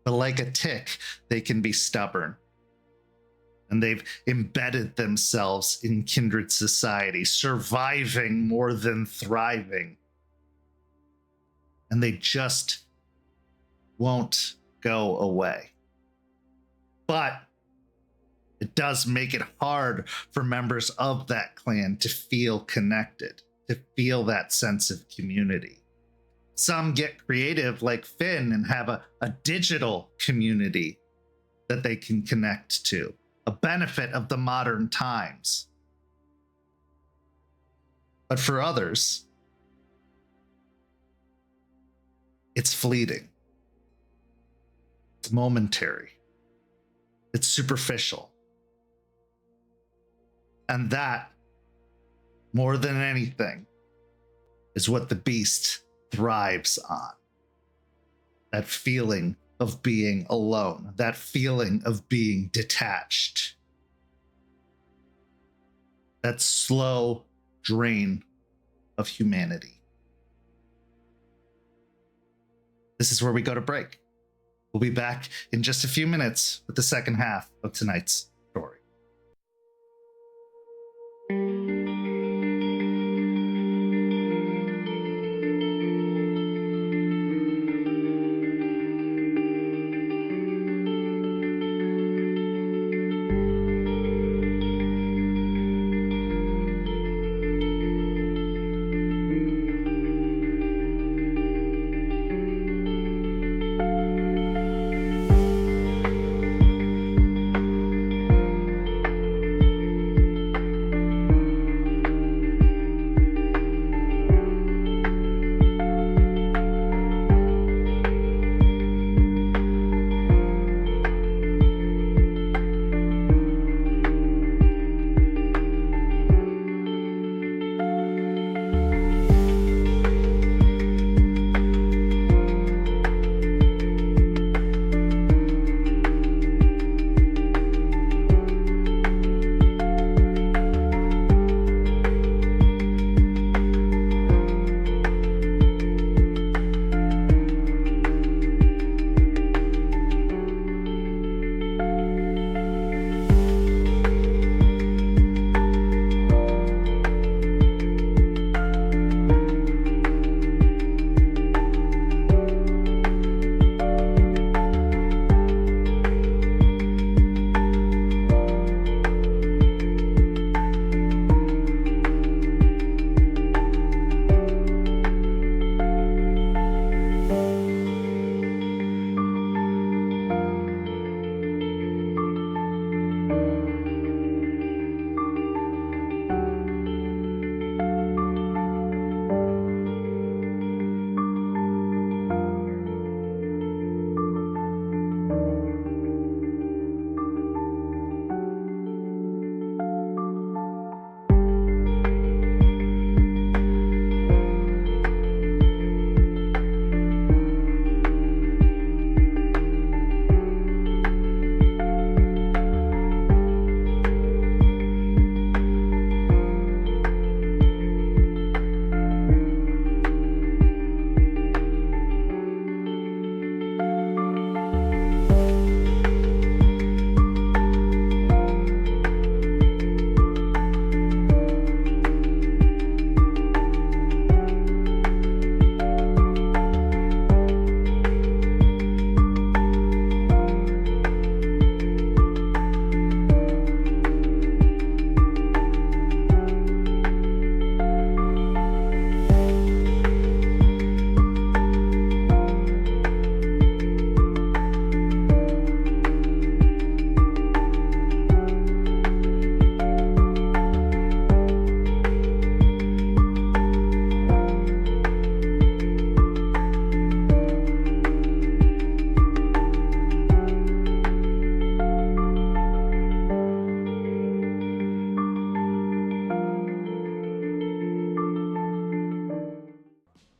But like a tick, they can be stubborn. And they've embedded themselves in kindred society, surviving more than thriving. And they just won't go away. But it does make it hard for members of that clan to feel connected, to feel that sense of community. Some get creative like Finn and have a digital community that they can connect to, a benefit of the modern times. But for others, it's fleeting. It's momentary. It's superficial. And that, more than anything, is what the beast thrives on. That feeling of being alone, that feeling of being detached. that slow drain of humanity. This is where we go to break. We'll be back in just a few minutes with the second half of tonight's story.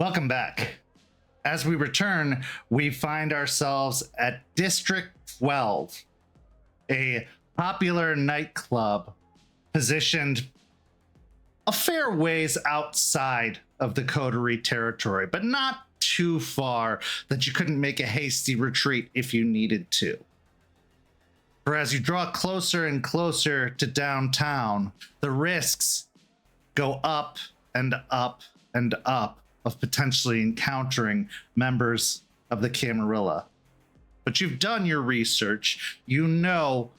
Welcome back. As we return, we find ourselves at District 12, a popular nightclub positioned a fair ways outside of the Coterie territory, but not too far that you couldn't make a hasty retreat if you needed to. For as you draw closer and closer to downtown, the risks go up and up and up of potentially encountering members of the Camarilla. But you've done your research. You know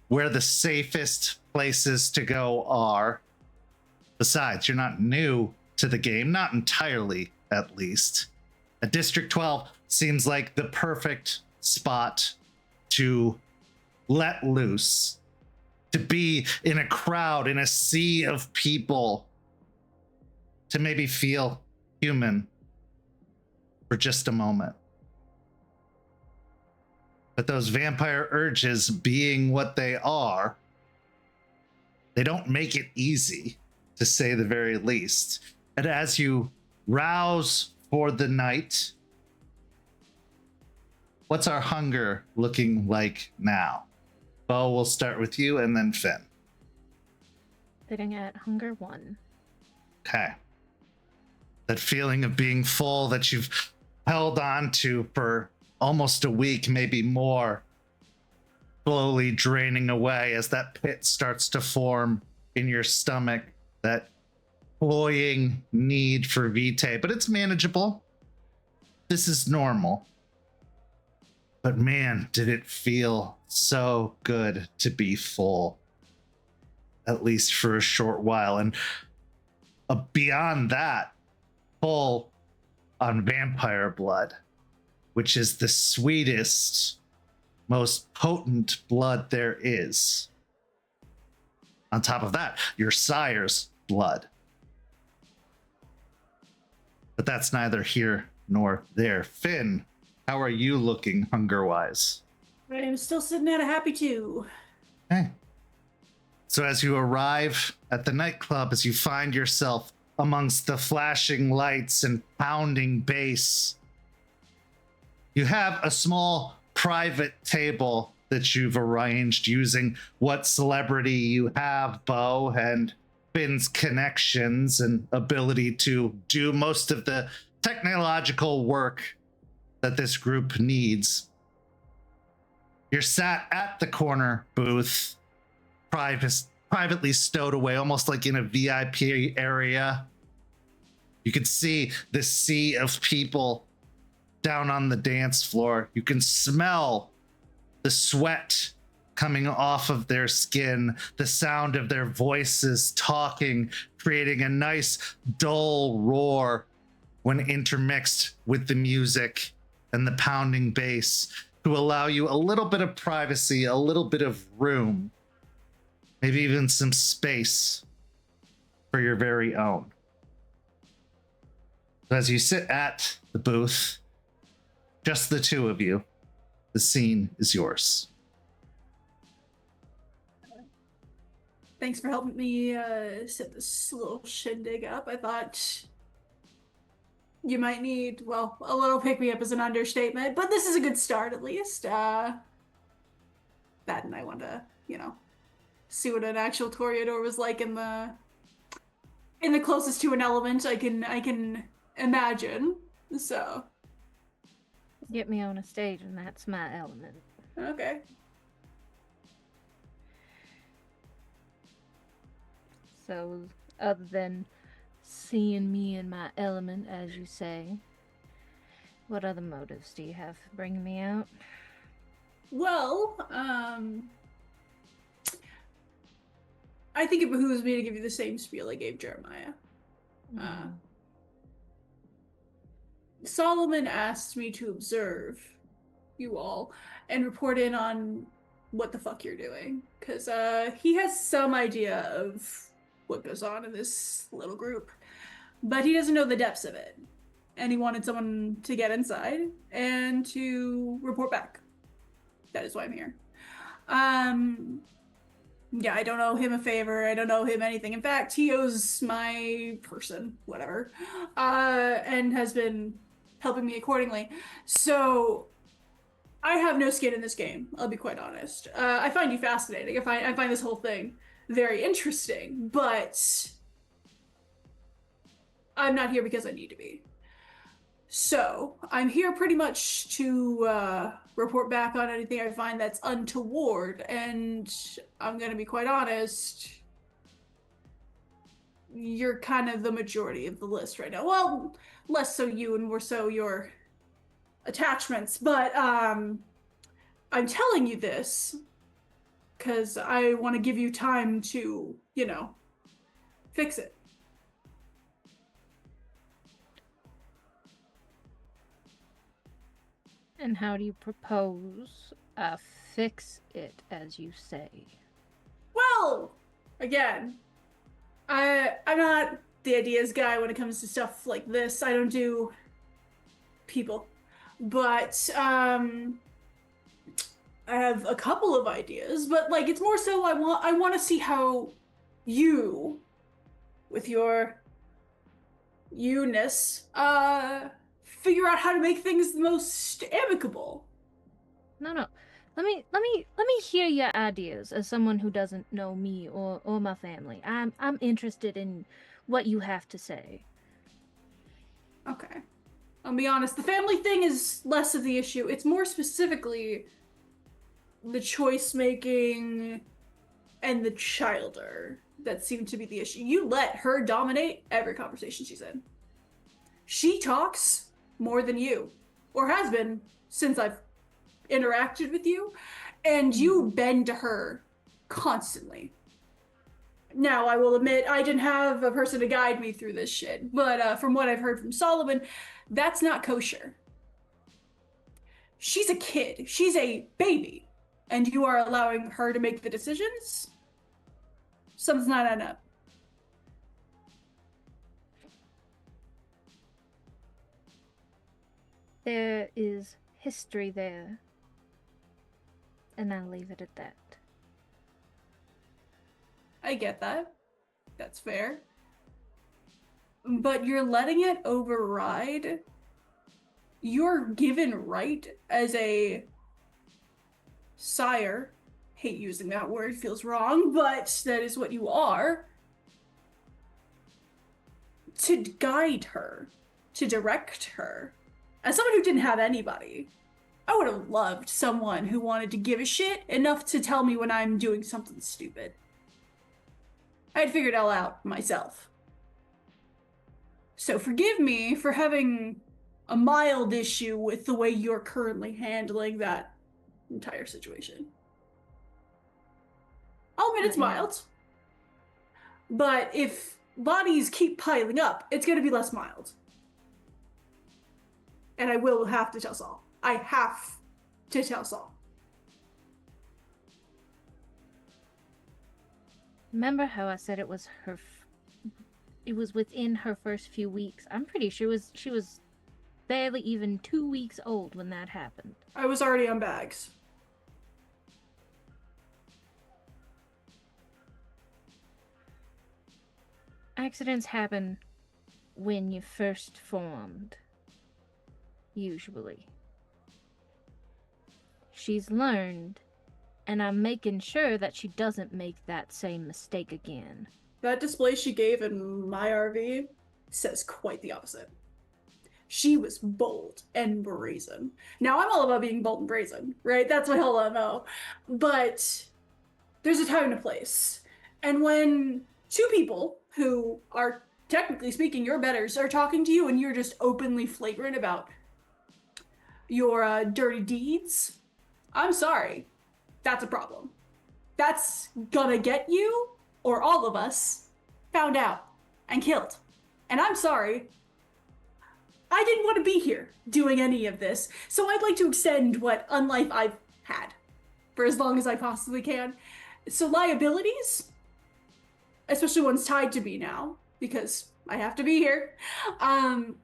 where the safest places to go are. Besides, you're not new to the game, not entirely at least. District 12 seems like the perfect spot to let loose, to be in a crowd, in a sea of people, to maybe feel human for just a moment. But those vampire urges, being what they are, they don't make it easy, to say the very least. And as you rouse for the night, what's our hunger looking like now? Beau, we'll start with you and then Finn. sitting at hunger 1. Okay. That feeling of being full that you've held on to for almost a week, maybe more, slowly draining away as that pit starts to form in your stomach, that cloying need for vitae, but it's manageable. This is normal. But man, did it feel so good to be full, at least for a short while. And beyond that, full on vampire blood, which is the sweetest, most potent blood there is. On top of that, your sire's blood. But that's neither here nor there. Finn, how are you looking hunger-wise? I am still sitting at a happy 2. Okay. So as you arrive at the nightclub, as you find yourself amongst the flashing lights and pounding bass, you have a small private table that you've arranged using what celebrity you have, Beau, and Finn's connections and ability to do most of the technological work that this group needs. You're sat at the corner booth, privately stowed away, almost like in a VIP area. You can see the sea of people down on the dance floor. You can smell the sweat coming off of their skin, the sound of their voices talking, creating a nice dull roar when intermixed with the music and the pounding bass to allow you a little bit of privacy, a little bit of room, maybe even some space for your very own. So as you sit at the booth, just the two of you, the scene is yours. Thanks for helping me set this little shindig up. I thought you might need, well, a little pick-me-up is an understatement, but this is a good start at least. That and I want to, see what an actual toreador was like in the closest to an element I can imagine. So Get me on a stage and that's my element. okay. So, other than seeing me in my element, as you say, what other motives do you have for bringing me out? Well, I think it behooves me to give you the same spiel I gave Jeremiah. Solomon asked me to observe you all and report in on what the fuck you're doing, because he has some idea of what goes on in this little group, but he doesn't know the depths of it, and he wanted someone to get inside and to report back. That is why I'm here. Yeah, I don't owe him a favor. I don't owe him anything. In fact, he owes my person, whatever, and has been helping me accordingly. So I have no skin in this game, I'll be quite honest. I find you fascinating. I find this whole thing very interesting, but I'm not here because I need to be. So I'm here pretty much to report back on anything I find that's untoward, and I'm gonna be quite honest, you're kind of the majority of the list right now. Well, less so you and more so your attachments, but I'm telling you this because I want to give you time to, fix it. And how do you propose fix it, as you say? Well, again, I'm not the ideas guy when it comes to stuff like this. I don't do people. But I have a couple of ideas, but it's more so I want to see how you, with your you-ness, figure out how to make things the most amicable. No. Let me hear your ideas as someone who doesn't know me or my family. I'm interested in what you have to say. Okay. I'll be honest, the family thing is less of the issue. It's more specifically the choice making and the childer that seem to be the issue. You let her dominate every conversation she's in. She talks more than you, or has been since I've interacted with you, and you bend to her constantly. Now, I will admit, I didn't have a person to guide me through this shit, but from what I've heard from Solomon, that's not kosher. She's a kid. She's a baby. And you are allowing her to make the decisions? Something's not adding up. There is history there. And I'll leave it at that. I get that. That's fair. But you're letting it override your given right as a sire. Hate using that word, feels wrong, but that is what you are. To guide her, to direct her. As someone who didn't have anybody, I would have loved someone who wanted to give a shit enough to tell me when I'm doing something stupid. I had figured it all out myself. So forgive me for having a mild issue with the way you're currently handling that entire situation. I'll admit it's mild. But if bodies keep piling up, it's going to be less mild. And I will have to tell Saul. I have to tell Saul. Remember how I said it was her? It was within her first few weeks. I'm pretty sure she was barely even 2 weeks old when that happened. I was already on bags. Accidents happen when you first formed. Usually. She's learned, and I'm making sure that she doesn't make that same mistake again. That display she gave in my RV says quite the opposite. She was bold and brazen. Now, I'm all about being bold and brazen, right? That's my whole MO. But there's a time and a place. And when two people who are, technically speaking, your betters are talking to you and you're just openly flagrant about your dirty deeds, I'm sorry. That's a problem. That's gonna get you, or all of us, found out and killed. And I'm sorry. I didn't want to be here doing any of this, so I'd like to extend what unlife I've had for as long as I possibly can. So liabilities, especially ones tied to me now, because I have to be here, are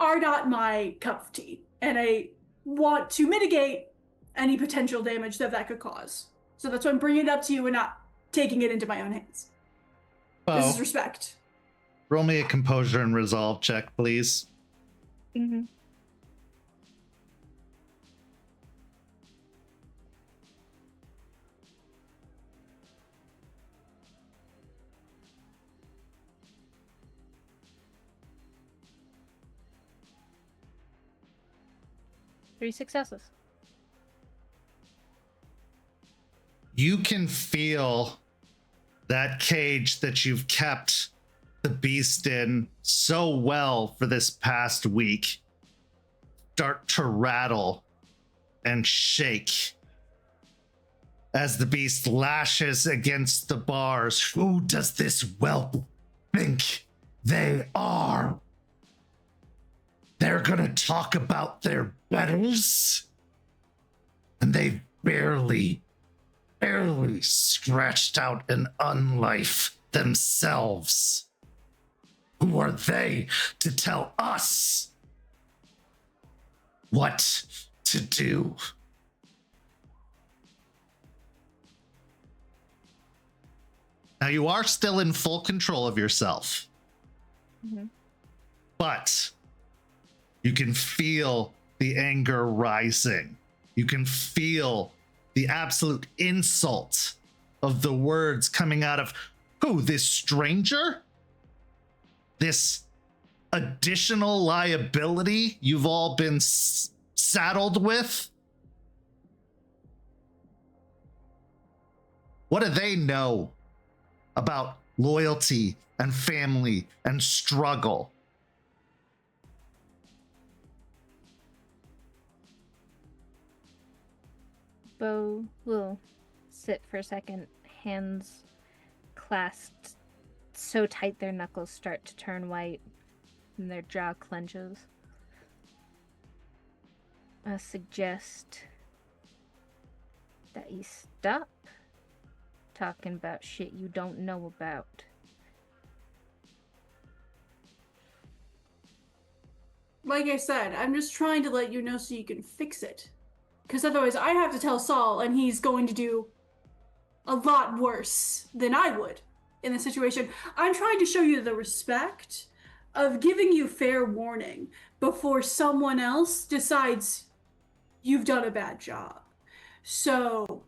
not my cup of tea. And I want to mitigate any potential damage that could cause. So that's why I'm bringing it up to you and not taking it into my own hands. Beau, This is respect. roll me a composure and resolve check, please. Mm-hmm. Three successes. You can feel that cage that you've kept the beast in so well for this past week start to rattle and shake as the beast lashes against the bars. Who does this whelp think they are? They're gonna talk about their betters, and they've barely scratched out an unlife themselves. Who are they to tell us what to do? Now, you are still in full control of yourself, but you can feel the anger rising You can feel the absolute insult of the words coming out of who? This stranger? This additional liability you've all been saddled with? What do they know about loyalty and family and struggle? Beau will sit for a second, hands clasped so tight their knuckles start to turn white and their jaw clenches. I suggest that you stop talking about shit you don't know about. Like I said, I'm just trying to let you know so you can fix it. Because otherwise I have to tell Saul and he's going to do a lot worse than I would in the situation. I'm trying to show you the respect of giving you fair warning before someone else decides you've done a bad job. So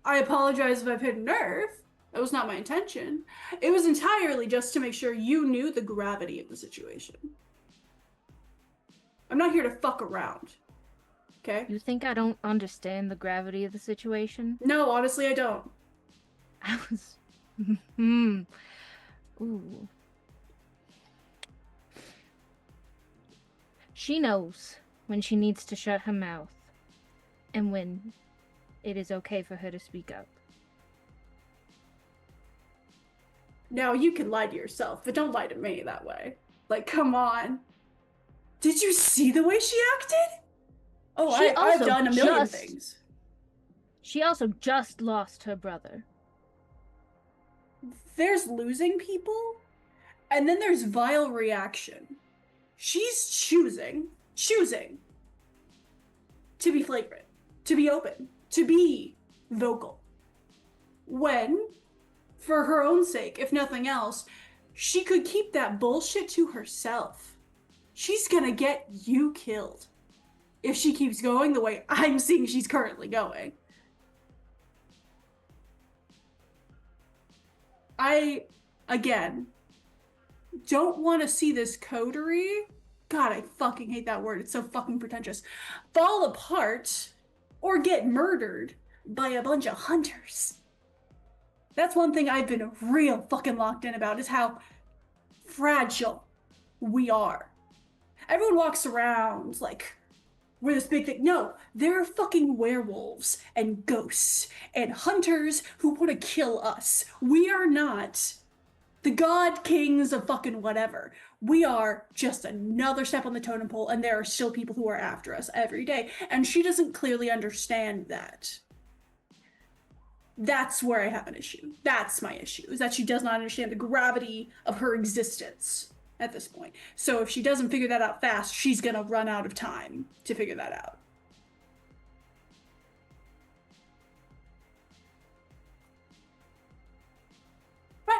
I apologize if I've hit a nerve. That was not my intention. It was entirely just to make sure you knew the gravity of the situation. I'm not here to fuck around. Okay? You think I don't understand the gravity of the situation? No, honestly, I don't. I was... Ooh. She knows when she needs to shut her mouth and when it is okay for her to speak up. Now, you can lie to yourself, but don't lie to me that way. Like, come on. Did you see the way she acted? Oh, I've done a million things. She also just lost her brother. There's losing people, and then there's vile reaction. She's choosing to be flagrant, to be open, to be vocal. When, for her own sake, if nothing else, she could keep that bullshit to herself. She's gonna get you killed if she keeps going the way I'm seeing she's currently going. I, again, don't want to see this coterie, God, I fucking hate that word, it's so fucking pretentious, fall apart or get murdered by a bunch of hunters. That's one thing I've been real fucking locked in about, is how fragile we are. Everyone walks around like we're this big thing. No, there are fucking werewolves and ghosts and hunters who want to kill us. We are not the god kings of fucking whatever. We are just another step on the totem pole, and there are still people who are after us every day. And she doesn't clearly understand that. That's where I have an issue. That's my issue, is that she does not understand the gravity of her existence at this point. So if she doesn't figure that out fast, she's gonna run out of time to figure that out. But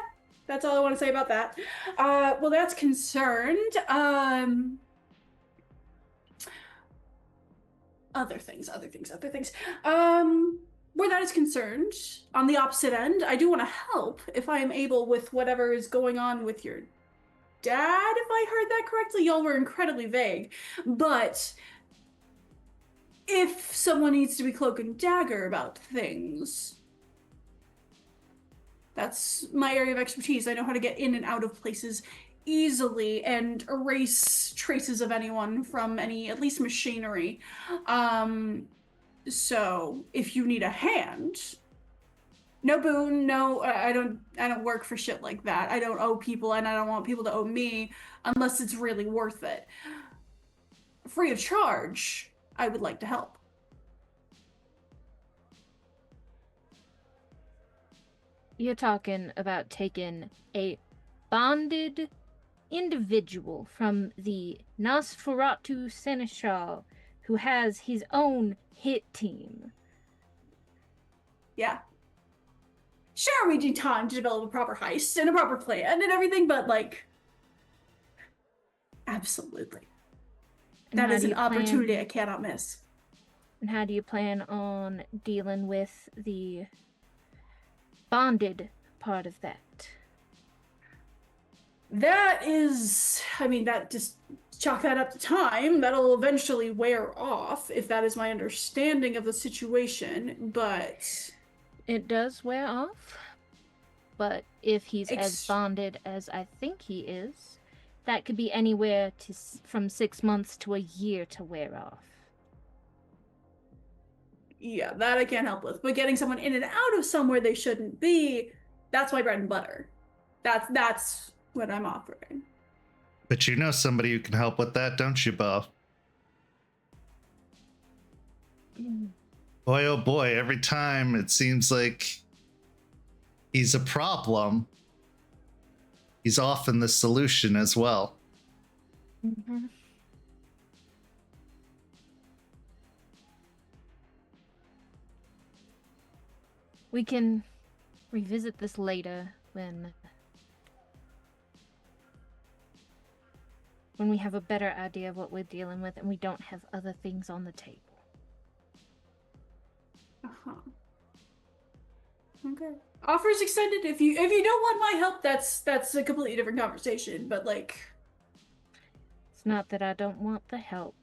that's all I want to say about that. Well, that's concerned. Other things. Where that is concerned, on the opposite end, I do want to help if I am able with whatever is going on with your dad, if I heard that correctly. Y'all were incredibly vague. But if someone needs to be cloak and dagger about things, that's my area of expertise. I know how to get in and out of places easily and erase traces of anyone from any, at least machinery. So if you need a hand, no boon, no, I don't work for shit like that. I don't owe people, and I don't want people to owe me unless it's really worth it. Free of charge, I would like to help. You're talking about taking a bonded individual from the Nosferatu Seneschal who has his own hit team. Yeah. Sure, we need time to develop a proper heist and a proper plan and everything, but, like, absolutely. And that how is do an you plan- opportunity I cannot miss. And how do you plan on dealing with the bonded part of that? That is, I mean, that just chalk that up to time. That'll eventually wear off, if that is my understanding of the situation, but. It does wear off, but if he's as bonded as I think he is, that could be anywhere from 6 months to a year to wear off. Yeah, that I can't help with. But getting someone in and out of somewhere they shouldn't be, that's my bread and butter. That's what I'm offering. But you know somebody who can help with that, don't you, Beau? Boy, oh boy, every time it seems like he's a problem, he's often the solution as well. Mm-hmm. We can revisit this later when we have a better idea of what we're dealing with and we don't have other things on the table. Uh-huh. Okay. Offers extended. If you don't want my help, that's a completely different conversation, but like, it's not that I don't want the help.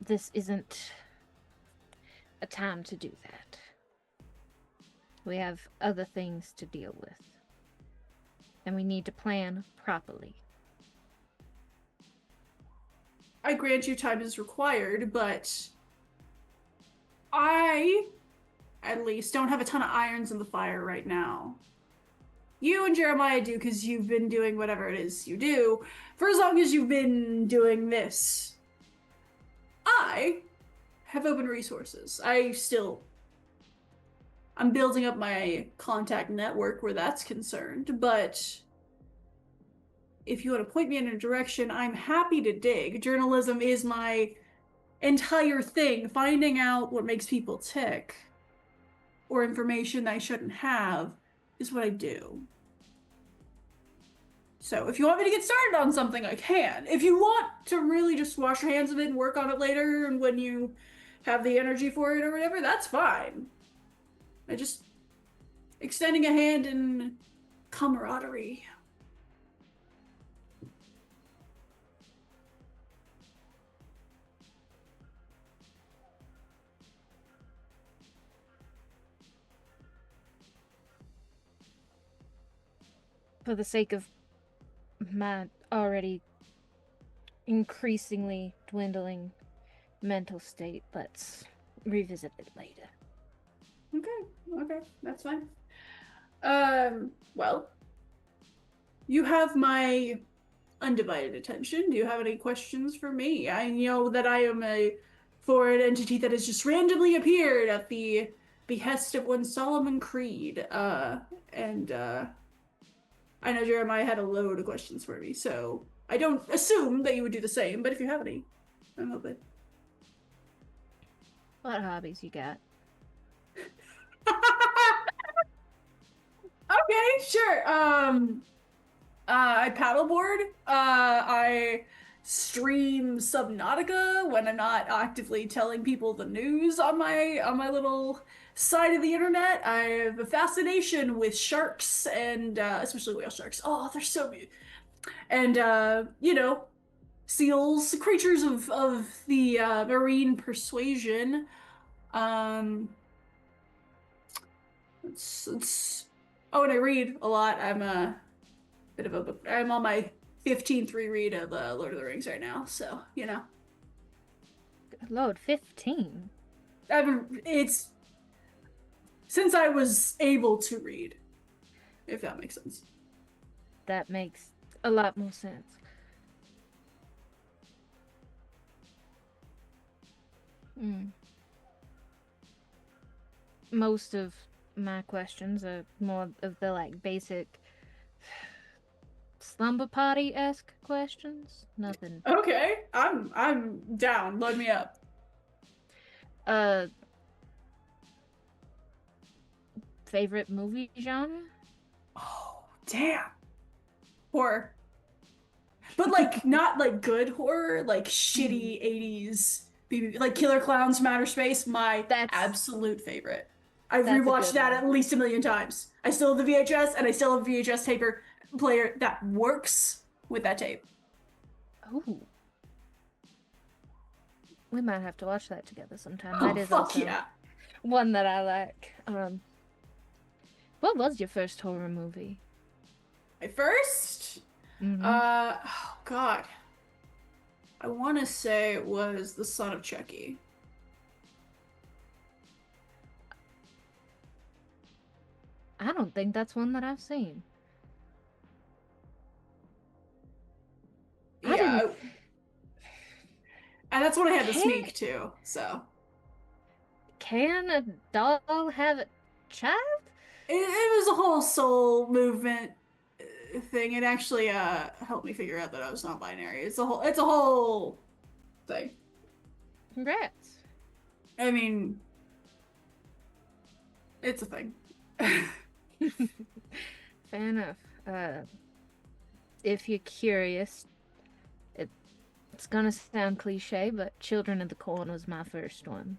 This isn't a time to do that. We have other things to deal with. And we need to plan properly. I grant you time is required, but I, at least, don't have a ton of irons in the fire right now. You and Jeremiah do because you've been doing whatever it is you do for as long as you've been doing this. I have open resources. I'm building up my contact network where that's concerned, but if you want to point me in a direction, I'm happy to dig. Journalism is my entire thing. Finding out what makes people tick or information I shouldn't have is what I do. So if you want me to get started on something, I can. If you want to really just wash your hands of it and work on it later and when you have the energy for it or whatever, that's fine. I just extending a hand in camaraderie. For the sake of my already increasingly dwindling mental state, let's revisit it later. Okay, that's fine. Well, you have my undivided attention. Do you have any questions for me? I know that I am a foreign entity that has just randomly appeared at the behest of one Solomon Creed, and I know Jeremiah had a load of questions for me, so I don't assume that you would do the same, but if you have any, I'm open. What hobbies you got? Okay, sure. I paddleboard. I stream Subnautica when I'm not actively telling people the news on my little side of the internet. I have a fascination with sharks and especially whale sharks. Oh, they're so beautiful. And seals, creatures of the marine persuasion. Oh, and I read a lot. I'm a bit of a book. I'm on my 15th reread of Lord of the Rings right now, so Good Lord, 15. It's since I was able to read, if that makes sense. That makes a lot more sense. Most of my questions are more of the basic slumber party-esque questions. Nothing. Okay, I'm down. Load me up. Favorite movie genre? Oh, Damn. Horror. But like not like good horror, like shitty 80s like Killer Clowns from Outer Space, my absolute favorite. I've That's a rewatched good that one. at least 1,000,000 times. I still have the VHS, and I still have a VHS taper player that works with that tape. Oh. We might have to watch that together sometime. Oh, That is fuck also yeah. one that I like. What was your first horror movie? My first? Oh god. I want to say it was The Son of Chucky. I don't think that's one that I've seen. Yeah. And that's when I had to Can- sneak too, so. Can a doll have a child? It was a whole soul movement thing. It actually helped me figure out that I was not binary. It's a whole thing. Congrats. I mean, it's a thing. Fair enough. If you're curious, it's gonna sound cliche, but Children of the Corn was my first one.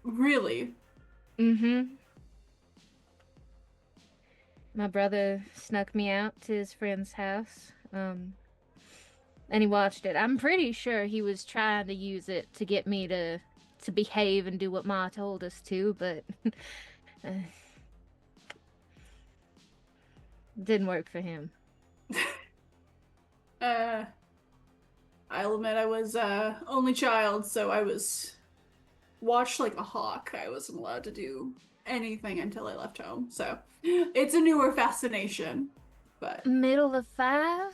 Really? Mm-hmm. My brother snuck me out to his friend's house, and he watched it. I'm pretty sure he was trying to use it to get me to behave and do what Ma told us to, but didn't work for him. I'll admit I was only child, so I was watched like a hawk. I wasn't allowed to do anything until I left home. So it's a newer fascination. But Middle of 5?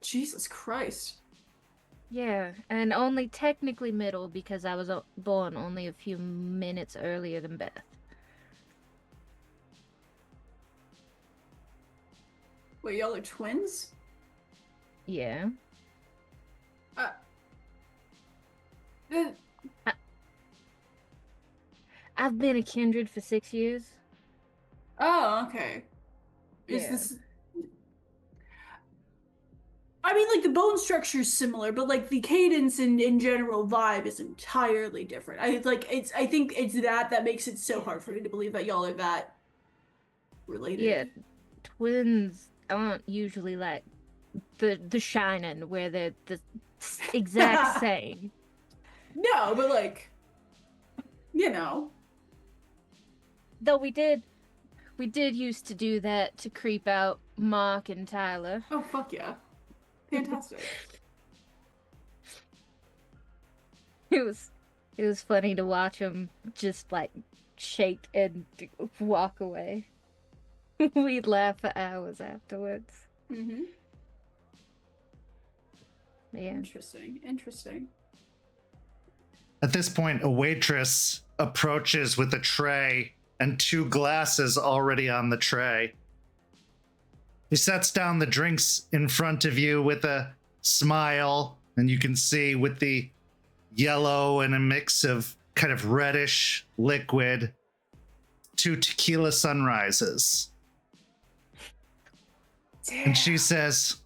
Jesus Christ. Yeah, and only technically middle because I was born only a few minutes earlier than Beth. Wait, y'all are twins? Yeah. I've been a kindred for 6 years. Oh, okay. Is Yeah. this... I mean, like, the bone structure is similar, but, like, the cadence and in general vibe is entirely different. I think it's that makes it so hard for me to believe that y'all are that related. Yeah, twins aren't usually like the Shining, where they're the exact same. No, but, like, you know. Though we did used to do that to creep out Mark and Tyler. Oh, fuck yeah. Fantastic. It was funny to watch them just like shake and walk away. We'd laugh for hours afterwards. Mm-hmm. Yeah. Interesting. At this point, a waitress approaches with a tray and 2 glasses already on the tray. He sets down the drinks in front of you with a smile, and you can see with the yellow and a mix of kind of reddish liquid, 2 tequila sunrises. Damn. And she says,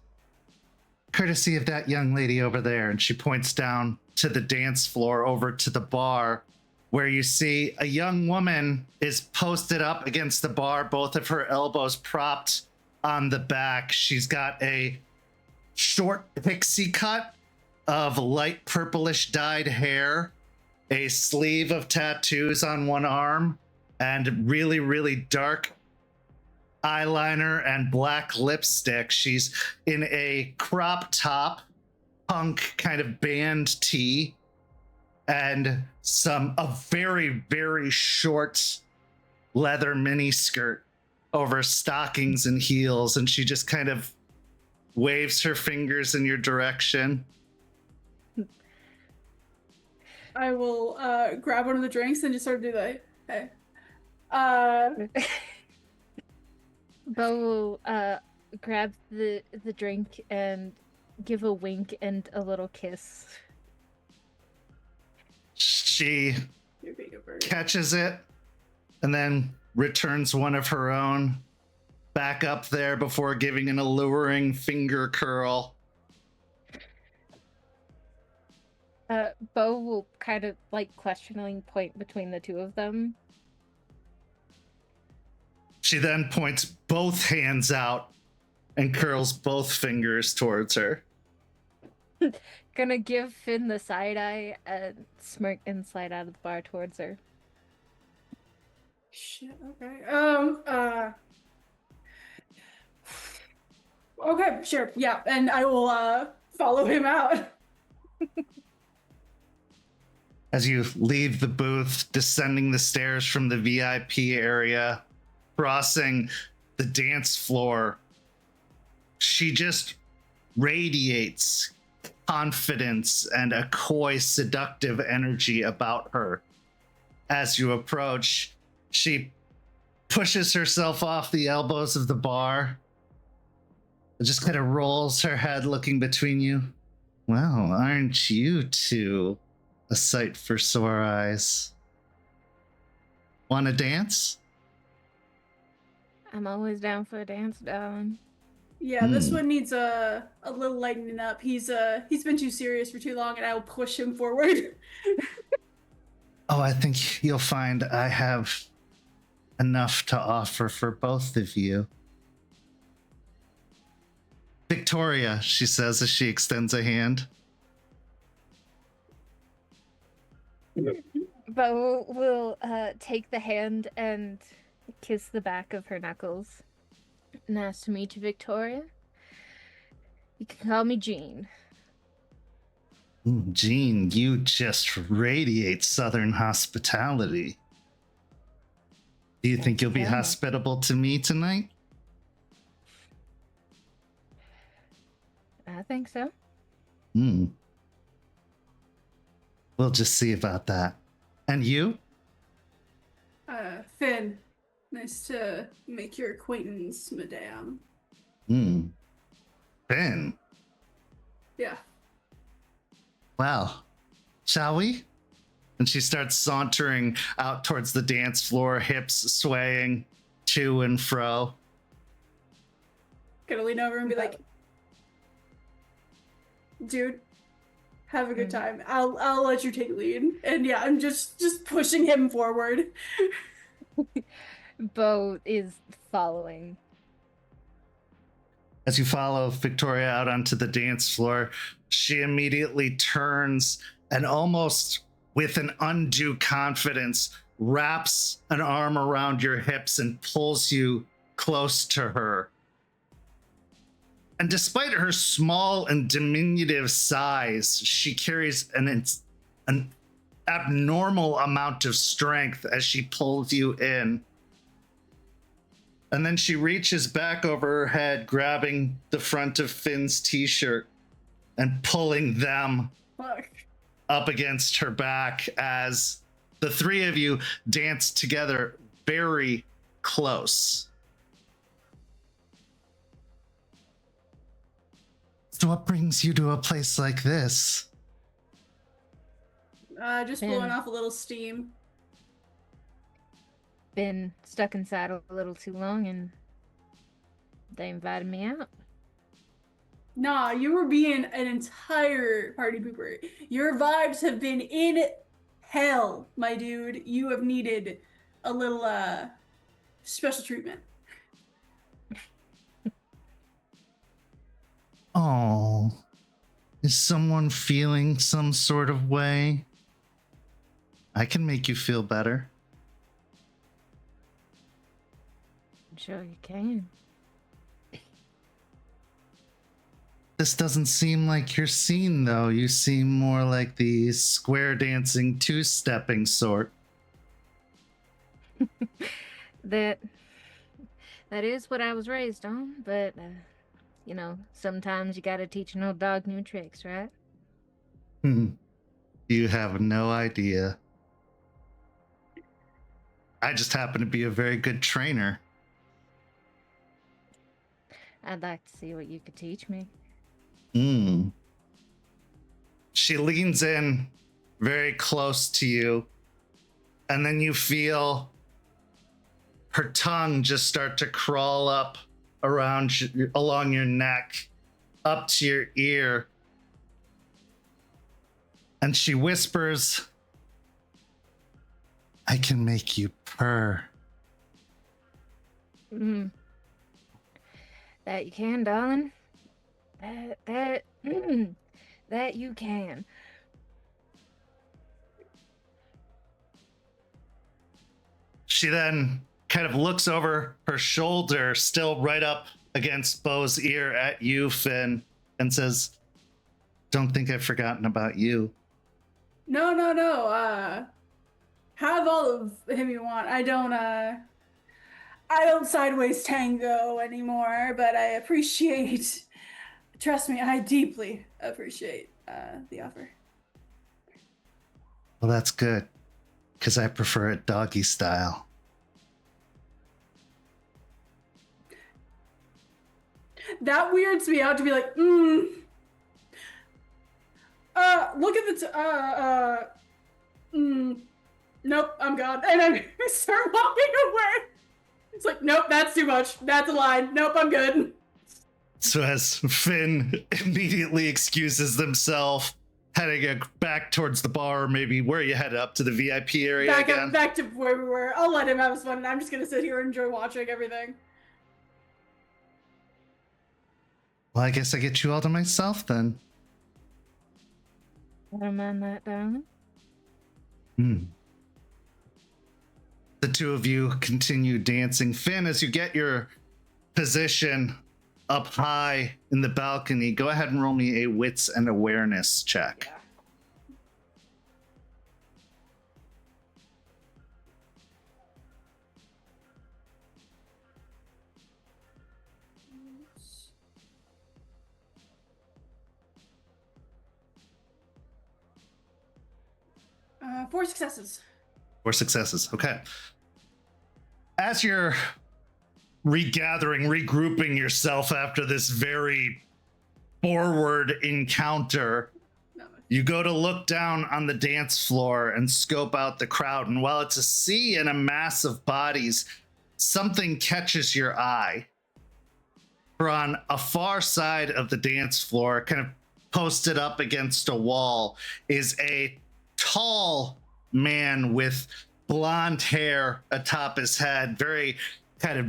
courtesy of that young lady over there. And she points down to the dance floor over to the bar, where you see a young woman is posted up against the bar, both of her elbows propped on the back. She's got a short pixie cut of light purplish dyed hair, a sleeve of tattoos on one arm, and really, really dark eyeliner and black lipstick. She's in a crop top, punk kind of band tee, and a very, very short leather mini skirt over stockings and heels, and she just kind of waves her fingers in your direction. I will grab one of the drinks and just sort of do that. Hey. Beau will grab the drink and give a wink and a little kiss. She catches it and then returns one of her own back up there before giving an alluring finger curl. Beau will kind of like questioningly point between the two of them. She then points both hands out and curls both fingers towards her. Gonna give Finn the side eye and smirk and slide out of the bar towards her. Shit, okay. Okay, sure, yeah, and I will follow him out. As you leave the booth, descending the stairs from the VIP area, crossing the dance floor, she just radiates confidence and a coy, seductive energy about her. As you approach, she pushes herself off the elbows of the bar, just kind of rolls her head looking between you. Well, aren't you two a sight for sore eyes? Want to dance? I'm always down for a dance, darling. Yeah, this one needs a little lightening up. He's been too serious for too long, and I will push him forward. Oh, I think you'll find I have enough to offer for both of you. Victoria, she says as she extends a hand. Beau will take the hand and kiss the back of her knuckles. Nice to meet you, Victoria. You can call me Jean. Jean, you just radiate Southern hospitality. Do you think you'll be hospitable to me tonight? I think so. We'll just see about that. And you? Finn. Nice to make your acquaintance, madame. Finn. Yeah. Well, shall we? And she starts sauntering out towards the dance floor, hips swaying to and fro. Gonna lean over and be like, dude, have a good time. I'll let you take lead. And yeah, I'm just pushing him forward. Beau is following. As you follow Victoria out onto the dance floor, she immediately turns and almost with an undue confidence wraps an arm around your hips and pulls you close to her. And despite her small and diminutive size, she carries an abnormal amount of strength as she pulls you in. And then she reaches back over her head, grabbing the front of Finn's t-shirt and pulling them up against her back as the three of you dance together very close. So what brings you to a place like this? Just blowing off a little steam. Been stuck inside a little too long and they invited me out. Nah, you were being an entire party pooper. Your vibes have been in hell, my dude. You have needed a little special treatment. Oh, is someone feeling some sort of way? I can make you feel better. I'm sure you can. This doesn't seem like your scene, though. You seem more like the square dancing, two-stepping sort. That is what I was raised on, but sometimes you gotta teach an old dog new tricks, right? You have no idea. I just happen to be a very good trainer. I'd like to see what you could teach me. She leans in very close to you, and then you feel her tongue just start to crawl up along your neck, up to your ear. And she whispers, I can make you purr. That you can, darling. That you can. She then kind of looks over her shoulder, still right up against Beau's ear at you, Finn, and says, don't think I've forgotten about you. No. Have all of him you want. I don't sideways tango anymore, but I appreciate, trust me, I deeply appreciate the offer. Well, that's good, because I prefer it doggy style. That weirds me out to be like, look at the, nope, I'm gone. And I start walking away. It's like, nope, that's too much. That's a line. Nope, I'm good. So as Finn immediately excuses themselves, heading back towards the bar, maybe where you headed up to the VIP area again? Back to where we were. I'll let him have his fun. I'm just going to sit here and enjoy watching everything. Well, I guess I get you all to myself then. I don't mind that, darling. The two of you continue dancing. Finn, as you get your position up high in the balcony, go ahead and roll me a wits and awareness check. Yeah. 4 successes. 4 successes. Okay. As you're regrouping yourself after this very forward encounter, you go to look down on the dance floor and scope out the crowd. And while it's a sea and a mass of bodies, something catches your eye. For on a far side of the dance floor, kind of posted up against a wall, is a tall man with blonde hair atop his head, very kind of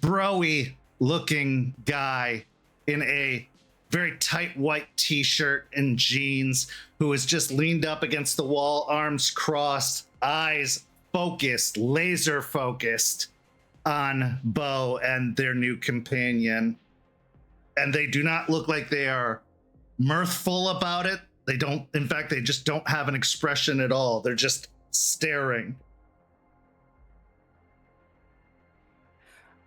bro-y looking guy in a very tight white t-shirt and jeans, who is just leaned up against the wall, arms crossed, eyes focused, laser focused on Beau and their new companion. And they do not look like they are mirthful about it. They don't, in fact, they just don't have an expression at all. They're just staring.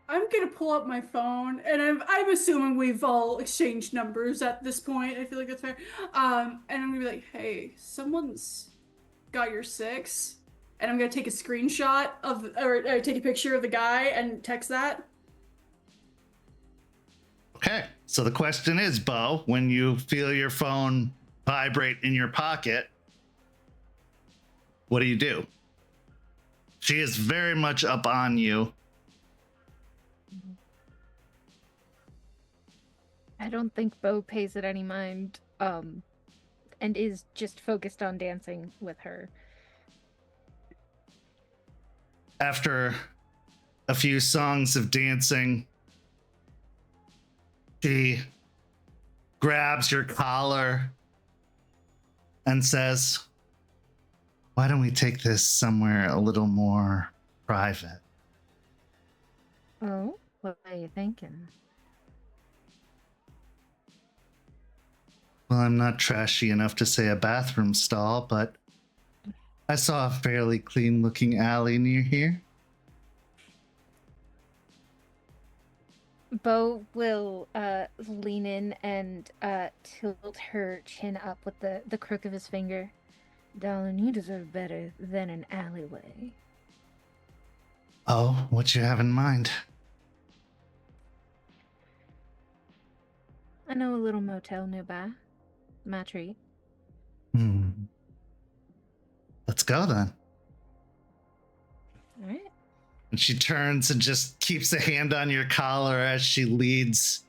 I'm gonna pull up my phone, and I'm assuming we've all exchanged numbers at this point. I feel like that's fair. And I'm gonna be like, hey, someone's got your 6, and I'm gonna take a screenshot of, or take a picture of the guy and text that. Okay, so the question is, Beau, when you feel your phone vibrate in your pocket, what do? She is very much up on you. I don't think Beau pays it any mind, and is just focused on dancing with her. After a few songs of dancing, she grabs your collar and says, why don't we take this somewhere a little more private? Oh, what are you thinking? Well, I'm not trashy enough to say a bathroom stall, but I saw a fairly clean-looking alley near here. Beau will lean in and tilt her chin up with the crook of his finger. Darling, you deserve better than an alleyway. Oh, what you have in mind? I know a little motel nearby. My treat. Let's go then. All right. And she turns and just keeps a hand on your collar as she leads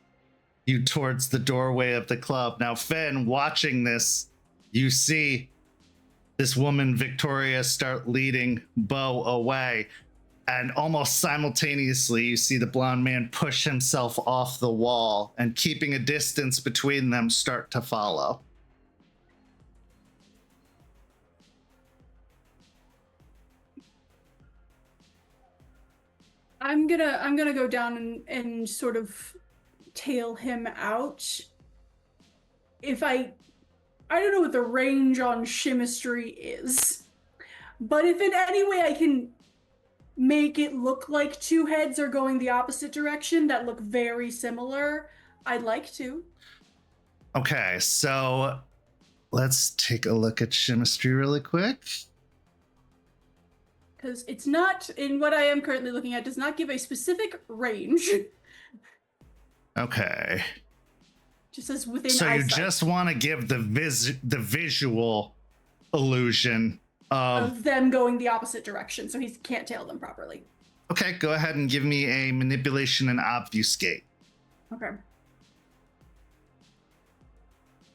you towards the doorway of the club. Now, Finn, watching this, you see this woman, Victoria, start leading Beau away. And almost simultaneously, you see the blonde man push himself off the wall and, keeping a distance between them, start to follow. I'm gonna go down and sort of tail him out. If I don't know what the range on chemistry is, but if in any way I can make it look like two heads are going the opposite direction that look very similar, I'd like to. Okay, so let's take a look at chemistry really quick. Because it's not, in what I am currently looking at, does not give a specific range. Okay. Just says within So you eyesight just want to give the visual illusion of them going the opposite direction, so he can't tail them properly. Okay, go ahead and give me a manipulation and obfuscate. Okay.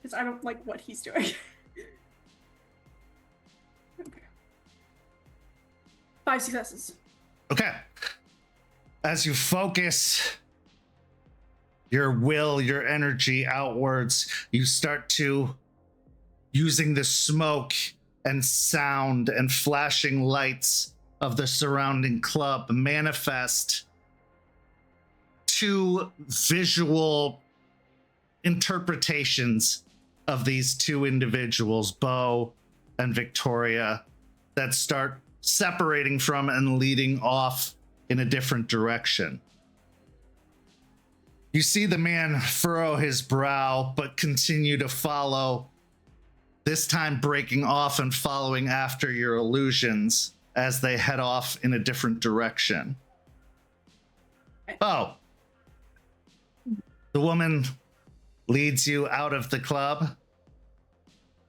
Because I don't like what he's doing. Okay. 5 successes. Okay. As you focus your will, your energy outwards, you start to, using the smoke and sound and flashing lights of the surrounding club, manifest two visual interpretations of these two individuals, Beau and Victoria, that start separating from and leading off in a different direction. You see the man furrow his brow, but continue to follow, this time breaking off and following after your illusions as they head off in a different direction. Oh. The woman leads you out of the club,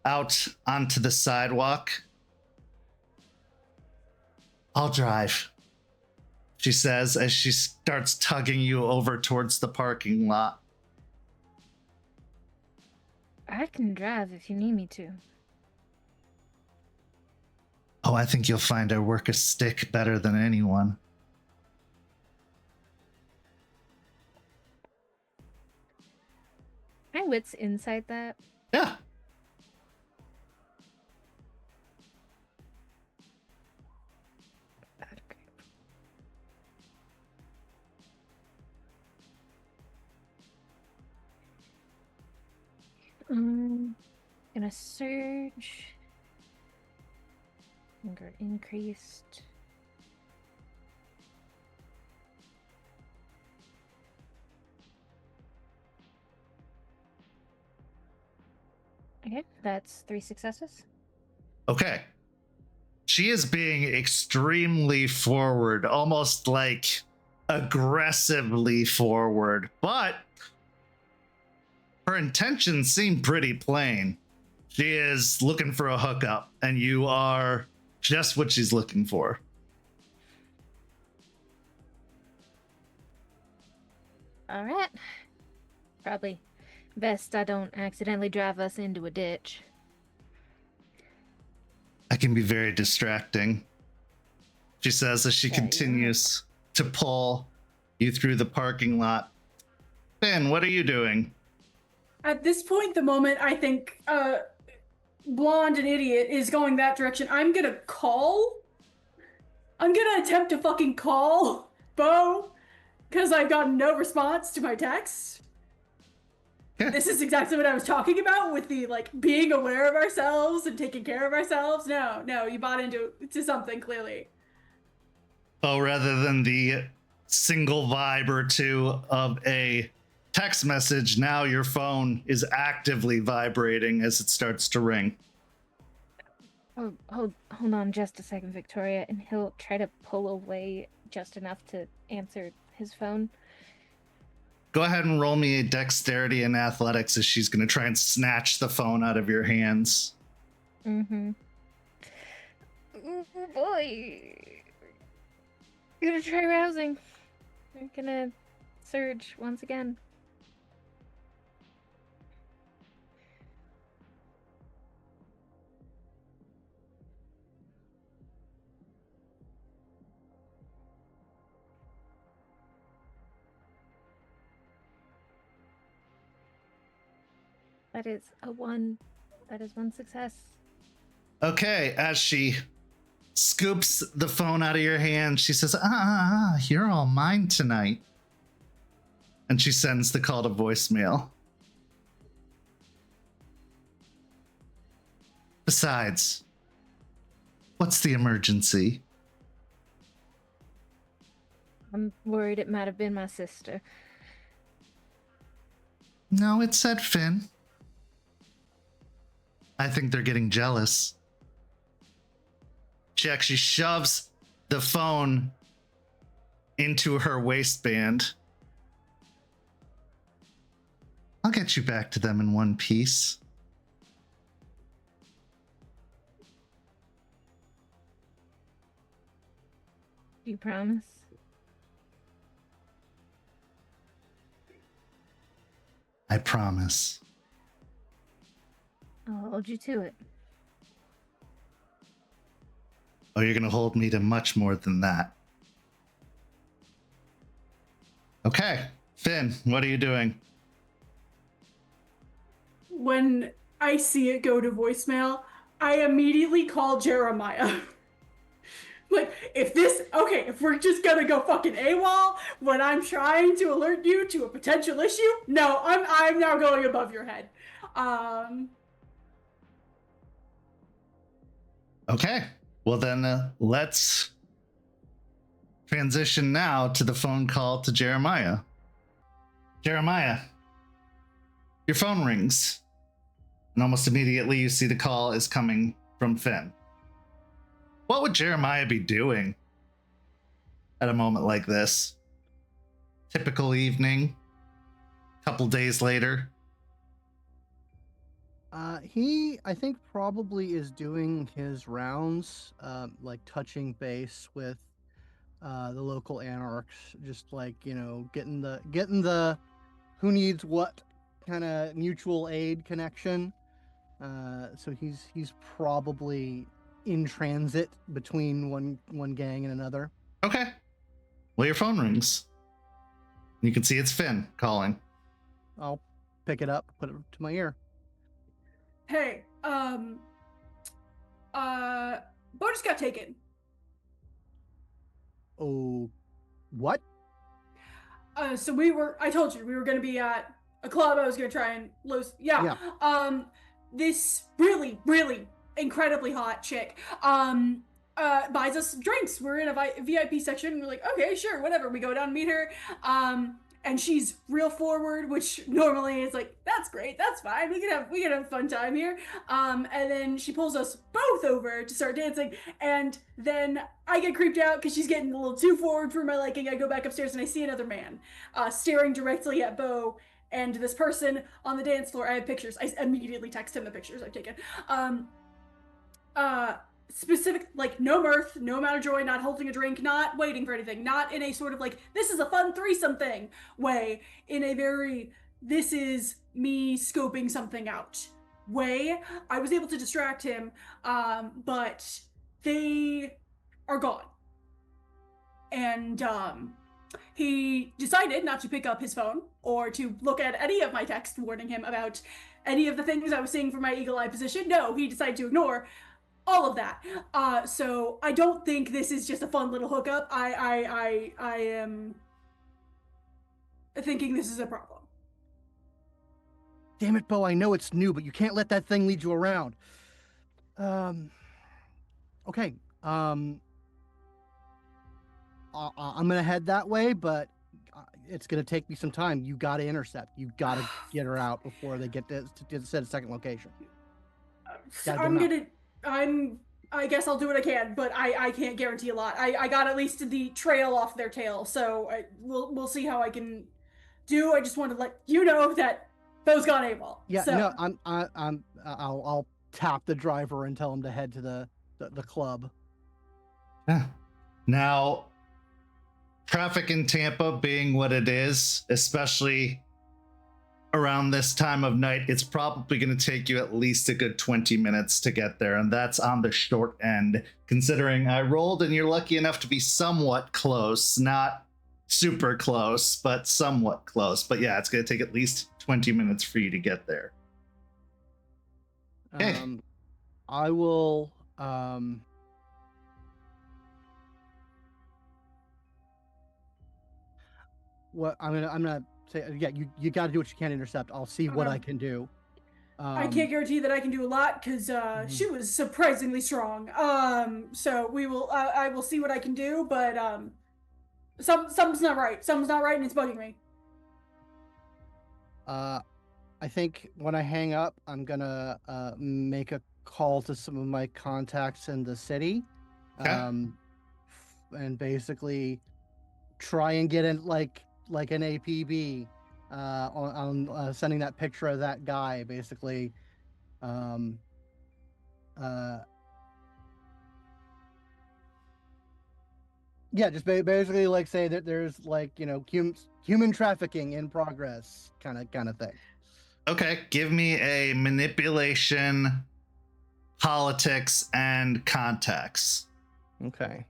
out onto the sidewalk. I'll drive, she says as she starts tugging you over towards the parking lot. I can drive if you need me to. Oh, I think you'll find I work a stick better than anyone. My wits inside that. Yeah. Gonna surge. Anger increased. Okay, that's 3 successes. Okay. She is being extremely forward, almost like aggressively forward, but her intentions seem pretty plain. She is looking for a hookup, and you are just what she's looking for. All right. Probably best I don't accidentally drive us into a ditch. I can be very distracting, she says as she continues to pull you through the parking lot. Ben, what are you doing? At this point, the moment I think Blonde and Idiot is going that direction, I'm gonna attempt to fucking call Beau, because I've gotten no response to my text. Yeah. This is exactly what I was talking about with the, like, being aware of ourselves and taking care of ourselves. No, you bought into something, clearly. Oh, rather than the single vibe or two of a text message, now your phone is actively vibrating as it starts to ring. Oh, hold on just a second, Victoria, and he'll try to pull away just enough to answer his phone. Go ahead and roll me a dexterity and athletics as she's going to try and snatch the phone out of your hands. Mm-hmm. Oh, boy. Gonna try rousing. We're gonna surge once again. That is a 1. That is 1 success. Okay, as she scoops the phone out of your hand, she says, you're all mine tonight. And she sends the call to voicemail. Besides, what's the emergency? I'm worried it might have been my sister. No, it said Finn. I think they're getting jealous. She actually shoves the phone into her waistband. I'll get you back to them in one piece. Do you promise? I promise. I'll hold you to it. Oh, you're going to hold me to much more than that. Okay, Finn, what are you doing? When I see it go to voicemail, I immediately call Jeremiah. Like, if we're just gonna go fucking AWOL when I'm trying to alert you to a potential issue, no, I'm now going above your head. Okay, well then let's transition now to the phone call to Jeremiah. Jeremiah, your phone rings. And almost immediately you see the call is coming from Finn. What would Jeremiah be doing at a moment like this? Typical evening, couple days later. He, I think, probably is doing his rounds, like touching base with the local anarchs, just like, you know, getting the who needs what kind of mutual aid connection. So he's probably in transit between one gang and another. Okay. Well, your phone rings. You can see it's Finn calling. I'll pick it up, put it to my ear. Hey, Bo just got taken. Oh, what? So I told you, we were gonna be at a club. I was gonna try and lose. Yeah. This really, really incredibly hot chick, buys us drinks. We're in a VIP section. We're like, okay, sure, whatever. We go down and meet her. And she's real forward, which normally is like, that's great, that's fine. We can have a fun time here. And then she pulls us both over to start dancing, and then I get creeped out because she's getting a little too forward for my liking. I go back upstairs and I see another man staring directly at Beau and this person on the dance floor. I have pictures. I immediately text him the pictures I've taken. Specific, like, no mirth, no amount of joy, not holding a drink, not waiting for anything, not in a sort of like, this is a fun threesome thing way, in a very, this is me scoping something out way. I was able to distract him, but they are gone. And he decided not to pick up his phone or to look at any of my texts warning him about any of the things I was seeing from my eagle eye position. No, he decided to ignore all of that. So I don't think this is just a fun little hookup. I am thinking this is a problem. Damn it, Beau, I know it's new, but you can't let that thing lead you around. Okay. I'm gonna head that way, but it's gonna take me some time. You gotta intercept. You gotta get her out before they get to set a second location. I guess I'll do what I can, but I can't guarantee a lot. I got at least the trail off their tail, so we'll see how I can do. I just wanted to let you know that Beau's gone AWOL. Yeah, so. no, I'll tap the driver and tell him to head to the club. Yeah. Now, traffic in Tampa being what it is, especially around this time of night, it's probably going to take you at least a good 20 minutes to get there. And that's on the short end, considering I rolled and you're lucky enough to be somewhat close, not super close, but somewhat close. But yeah, it's going to take at least 20 minutes for you to get there. Okay. I will what I'm gonna say, yeah, you got to do what you can to intercept. I'll see what I can do. I can't guarantee that I can do a lot because she was surprisingly strong. So we will. I will see what I can do, but something's not right. Something's not right, and it's bugging me. I think when I hang up, I'm gonna make a call to some of my contacts in the city, Okay. and basically try and get in like an APB on sending that picture of that guy, basically. Yeah, just basically like say that there's like, you know, human trafficking in progress, kind of thing. Okay, give me a manipulation, politics, and contacts. Okay.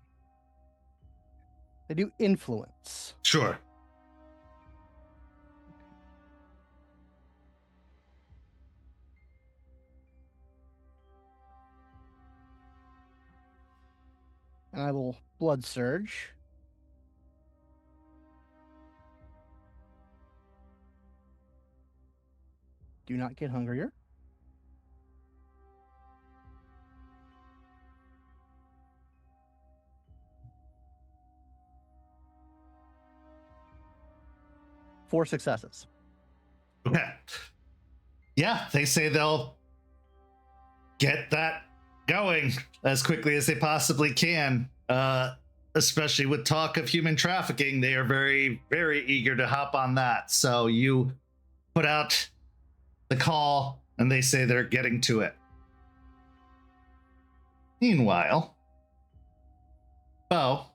They do influence. Sure. And I will blood surge. Do not get hungrier. Four successes. Okay. Yeah, they say they'll get that going as quickly as they possibly can. Especially with talk of human trafficking, they are very, very eager to hop on that. So you put out the call and they say they're getting to it. Meanwhile, Beau,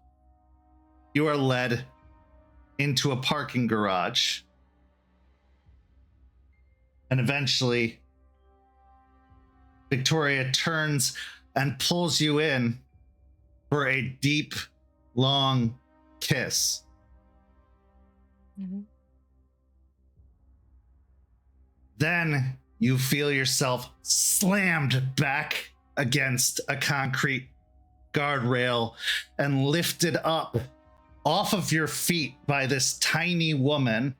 you are led into a parking garage. And eventually, Victoria turns and pulls you in for a deep, long kiss. Mm-hmm. Then you feel yourself slammed back against a concrete guardrail and lifted up off of your feet by this tiny woman.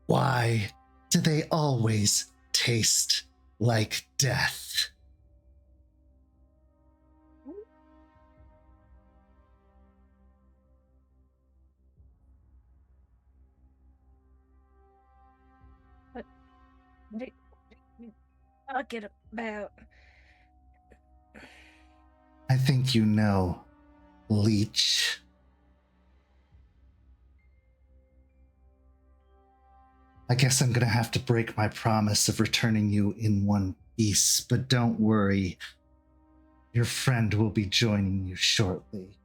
Why do they always taste like death? I'll get about. I think you know, leech. I guess I'm gonna have to break my promise of returning you in one piece, but don't worry. Your friend will be joining you shortly.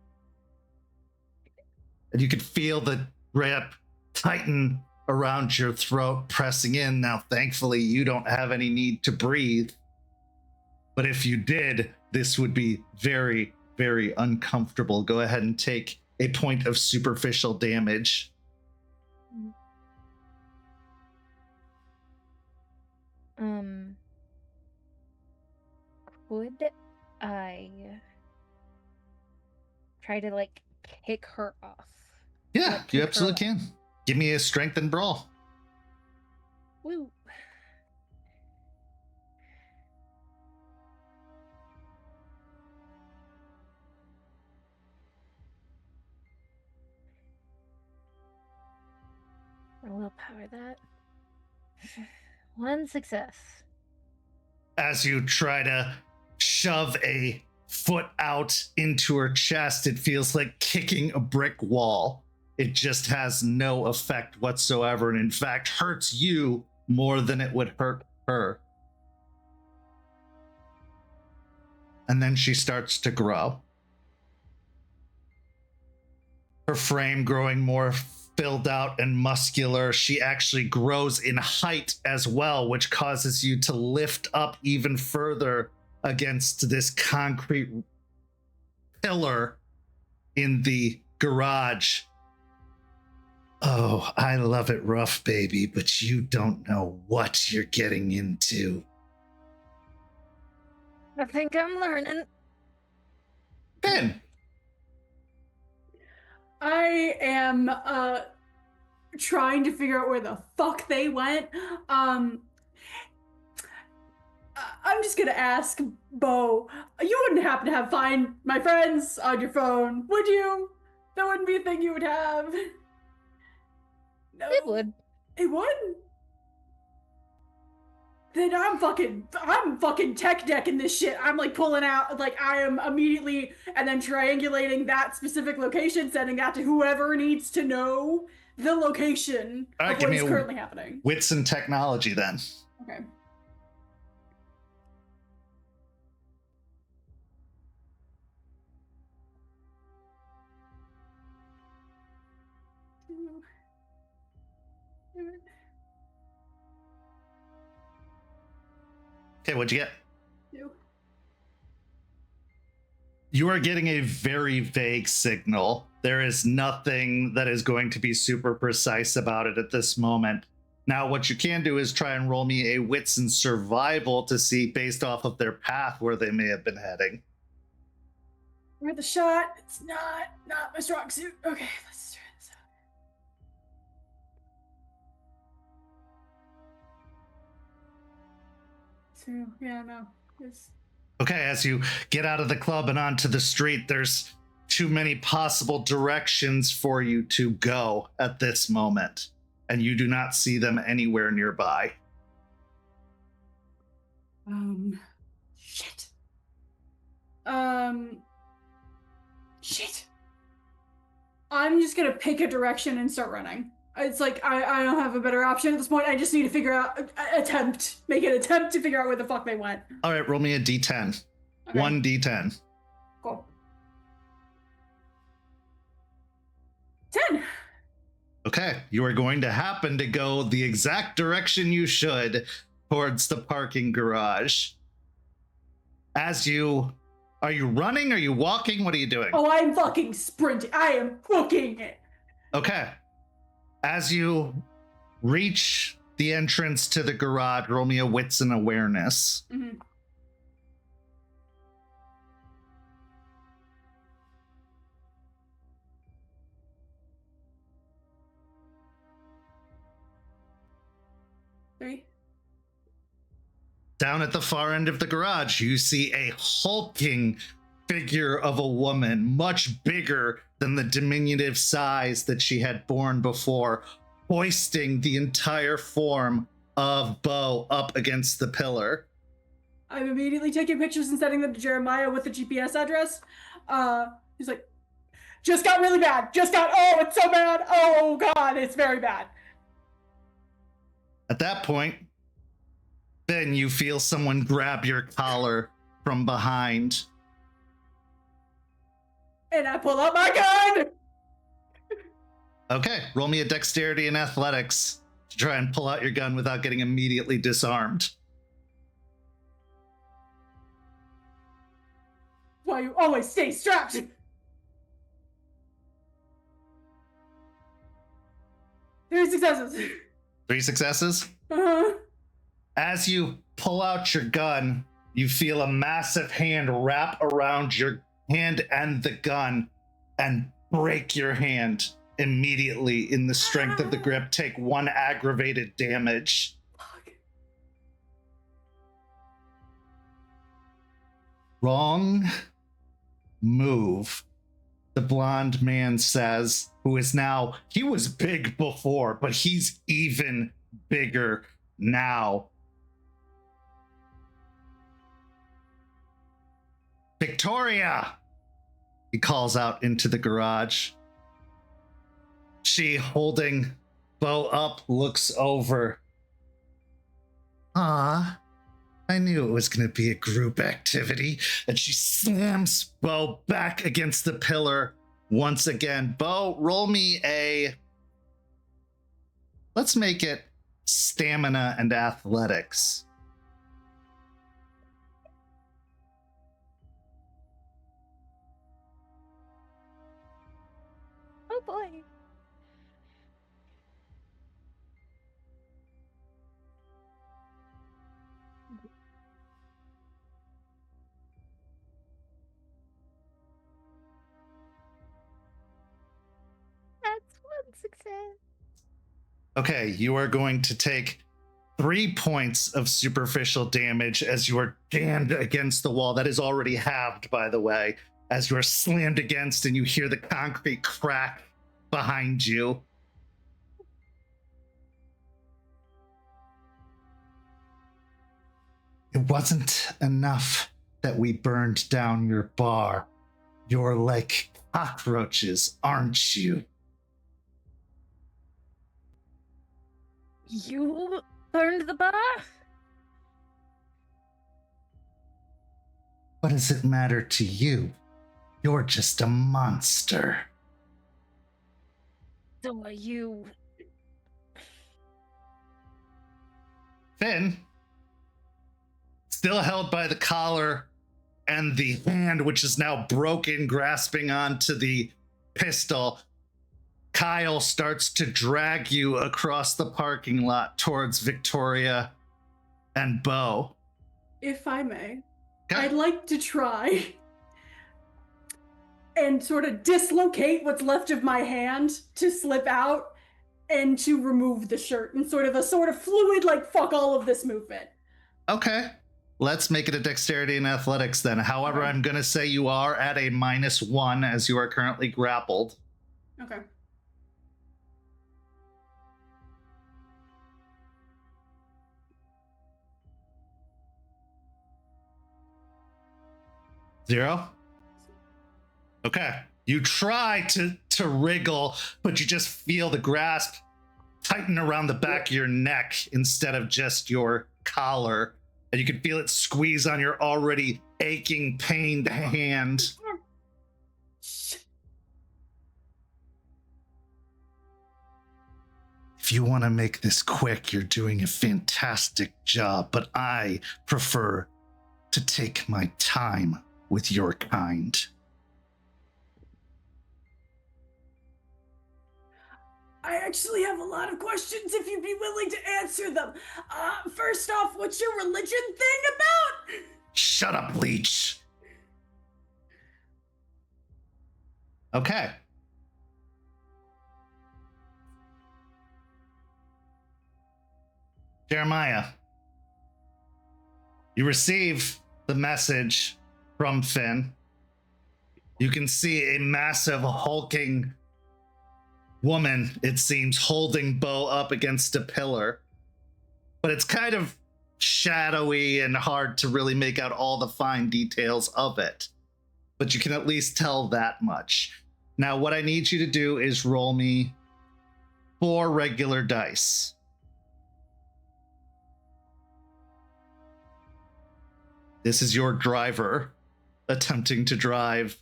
And you can feel the grip tighten around your throat, pressing in. Now, thankfully, you don't have any need to breathe. But if you did, this would be very, very uncomfortable. Go ahead and take a point of superficial damage. Could I try to like kick her off? Yeah, you absolutely can. Give me a strength and brawl. Woo. I will power that. One success. As you try to shove a foot out into her chest, it feels like kicking a brick wall. It just has no effect whatsoever, and in fact hurts you more than it would hurt her. And then she starts to grow. her frame growing more filled out and muscular. She actually grows in height as well, which causes you to lift up even further against this concrete pillar in the garage. Oh, I love it rough, baby, but you don't know what you're getting into. I think I'm learning. Ben. I am trying to figure out where the fuck they went. I'm just gonna ask Beau. You wouldn't happen to have Find My Friends on your phone, would you? That wouldn't be a thing you would have. No. It would. It would? Then I'm fucking tech decking this shit. I'm like pulling out, like I am immediately, and then triangulating that specific location, sending that to whoever needs to know the location of what is currently happening. Wits and technology then. Okay. Okay, what'd you get? 2. You are getting a very vague signal. There is nothing that is going to be super precise about it at this moment. Now, what you can do is try and roll me a wits and survival to see, based off of their path, where they may have been heading. Worth a shot. It's not my strong suit. Okay, let's try this out. So, yeah, no. It's... Okay, as you get out of the club and onto the street, there's too many possible directions for you to go at this moment, and you do not see them anywhere nearby. Shit. Shit. I'm just gonna pick a direction and start running. It's like, I don't have a better option at this point. I just need to figure out, make an attempt to figure out where the fuck they went. All right, roll me a d10. Okay. 1 d10. Cool. 10. Okay, you are going to happen to go the exact direction you should towards the parking garage. Are you running? Are you walking? What are you doing? Oh, I'm fucking sprinting. I am booking it. Okay. As you reach the entrance to the garage, roll me a wits and awareness. Mm-hmm. Down at the far end of the garage, you see a hulking figure of a woman, much bigger than the diminutive size that she had borne before, hoisting the entire form of Beau up against the pillar. I'm immediately taking pictures and sending them to Jeremiah with the GPS address. He's like, just got really bad. Oh, it's so bad. Oh, God, it's very bad. At that point, then you feel someone grab your collar from behind. And I pull out my gun! Okay, roll me a dexterity and athletics to try and pull out your gun without getting immediately disarmed. Why you always stay strapped? 3 successes. 3 successes? Uh-huh. As you pull out your gun, you feel a massive hand wrap around your hand and the gun and break your hand immediately in the strength of the grip. Take 1 aggravated damage. Fuck. Wrong move, the blonde man says, who is now, he was big before, but he's even bigger now. Victoria, he calls out into the garage. She, holding Beau up, looks over. Ah, I knew it was going to be a group activity. And she slams Beau back against the pillar once again. Beau, roll me let's make it stamina and athletics. Oh boy. That's one success. Okay, you are going to take 3 points of superficial damage as you are jammed against the wall. That is already halved, by the way, as you are slammed against and you hear the concrete crack behind you. It wasn't enough that we burned down your bar. You're like cockroaches, aren't you? You burned the bar? What does it matter to you? You're just a monster. So are you. Finn, still held by the collar and the hand, which is now broken, grasping onto the pistol, Kyle starts to drag you across the parking lot towards Victoria and Beau. If I may, Okay. I'd like to try and sort of dislocate what's left of my hand to slip out and to remove the shirt in sort of fluid, like, fuck all of this movement. Okay. Let's make it a dexterity and athletics then. However, Okay. I'm going to say you are at a -1 as you are currently grappled. Okay. Zero? Okay. You try to wriggle, but you just feel the grasp tighten around the back of your neck instead of just your collar. And you can feel it squeeze on your already aching, pained hand. If you want to make this quick, you're doing a fantastic job, but I prefer to take my time with your kind. I actually have a lot of questions if you'd be willing to answer them. First off, what's your religion thing about? Shut up, leech. Okay. Jeremiah, you receive the message from Finn. You can see a massive hulking woman, it seems, holding Beau up against a pillar. But it's kind of shadowy and hard to really make out all the fine details of it. But you can at least tell that much. Now, what I need you to do is roll me 4 regular dice. This is your driver attempting to drive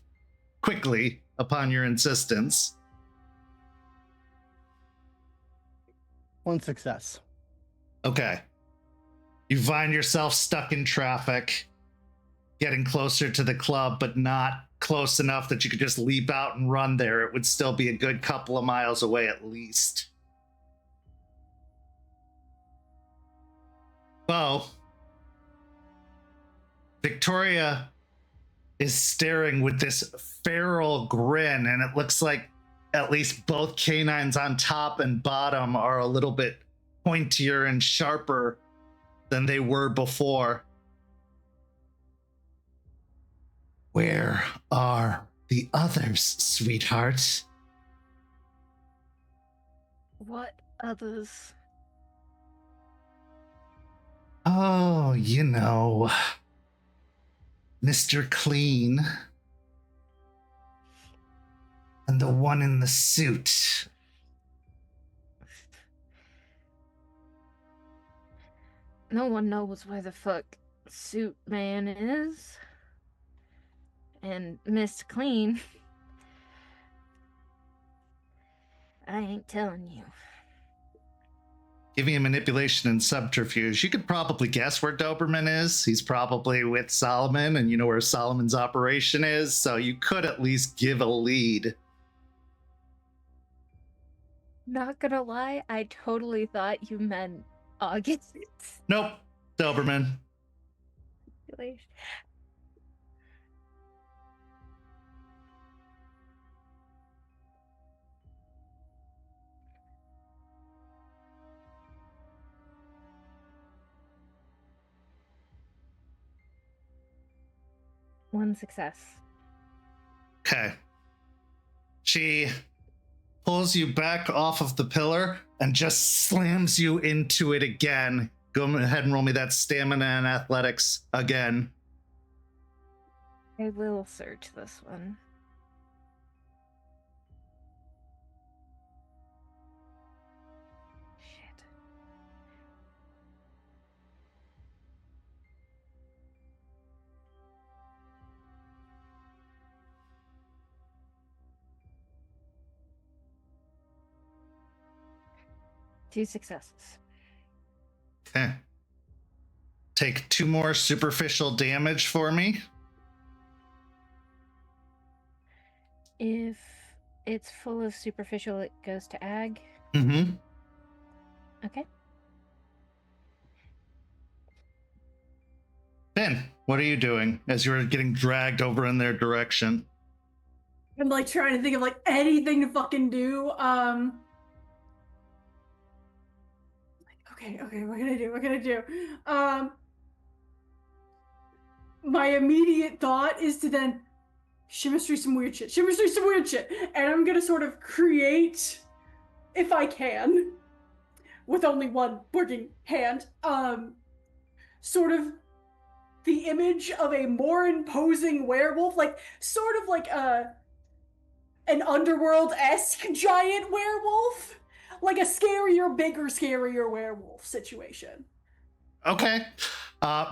quickly upon your insistence. 1 success. Okay. You find yourself stuck in traffic, getting closer to the club, but not close enough that you could just leap out and run there. It would still be a good couple of miles away at least. Beau, Victoria is staring with this feral grin, and it looks like at least both canines on top and bottom are a little bit pointier and sharper than they were before. Where are the others, sweetheart? What others? Oh, you know, Mr. Clean. And the one in the suit. No one knows where the fuck Suit Man is. And Miss Clean. I ain't telling you. Give me a manipulation and subterfuge. You could probably guess where Doberman is. He's probably with Solomon, and you know where Solomon's operation is, so you could at least give a lead. Not gonna lie, I totally thought you meant August. Nope, Doberman. One success. Okay. She pulls you back off of the pillar and just slams you into it again. Go ahead and roll me that stamina and athletics again. I will search this one. Shit. Two successes. Okay. Take 2 more superficial damage for me. If it's full of superficial, it goes to ag. Mm-hmm. Okay. Ben, what are you doing as you're getting dragged over in their direction? I'm like trying to think of like anything to fucking do. Okay, what can I do? My immediate thought is to then shimmer through some weird shit. And I'm gonna sort of create, if I can, with only one working hand, sort of the image of a more imposing werewolf, like sort of like an underworld-esque giant werewolf, like a scarier werewolf situation. Okay.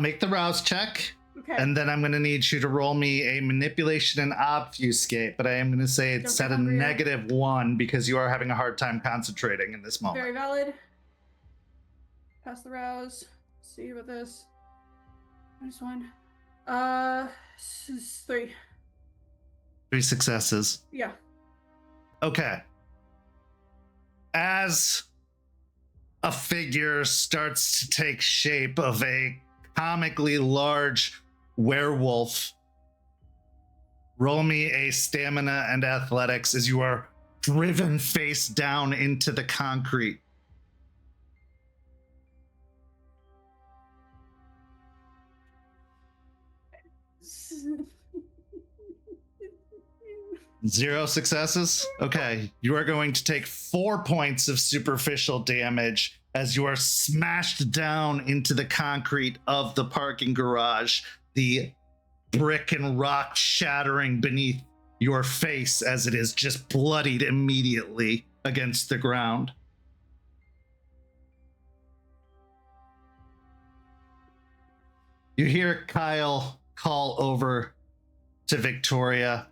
Make the rouse check. Okay. And then I'm going to need you to roll me a manipulation and obfuscate, but I am going to say it's at a -1 because you are having a hard time concentrating in this moment. Very valid. Pass the rouse. See about this. -1. 3. 3 successes. Yeah. Okay. As a figure starts to take shape of a comically large werewolf, roll me a stamina and athletics as you are driven face down into the concrete. Zero successes? Okay, you are going to take 4 points of superficial damage as you are smashed down into the concrete of the parking garage, the brick and rock shattering beneath your face as it is just bloodied immediately against the ground. You hear Kyle call over to Victoria.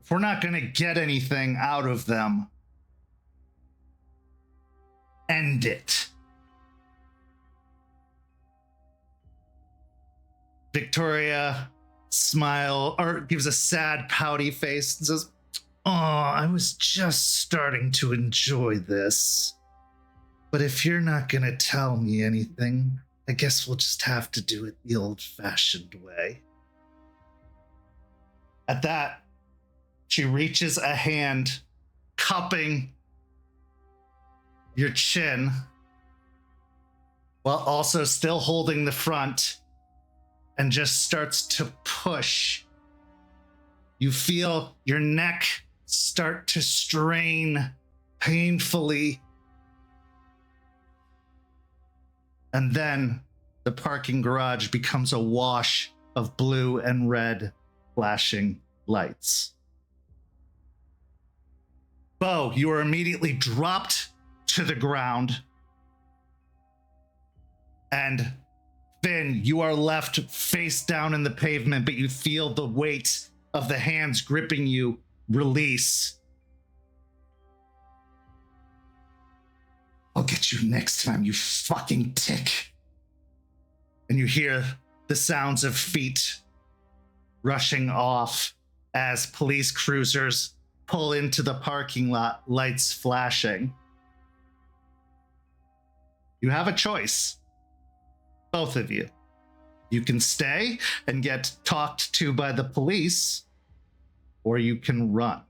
If we're not going to get anything out of them, end it. Victoria gives a sad, pouty face and says, "Oh, I was just starting to enjoy this. But if you're not going to tell me anything, I guess we'll just have to do it the old-fashioned way." At that, she reaches a hand, cupping your chin, while also still holding the front, and just starts to push. You feel your neck start to strain painfully. And then the parking garage becomes a wash of blue and red flashing lights. Beau, you are immediately dropped to the ground. And Finn, you are left face down in the pavement, but you feel the weight of the hands gripping you release. get you next time, you fucking tick. And you hear the sounds of feet rushing off as police cruisers pull into the parking lot, lights flashing. You have a choice, both of you. You can stay and get talked to by the police, or you can run.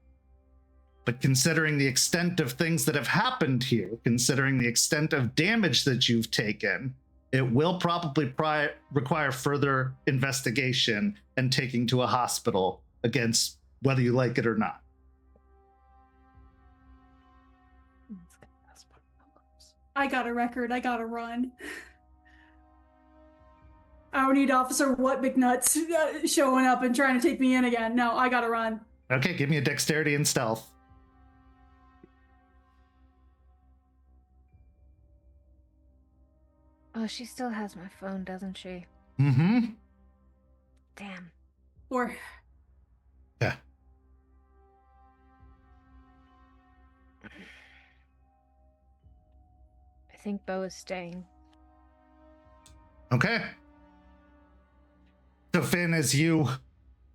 But considering the extent of things that have happened here, considering the extent of damage that you've taken, it will probably require further investigation and taking to a hospital against whether you like it or not. I got a record. I gotta run. I don't need Officer What McNuts showing up and trying to take me in again. No, I gotta run. Okay, give me a dexterity and stealth. Oh, she still has my phone, doesn't she? Mm-hmm. Damn. Or Yeah. I think Beau is staying. Okay. So Finn, as you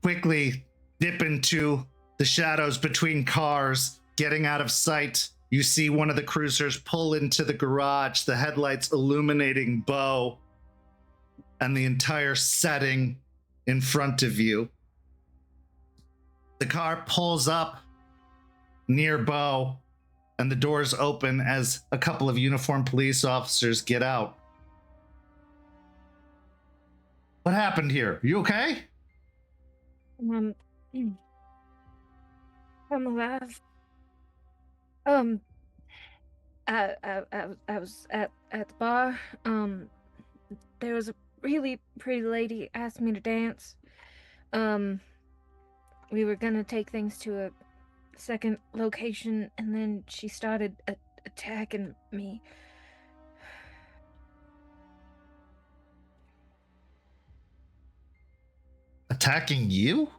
quickly dip into the shadows between cars, getting out of sight, you see one of the cruisers pull into the garage, the headlights illuminating Beau and the entire setting in front of you. The car pulls up near Beau, and the doors open as a couple of uniformed police officers get out. What happened here? You okay? I'm alive. I was at the bar. There was a really pretty lady asked me to dance. We were gonna take things to a second location, and then she started attacking me. Attacking you?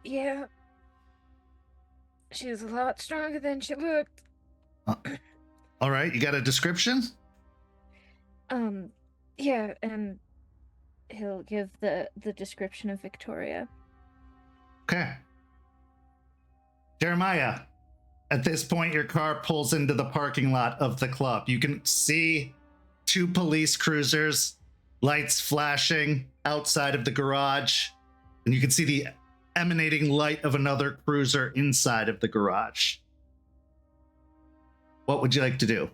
Yeah. She was a lot stronger than she looked. All right, you got a description? Yeah, and he'll give the description of Victoria. Okay. Jeremiah, at this point, your car pulls into the parking lot of the club. You can see two police cruisers, lights flashing outside of the garage, and you can see the emanating light of another cruiser inside of the garage. What would you like to do?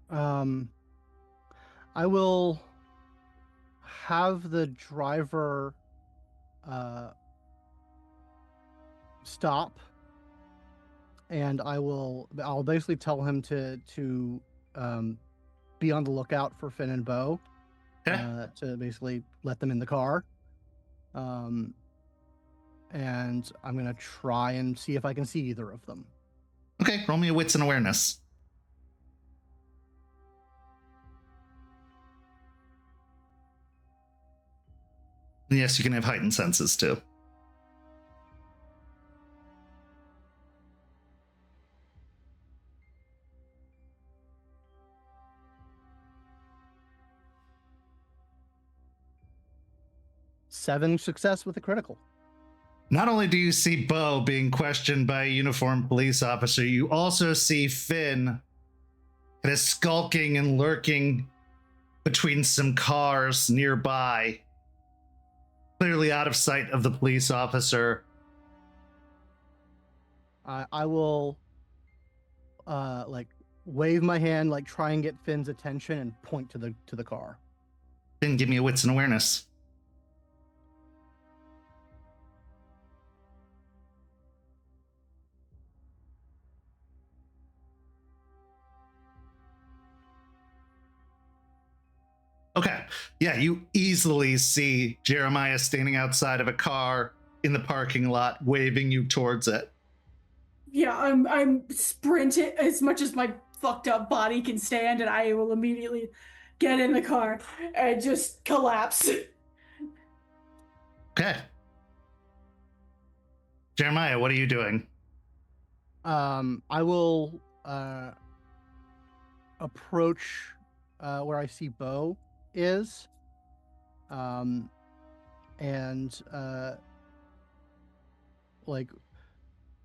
I will have the driver stop, and I'll basically tell him to be on the lookout for Finn and Beau, to basically let them in the car. And I'm gonna try and see if I can see either of them. Okay, roll me a wits and awareness. Yes, you can have heightened senses too. Seven success with a critical. Not only do you see Beau being questioned by a uniformed police officer, you also see Finn kind of skulking and lurking between some cars nearby, clearly out of sight of the police officer. I will like wave my hand, like try and get Finn's attention and point to the car. Finn, give me a wits and awareness. Okay. Yeah, you easily see Jeremiah standing outside of a car in the parking lot, waving you towards it. yeah, I'm sprinting as much as my fucked up body can stand, and I will immediately get in the car and just collapse. Okay. Jeremiah, what are you doing? I will approach where I see Beau is, and like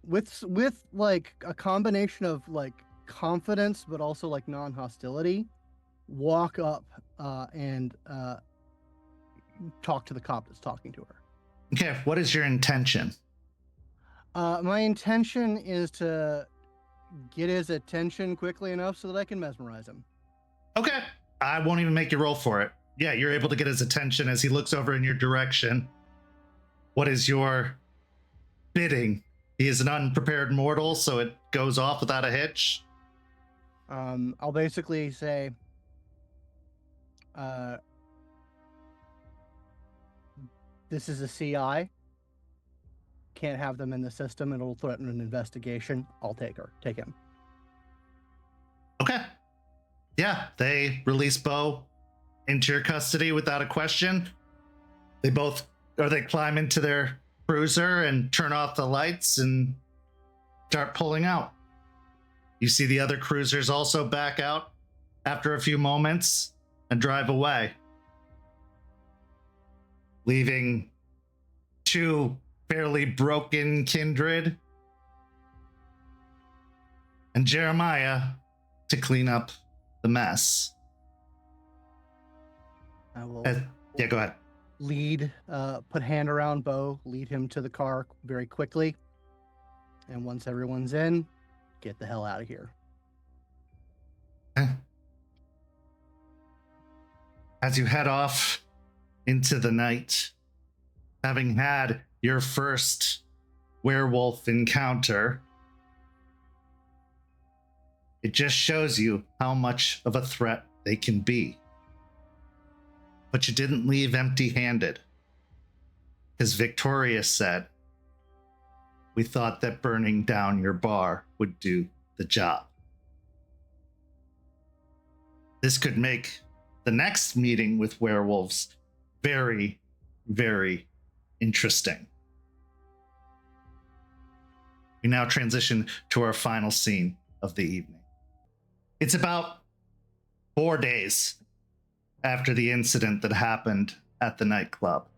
with like a combination of like confidence but also like non-hostility, walk up and talk to the cop that's talking to her. Okay, what is your intention? My intention is to get his attention quickly enough so that I can mesmerize him. Okay, I won't even make you roll for it. Yeah, you're able to get his attention as he looks over in your direction. What is your bidding? He is an unprepared mortal, so it goes off without a hitch. I'll basically say, this is a CI. Can't have them in the system. It'll threaten an investigation. I'll take him. Okay. Yeah, they release Beau into your custody without a question. They climb into their cruiser and turn off the lights and start pulling out. You see the other cruisers also back out after a few moments and drive away, leaving two fairly broken kindred and Jeremiah to clean up the mess. I will yeah, go ahead. Put hand around Beau, lead him to the car very quickly. And once everyone's in, get the hell out of here. As you head off into the night, having had your first werewolf encounter, it just shows you how much of a threat they can be. But you didn't leave empty-handed, because Victoria said, "We thought that burning down your bar would do the job." This could make the next meeting with werewolves very, very interesting. We now transition to our final scene of the evening. It's about 4 days after the incident that happened at the nightclub.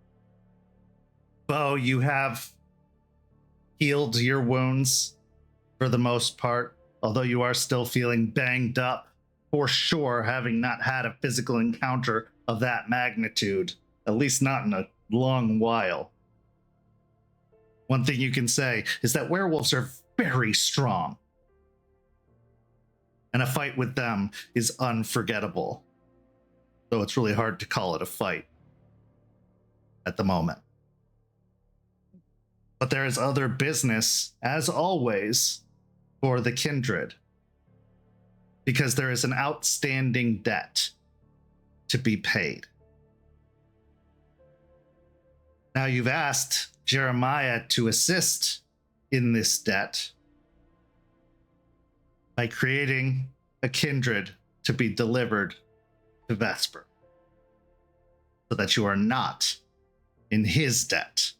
Beau, you have healed your wounds for the most part, although you are still feeling banged up for sure, having not had a physical encounter of that magnitude, at least not in a long while. One thing you can say is that werewolves are very strong, and a fight with them is unforgettable, though it's really hard to call it a fight at the moment. But there is other business, as always, for the kindred, because there is an outstanding debt to be paid. Now, you've asked Jeremiah to assist in this debt by creating a kindred to be delivered to Vesper, so that you are not in his debt.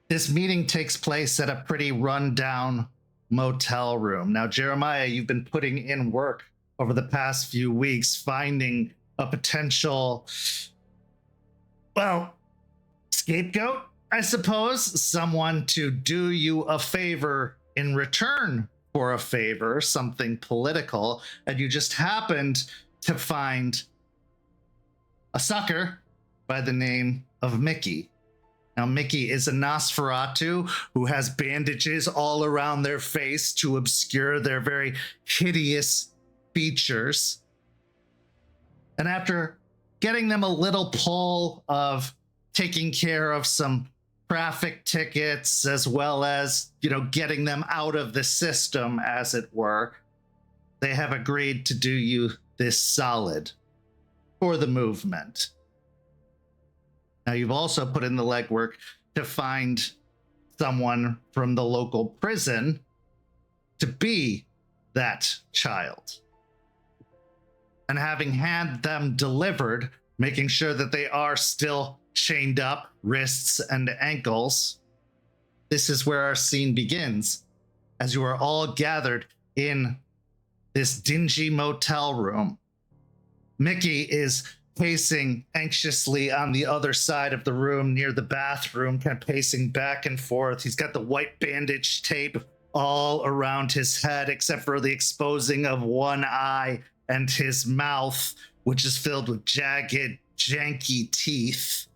This meeting takes place at a pretty run-down motel room. Now, Jeremiah, you've been putting in work over the past few weeks, finding a potential, well, scapegoat, I suppose, someone to do you a favor in return for a favor, something political, and you just happened to find a sucker by the name of Mickey. Now, Mickey is a Nosferatu who has bandages all around their face to obscure their very hideous features. And after getting them a little pull of taking care of some traffic tickets, as well as, getting them out of the system, as it were, they have agreed to do you this solid for the movement. Now, you've also put in the legwork to find someone from the local prison to be that child. And having had them delivered, making sure that they are still chained up, wrists and ankles, this is where our scene begins, as you are all gathered in this dingy motel room. Mickey is pacing anxiously on the other side of the room near the bathroom, kind of pacing back and forth. He's got the white bandage tape all around his head, except for the exposing of one eye and his mouth, which is filled with jagged, janky teeth.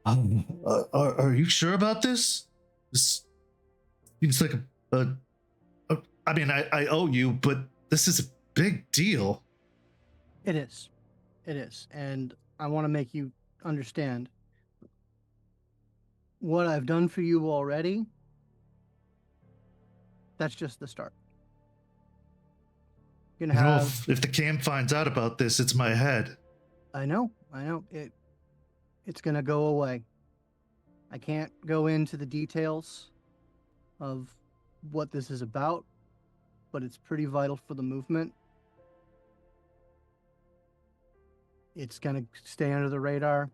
Are you sure about this? This seems like I mean, I owe you, but this is a big deal. It is. It is. And I want to make you understand what I've done for you already. That's just the start. You're gonna have. If the cam finds out about this, it's my head. I know. It's gonna go away. I can't go into the details of what this is about, but it's pretty vital for the movement. It's gonna stay under the radar.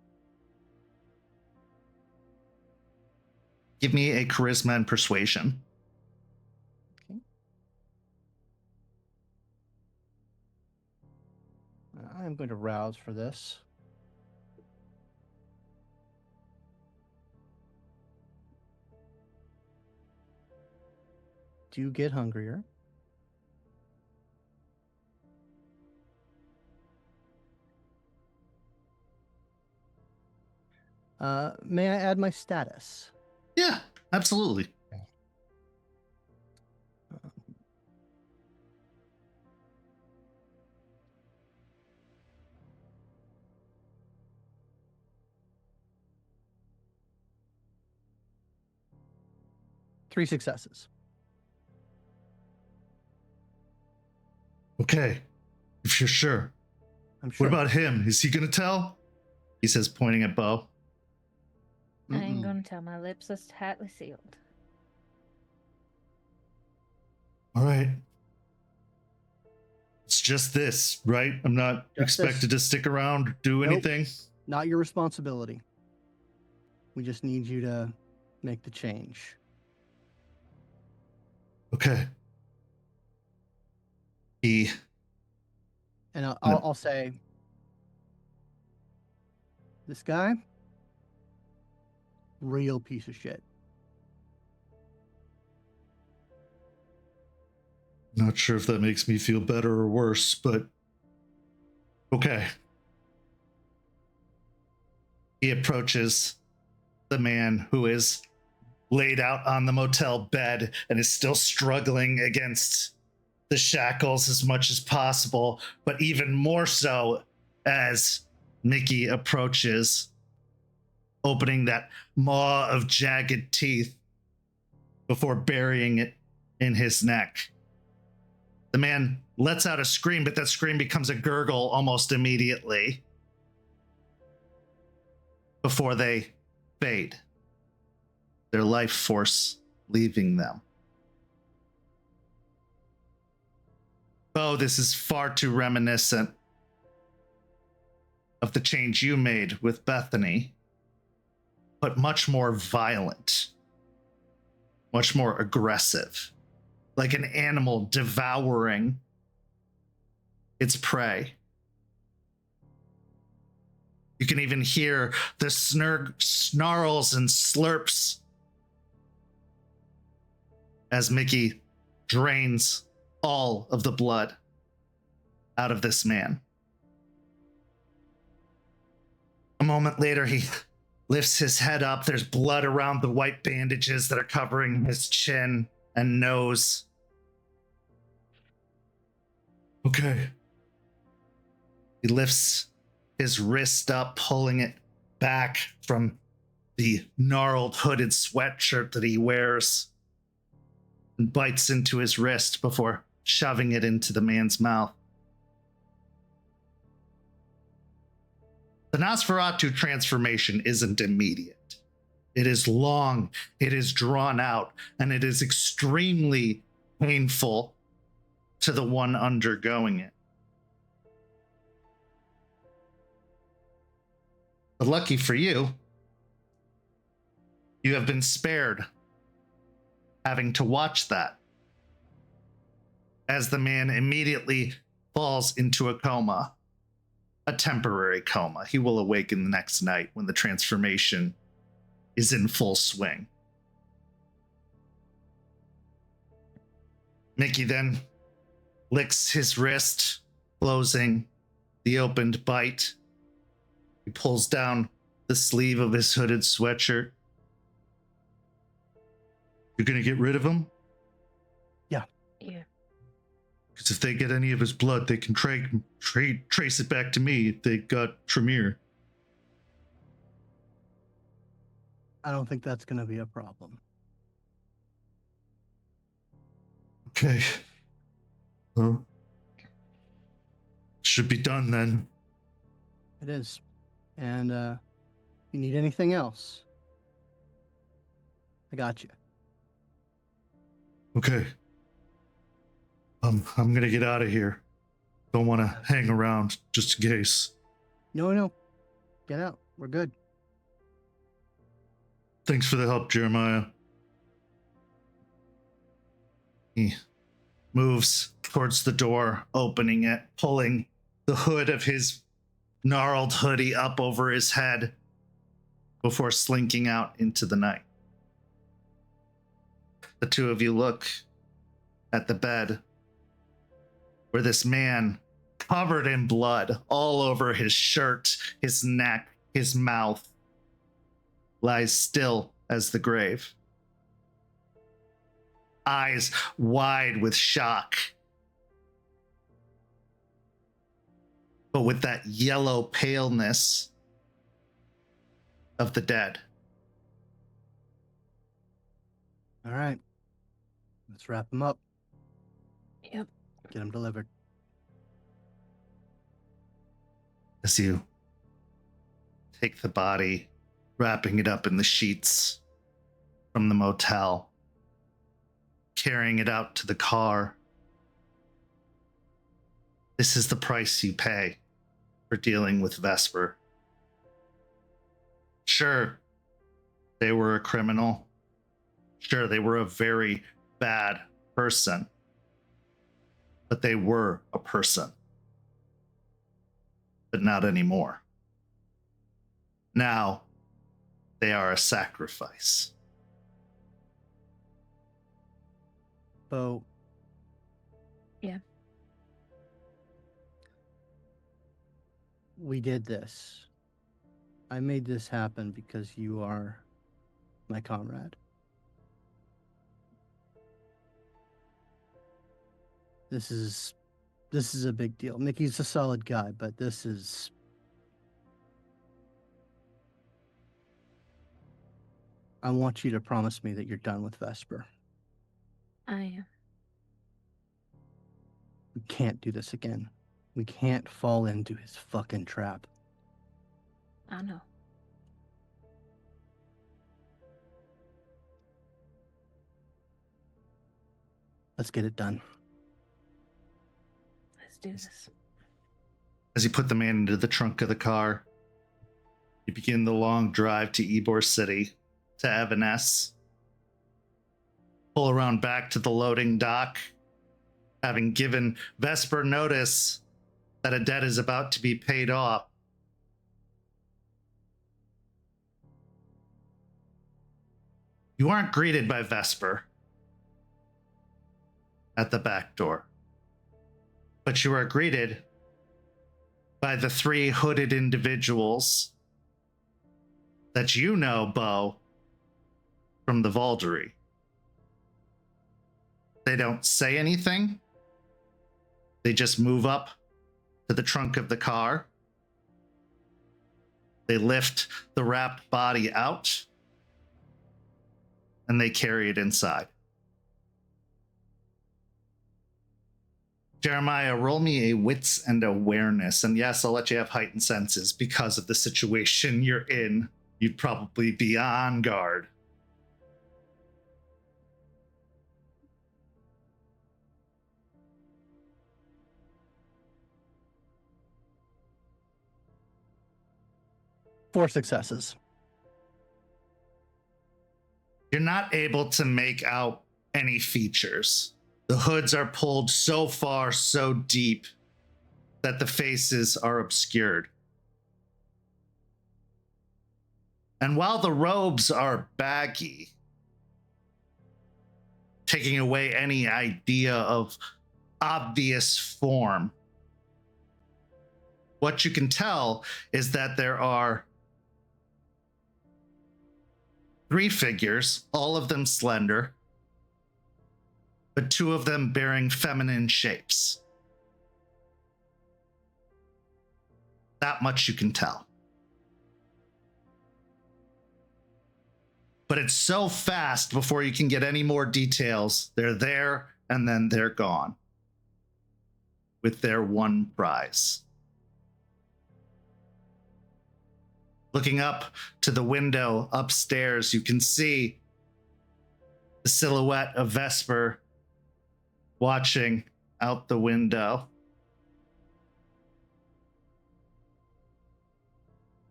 Give me a charisma and persuasion. Okay. I'm going to rouse for this. Do you get hungrier? May I add my status? Yeah, absolutely. Three successes. Okay, if you're sure. I'm sure. What about him? Is he gonna tell? He says, pointing at Beau. I ain't gonna tell. My lips are tightly sealed. All right. It's just this, right? I'm not expected to stick around or do anything. Not your responsibility. We just need you to make the change. Okay. And I'll say, this guy, real piece of shit. Not sure if that makes me feel better or worse, but okay. He approaches the man who is laid out on the motel bed and is still struggling against the shackles as much as possible, but even more so as Mickey approaches, opening that maw of jagged teeth before burying it in his neck. The man lets out a scream, but that scream becomes a gurgle almost immediately before they fade, their life force leaving them. Beau, this is far too reminiscent of the change you made with Bethany, but much more violent, much more aggressive, like an animal devouring its prey. You can even hear the snarls and slurps as Mickey drains all of the blood out of this man. A moment later, he lifts his head up. There's blood around the white bandages that are covering his chin and nose. Okay. He lifts his wrist up, pulling it back from the gnarled hooded sweatshirt that he wears, and bites into his wrist before shoving it into the man's mouth. The Nosferatu transformation isn't immediate. It is long, it is drawn out, and it is extremely painful to the one undergoing it. But lucky for you, You have been spared having to watch that as the man immediately falls into a coma, a temporary coma. He will awaken the next night when the transformation is in full swing. Mickey then licks his wrist, closing the opened bite. He pulls down the sleeve of his hooded sweatshirt. You're gonna get rid of him? Yeah. Yeah. Because if they get any of his blood, they can trace it back to me if they got Tremere. I don't think that's going to be a problem. Okay. Well, should be done then. It is. And you need anything else? I got you. Okay. I'm gonna get out of here. Don't want to hang around just in case. No. Get out. We're good. Thanks for the help, Jeremiah. He moves towards the door, opening it, pulling the hood of his gnarled hoodie up over his head before slinking out into the night. The two of you look at the bed where this man, covered in blood all over his shirt, his neck, his mouth, lies still as the grave. Eyes wide with shock, but with that yellow paleness of the dead. All right. Let's wrap him up. Yep. Get him delivered. As you take the body, wrapping it up in the sheets from the motel, carrying it out to the car. This is the price you pay for dealing with Vesper. Sure, they were a criminal. Sure, they were a very bad person. But they were a person. But not anymore. Now, they are a sacrifice. Beau. Yeah. We did this. I made this happen because you are my comrade. This is a big deal. Mickey's a solid guy, but this is... I want you to promise me that you're done with Vesper. I am. We can't do this again. We can't fall into his fucking trap. I know. Let's get it done. Let's do this. As you put the man into the trunk of the car, you begin the long drive to Ybor City, to Evanes. Pull around back to the loading dock, having given Vesper notice that a debt is about to be paid off. You aren't greeted by Vesper at the back door, but you are greeted by the three hooded individuals that you know, Beau, from the Vauldery. They don't say anything. They just move up to the trunk of the car. They lift the wrapped body out, and they carry it inside. Jeremiah, roll me a wits and awareness. And yes, I'll let you have heightened senses because of the situation you're in. You'd probably be on guard. Four successes. You're not able to make out any features. The hoods are pulled so far, so deep, that the faces are obscured. And while the robes are baggy, taking away any idea of obvious form, what you can tell is that there are 3 figures, all of them slender, but 2 of them bearing feminine shapes. That much you can tell. But it's so fast before you can get any more details. They're there and then they're gone with their one prize. Looking up to the window upstairs, you can see the silhouette of Vesper watching out the window.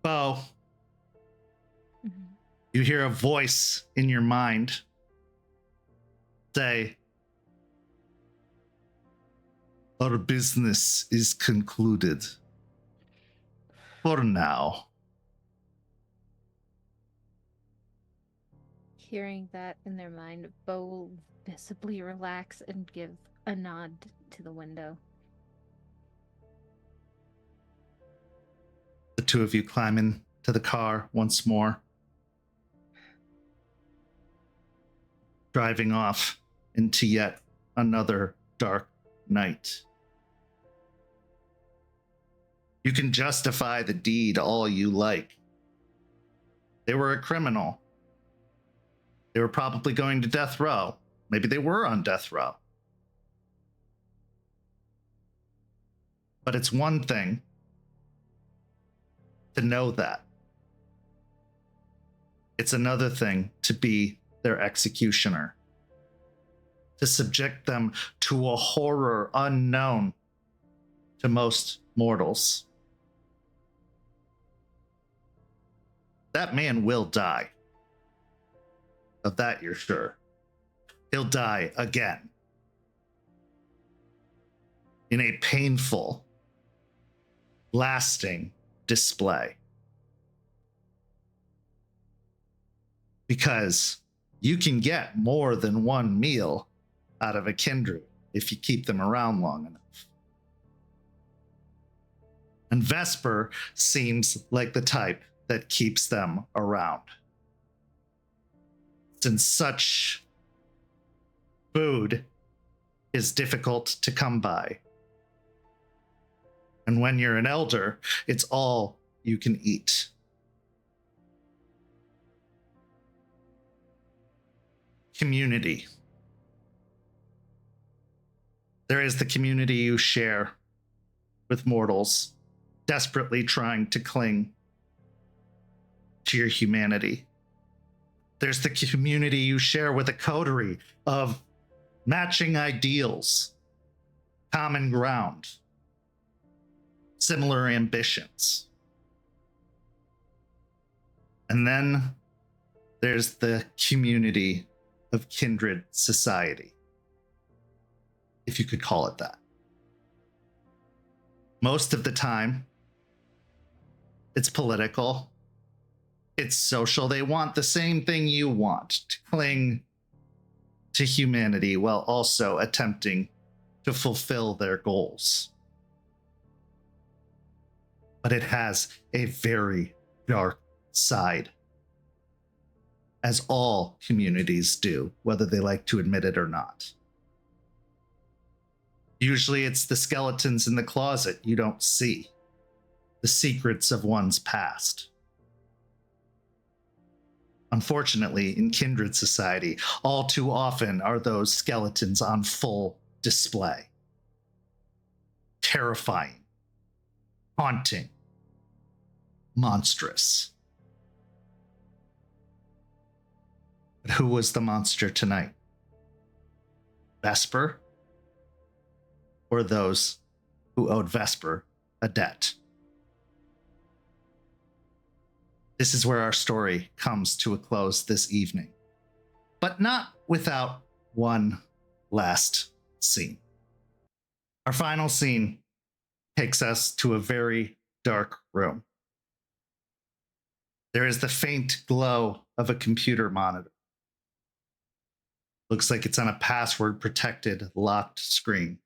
Beau, you hear a voice in your mind say, "Our business is concluded. For now." Hearing that in their mind, Beau will visibly relax and give a nod to the window. The 2 of you climb into the car once more, driving off into yet another dark night. You can justify the deed all you like. They were a criminal. They were probably going to death row. Maybe they were on death row. But it's one thing to know that. It's another thing to be their executioner, to subject them to a horror unknown to most mortals. That man will die. Of that you're sure. He'll die again. In a painful, lasting display. Because you can get more than one meal out of a kindred if you keep them around long enough. And Vesper seems like the type that keeps them around. Since such food is difficult to come by. And when you're an elder, it's all you can eat. Community. There is the community you share with mortals, desperately trying to cling to your humanity. There's the community you share with a coterie of matching ideals, common ground, similar ambitions. And then there's the community of kindred society, if you could call it that. Most of the time, it's political. It's social. They want the same thing you want, to cling to humanity while also attempting to fulfill their goals. But it has a very dark side, as all communities do, whether they like to admit it or not. Usually it's the skeletons in the closet you don't see, the secrets of one's past. Unfortunately, in kindred society, all too often are those skeletons on full display. Terrifying, haunting, monstrous. But who was the monster tonight? Vesper? Or those who owed Vesper a debt? This is where our story comes to a close this evening. but not without one last scene. Our final scene takes us to a very dark room. There is the faint glow of a computer monitor. Looks like it's on a password-protected, locked screen.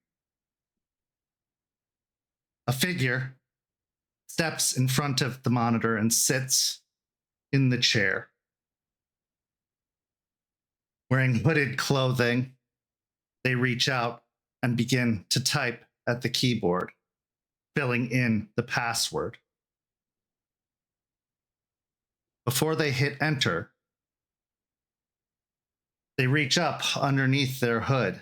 A figure steps in front of the monitor and sits in the chair. Wearing hooded clothing, they reach out and begin to type at the keyboard, filling in the password. Before they hit enter, they reach up underneath their hood.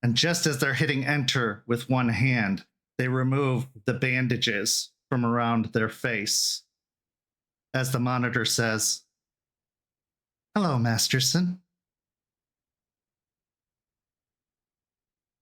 And just as they're hitting enter with one hand, they remove the bandages from around their face. As the monitor says, "Hello, Masterson."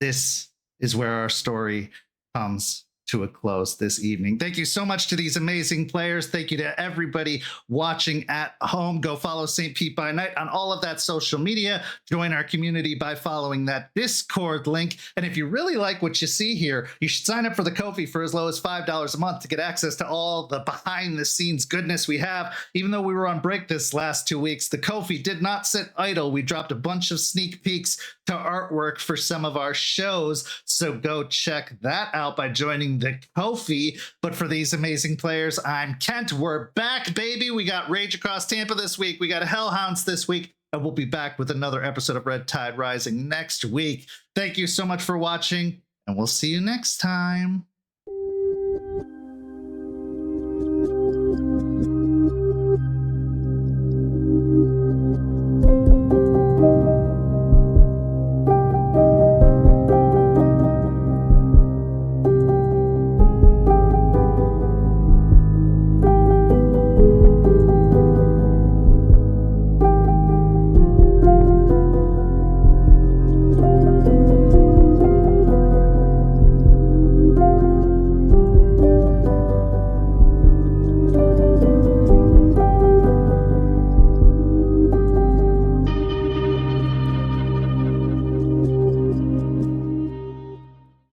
This is where our story comes to a close this evening. Thank you so much to these amazing players. Thank you to everybody watching at home. Go follow St. Pete by Night on all of that social media. Join our community by following that Discord link. And if you really like what you see here, you should sign up for the Ko-fi for as low as $5 a month to get access to all the behind the scenes goodness we have. Even though we were on break this last 2 weeks, the Ko-fi did not sit idle. We dropped a bunch of sneak peeks to artwork for some of our shows. So go check that out by joining the Ko-fi. But for these amazing players, I'm Kent. We're back, baby. We got Rage Across Tampa this week. We got Hellhounds this week. And we'll be back with another episode of Red Tide Rising next week. Thank you so much for watching, and we'll see you next time.